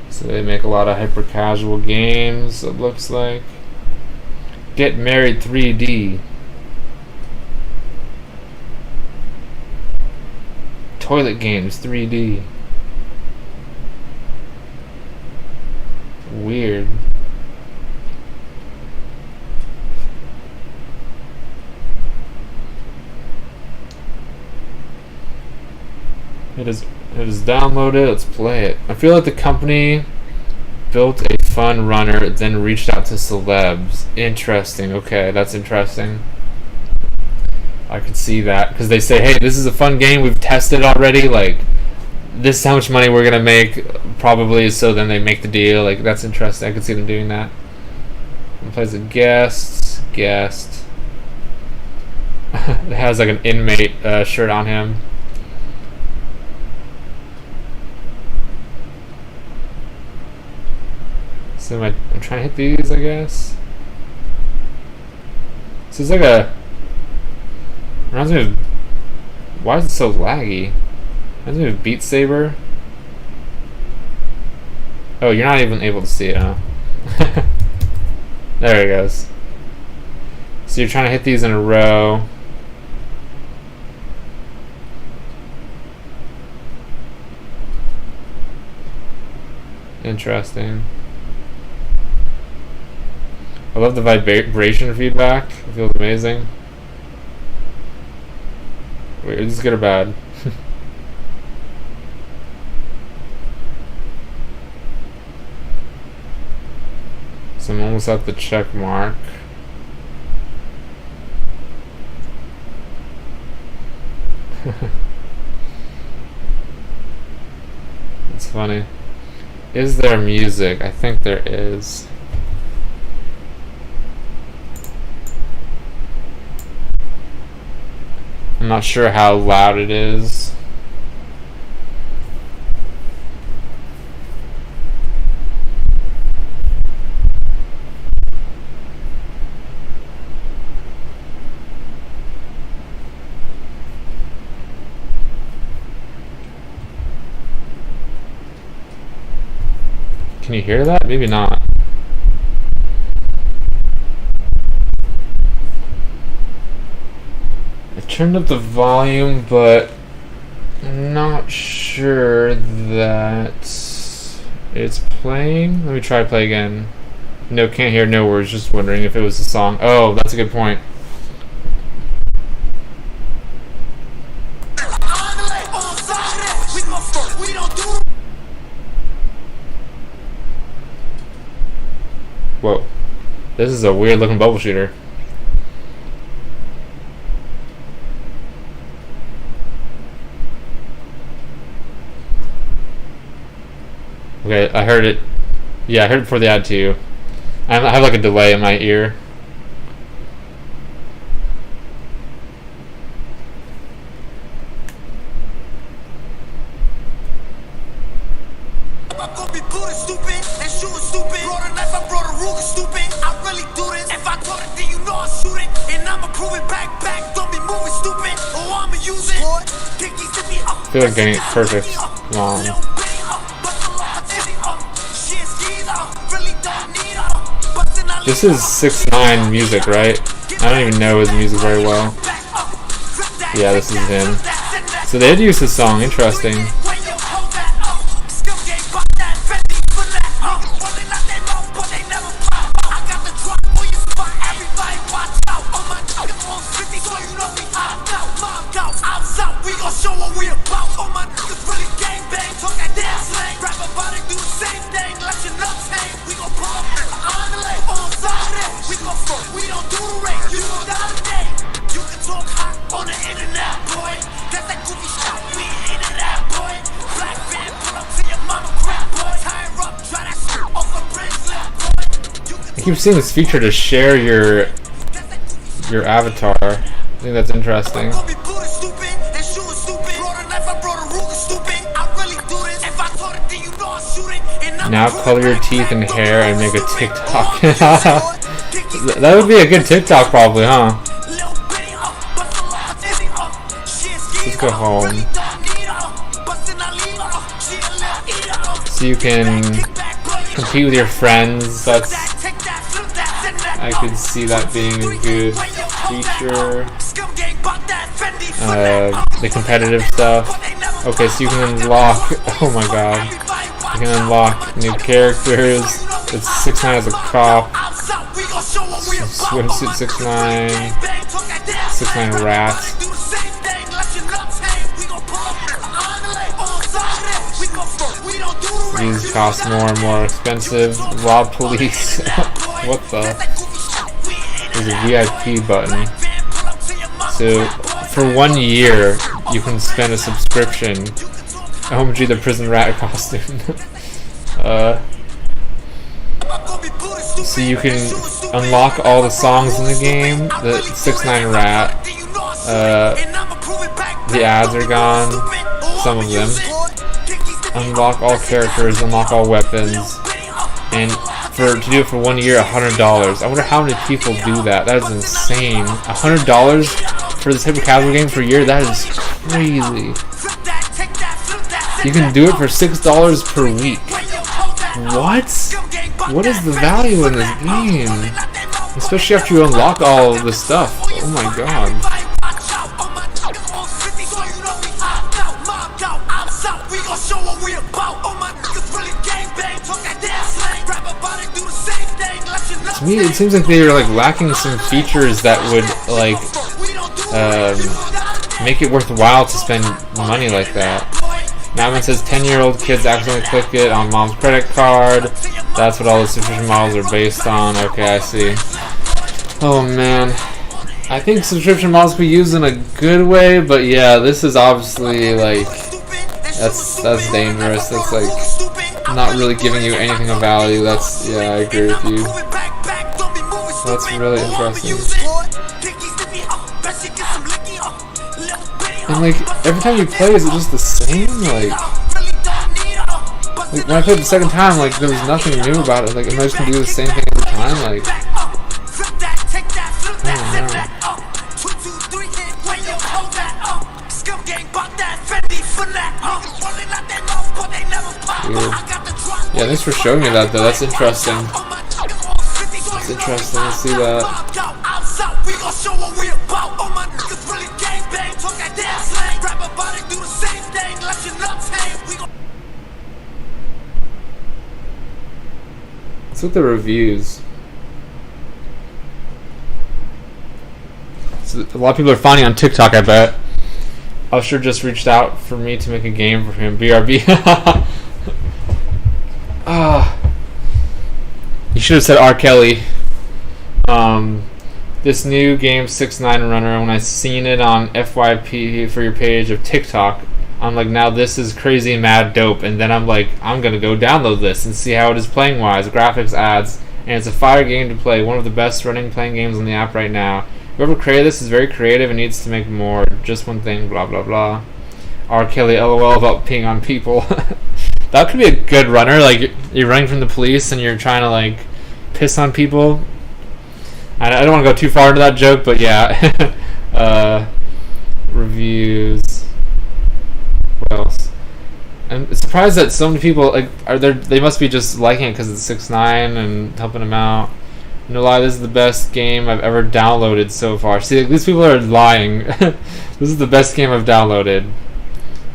So they make a lot of hyper casual games, it looks like. Get Married 3D. Toilet Games 3D. Weird. It is downloaded. Let's play it. I feel like the company built a fun runner, then reached out to celebs. Interesting. Okay, that's interesting. I could see that because they say, "Hey, this is a fun game. We've tested already. Like, this is how much money we're gonna make, probably." So then they make the deal. Like, that's interesting. I could see them doing that. And plays a guest. It has like an inmate shirt on him. So I'm trying to hit these, I guess. So it's like reminds me of, why is it so laggy? Reminds me of Beat Saber. Oh, you're not even able to see it, huh? There it goes. So you're trying to hit these in a row. Interesting. I love the vibration feedback. It feels amazing. Wait, is this good or bad? So I'm almost at the check mark. It's funny. Is there music? I think there is. I'm not sure how loud it is. Can you hear that? Maybe not. I turned up the volume, but I'm not sure that it's playing. Let me try to play again. No, can't hear no words, just wondering if it was a song. Oh, that's a good point. Whoa. This is a weird looking bubble shooter. Okay, I heard it. Yeah, I heard it before the ad too. I have like a delay in my ear. I feel like getting it perfect. Come on. This is 6ix9ine music, right? I don't even know his music very well. Yeah, this is him. So they did use this song. Interesting. keep seeing this feature to share your avatar. I think that's interesting. Now color your teeth and hair and make a TikTok. That would be a good TikTok probably, huh? Let's go home. So you can compete with your friends. I could see that being a good feature. The competitive stuff. Okay, so you can unlock. Oh my god. You can unlock new characters. It's 6ix9ine as a cop. Swimsuit 6ix9ine. 6ix9ine rats. These cost more and more expensive. Rob police. What the? There's a VIP button. So, for 1 year, you can spend a subscription. OMG, the prison rat costume. So you can unlock all the songs in the game. The 6ix9ine rat. The ads are gone. Some of them. Unlock all characters. Unlock all weapons. And to do it for 1 year, $100. I wonder how many people do that. That is insane. $100 for this type of casual game for a year? That is crazy. You can do it for $6 per week. What? What is the value in this game? Especially after you unlock all the stuff. Oh my god. To me, it seems like they are like lacking some features that would like make it worthwhile to spend money like that. Now it says 10-year-old kids accidentally click it on mom's credit card. That's what all the subscription models are based on. Okay, I see. Oh man. I think subscription models can be used in a good way, but yeah, this is obviously like that's dangerous. That's like not really giving you anything of value. That's yeah, I agree with you. That's really interesting. And like every time you play, is it just the same? Like when I played the second time, like there was nothing new about it. Like am I just gonna do the same thing every time? Like I don't know. Weird. Yeah, thanks for showing me that though. That's interesting. It's interesting to see that. What's with the reviews? So a lot of people are finding on TikTok, I bet. Usher just reached out for me to make a game for him. BRB. You should have said R. Kelly. This new game 6ix9ine Runner, when I seen it on FYP for your page of TikTok, I'm like, now this is crazy mad dope, and then I'm like, I'm gonna go download this and see how it is playing wise, graphics, ads, and it's a fire game to play, one of the best running playing games on the app right now. Whoever created this is very creative and needs to make more. Just one thing, blah blah blah. R. Kelly, LOL about peeing on people. That could be a good runner, like you're running from the police and you're trying to like piss on people. I don't want to go too far into that joke, but yeah. Reviews. What else? I'm surprised that so many people like they must be just liking it because it's 6ix9ine and helping them out. No lie, this is the best game I've ever downloaded so far. See, like, these people are lying. This is the best game I've downloaded.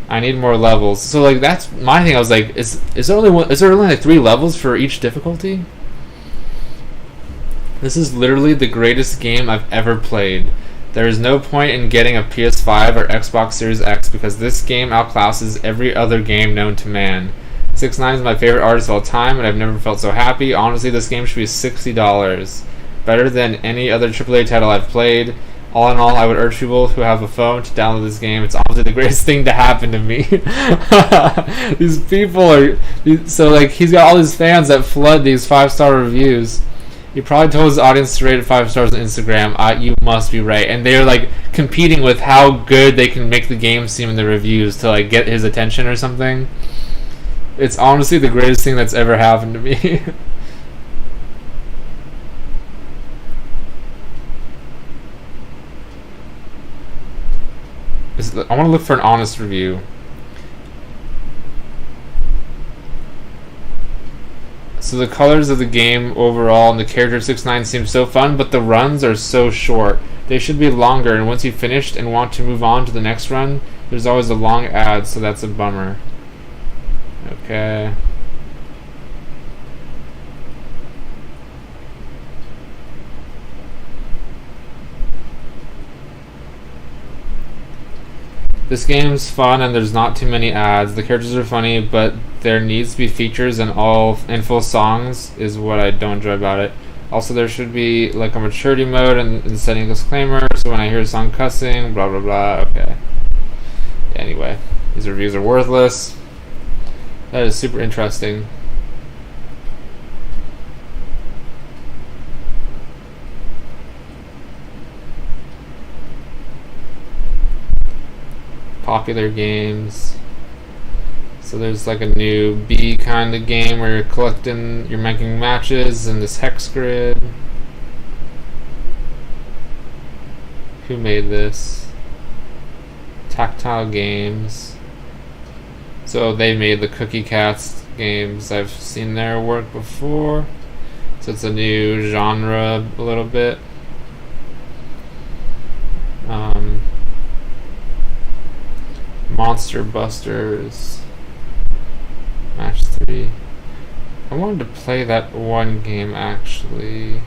I need more levels. So like that's my thing. I was like, is there only like 3 levels for each difficulty? This is literally the greatest game I've ever played. There is no point in getting a PS5 or Xbox Series X because this game outclasses every other game known to man. 6ix9ine is my favorite artist of all time, and I've never felt so happy. Honestly, this game should be $60. Better than any other AAA title I've played. All in all, I would urge people who have a phone to download this game. It's honestly the greatest thing to happen to me. These people are... So, like, he's got all these fans that flood these 5-star reviews. He probably told his audience to rate it 5 stars on Instagram. You must be right. And they're like competing with how good they can make the game seem in the reviews to like get his attention or something. It's honestly the greatest thing that's ever happened to me. I want to look for an honest review. So the colors of the game overall and the character of 6ix9ine seem so fun, but the runs are so short. They should be longer, and once you've finished and want to move on to the next run, there's always a long ad, so that's a bummer. Okay. This game's fun and there's not too many ads. The characters are funny, but there needs to be features and full songs is what I don't enjoy about it. Also, there should be like a maturity mode and setting a disclaimer, so when I hear a song cussing, blah blah blah. Okay. Anyway, these reviews are worthless. That is super interesting. Popular games. So there's like a new B kind of game where you're making matches in this hex grid. Who made this? Tactile Games. So they made the Cookie Cats games. I've seen their work before. So it's a new genre a little bit. Monster Busters Match 3. I wanted to play that one game actually.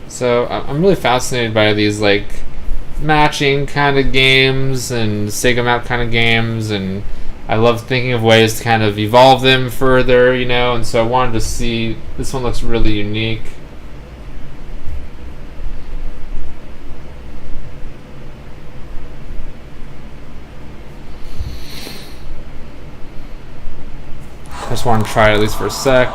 So I'm really fascinated by these like matching kind of games and Sega map kind of games, and I love thinking of ways to kind of evolve them further, you know, and so I wanted to see, this one looks really unique. I just want to try it at least for a sec.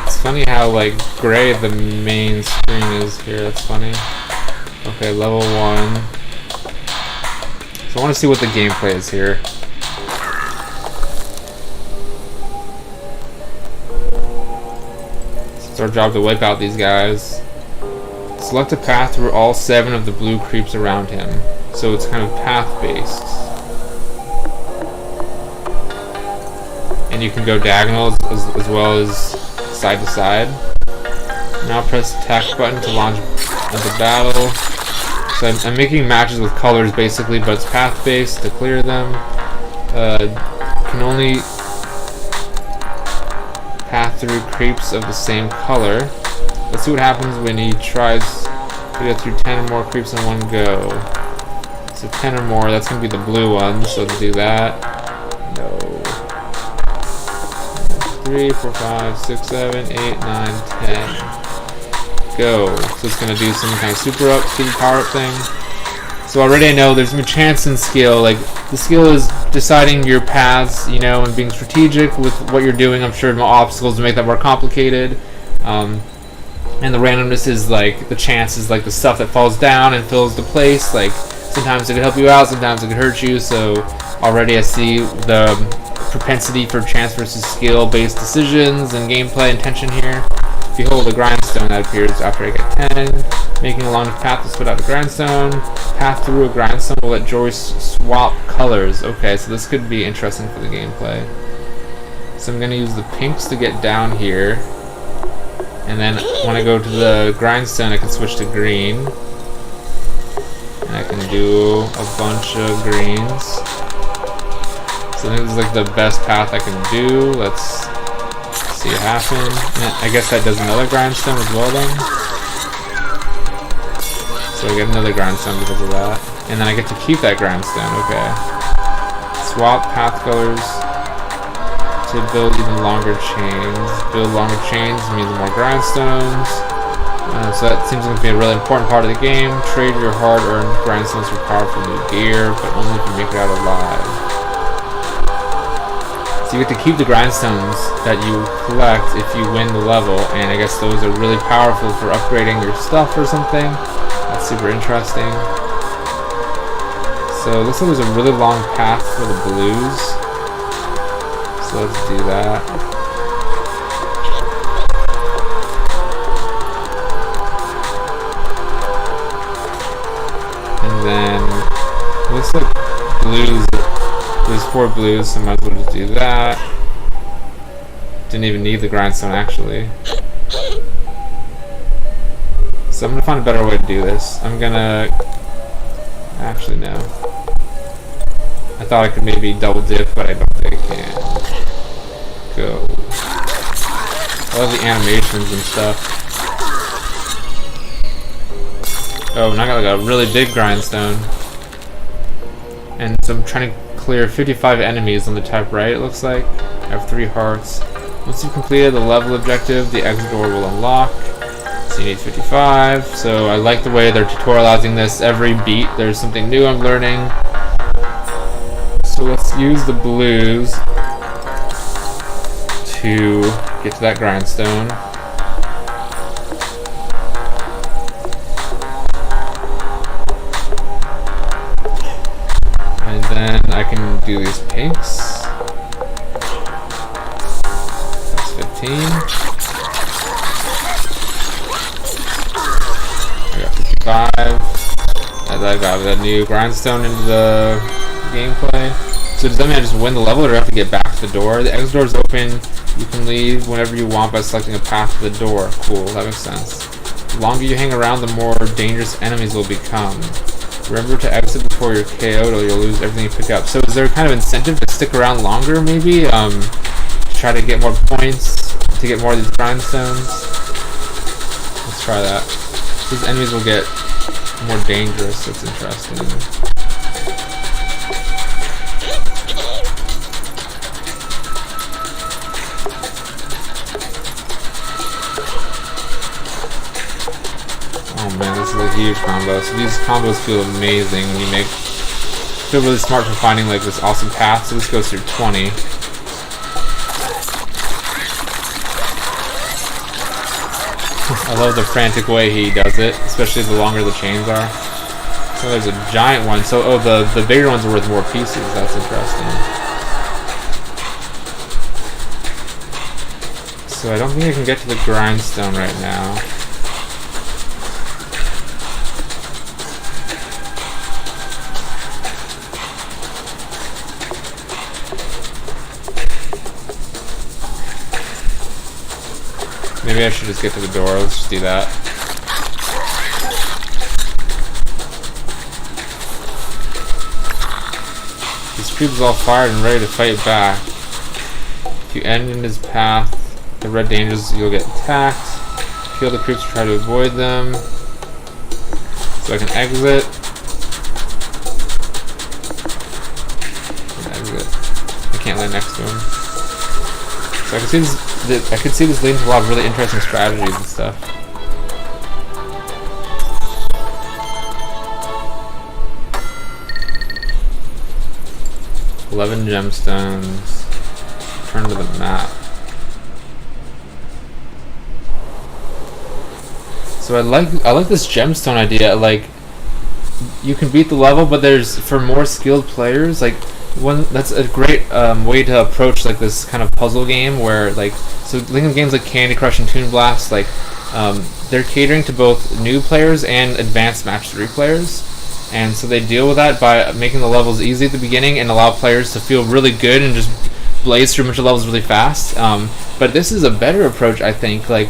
It's funny how like gray the main screen is here. That's funny. Okay, level 1. So I want to see what the gameplay is here. So it's our job to wipe out these guys. Select a path through all 7 of the blue creeps around him. So it's kind of path-based. And you can go diagonal as well as side to side. Now press the attack button to launch the battle. So I'm making matches with colors basically, but it's path-based to clear them. Can only path through creeps of the same color. Let's see what happens when he tries to get through 10 or more creeps in one go. So 10 or more, that's going to be the blue one, so let's do that. No. 3, 4, 5, 6, 7, 8, 9, 10. Go. So it's going to do some kind of super power up thing. So already I know there's some chance in skill. Like, the skill is deciding your paths, you know, and being strategic with what you're doing. I'm sure more obstacles to make that more complicated. And the randomness is like the chances, like the stuff that falls down and fills the place. Like sometimes it could help you out, sometimes it could hurt you. So already I see the propensity for chance versus skill based decisions and gameplay and tension here. Behold the grindstone that appears after I get 10. Making a long path to spit out a grindstone. Path through a grindstone will let Joyce swap colors. Okay, so this could be interesting for the gameplay. So I'm going to use the pinks to get down here. And then when I go to the grindstone, I can switch to green. And I can do a bunch of greens. So I think this is like the best path I can do. Let's see it happen. And I guess that does another grindstone as well then. So I get another grindstone because of that. And then I get to keep that grindstone, okay. Swap path colors to build even longer chains. Build longer chains means more grindstones. So that seems to be a really important part of the game. Trade your hard-earned grindstones for powerful new gear, but only if you make it out alive. So you get to keep the grindstones that you collect if you win the level, and I guess those are really powerful for upgrading your stuff or something. That's super interesting. So it looks like there's a really long path for the blues. So let's do that. And then it looks like blues. There's 4 blues, so might as well just do that. Didn't even need the grindstone actually. So I'm gonna find a better way to do this. I'm gonna actually no. I thought I could maybe double dip, but I don't think I can. Go. I love the animations and stuff. Oh, and I got like a really big grindstone. And so I'm trying to clear 55 enemies on the top right, it looks like. I have 3 hearts. Once you've completed the level objective, the exit door will unlock. So you need 55. So I like the way they're tutorializing this. Every beat, there's something new I'm learning. So let's use the blues to get to that grindstone. And then I can do these pinks. That's 15. I got 55. And I got a new grindstone into the gameplay. So does that mean I just win the level, or do I have to get back to the door? The exit door is open. You can leave whenever you want by selecting a path to the door. Cool, that makes sense. The longer you hang around, the more dangerous enemies will become. Remember to exit before you're KO'd, or you'll lose everything you pick up. So is there kind of incentive to stick around longer, maybe? To try to get more points, to get more of these grindstones? Let's try that. These enemies will get more dangerous, that's interesting. Oh man, this is a huge combo. So these combos feel amazing when you feel really smart for finding like this awesome path. So this goes through 20. I love the frantic way he does it, especially the longer the chains are. So there's a giant one. So oh, the bigger ones are worth more pieces. That's interesting. So I don't think I can get to the grindstone right now. Maybe I should just get to the door. Let's just do that. This cube's all fired and ready to fight back. If you end in his path, the red dangers, you'll get attacked. Kill the creeps to try to avoid them. So I can exit. I can't land next to him. So I can see this leading to a lot of really interesting strategies and stuff. "11 gemstones. Turn to the map." So I like this gemstone idea. Like, you can beat the level, but there's, for more skilled players, like, that's a great way to approach like this kind of puzzle game where, like, so think of games like Candy Crush and Toon Blast, like they're catering to both new players and advanced match 3 players, and so they deal with that by making the levels easy at the beginning and allow players to feel really good and just blaze through a bunch of levels really fast. But this is a better approach, I think. Like,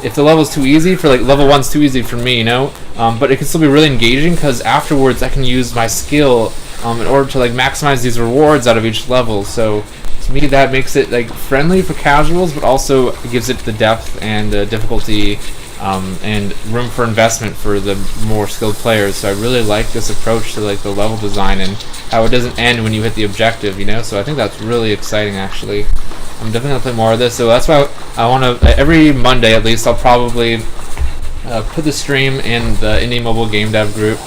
if the level's too easy for, like, level 1's too easy for me, you know, but it can still be really engaging because afterwards I can use my skill in order to, like, maximize these rewards out of each level. So to me that makes it, like, friendly for casuals, but also gives it the depth and the difficulty and room for investment for the more skilled players. So I really like this approach to, like, the level design and how it doesn't end when you hit the objective, you know. So I think that's really exciting, actually. I'm definitely gonna play more of this. So that's why I want to, every Monday at least, I'll probably put the stream in the Indie Mobile Game Dev group.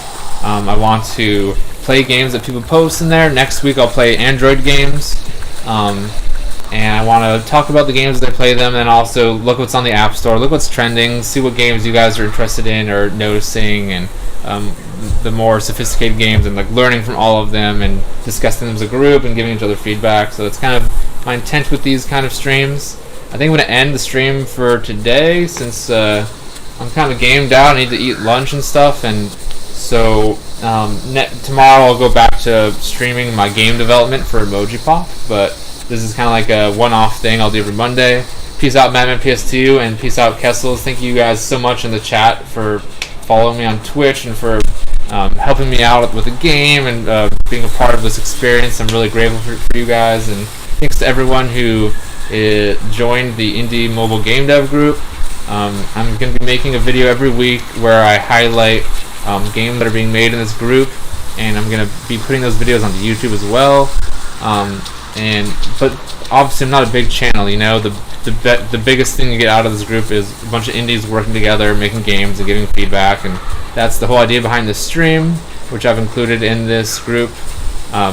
I want to play games that people post in there. Next week I'll play Android games. And I want to talk about the games as I play them, and also look what's on the App Store, look what's trending, see what games you guys are interested in or noticing, and the more sophisticated games, and like learning from all of them and discussing them as a group and giving each other feedback. So that's kind of my intent with these kind of streams. I think I'm going to end the stream for today since I'm kind of gamed out. I need to eat lunch and stuff, and so tomorrow I'll go back to streaming my game development for Emoji Pop, but this is kind of like a one-off thing I'll do every Monday. Peace out, Madman PS2, and peace out, Kessels. Thank you guys so much in the chat for following me on Twitch and for helping me out with the game and being a part of this experience. I'm really grateful for you guys, and thanks to everyone who joined the Indie Mobile Game Dev group. I'm going to be making a video every week where I highlight games that are being made in this group, and I'm going to be putting those videos onto YouTube as well. But obviously I'm not a big channel, you know. The biggest thing you get out of this group is a bunch of indies working together, making games and giving feedback, and that's the whole idea behind this stream, which I've included in this group.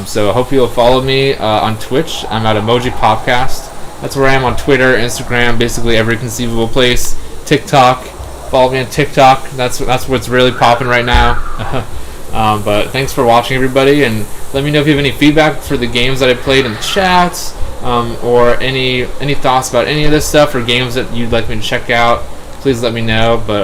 So I hope you'll follow me on Twitch. I'm at Emoji Popcast. That's where I am on Twitter, Instagram, basically every conceivable place. TikTok. Follow me on TikTok. That's what's really popping right now. But thanks for watching, everybody, and let me know if you have any feedback for the games that I played in the chats, or any thoughts about any of this stuff or games that you'd like me to check out. Please let me know. But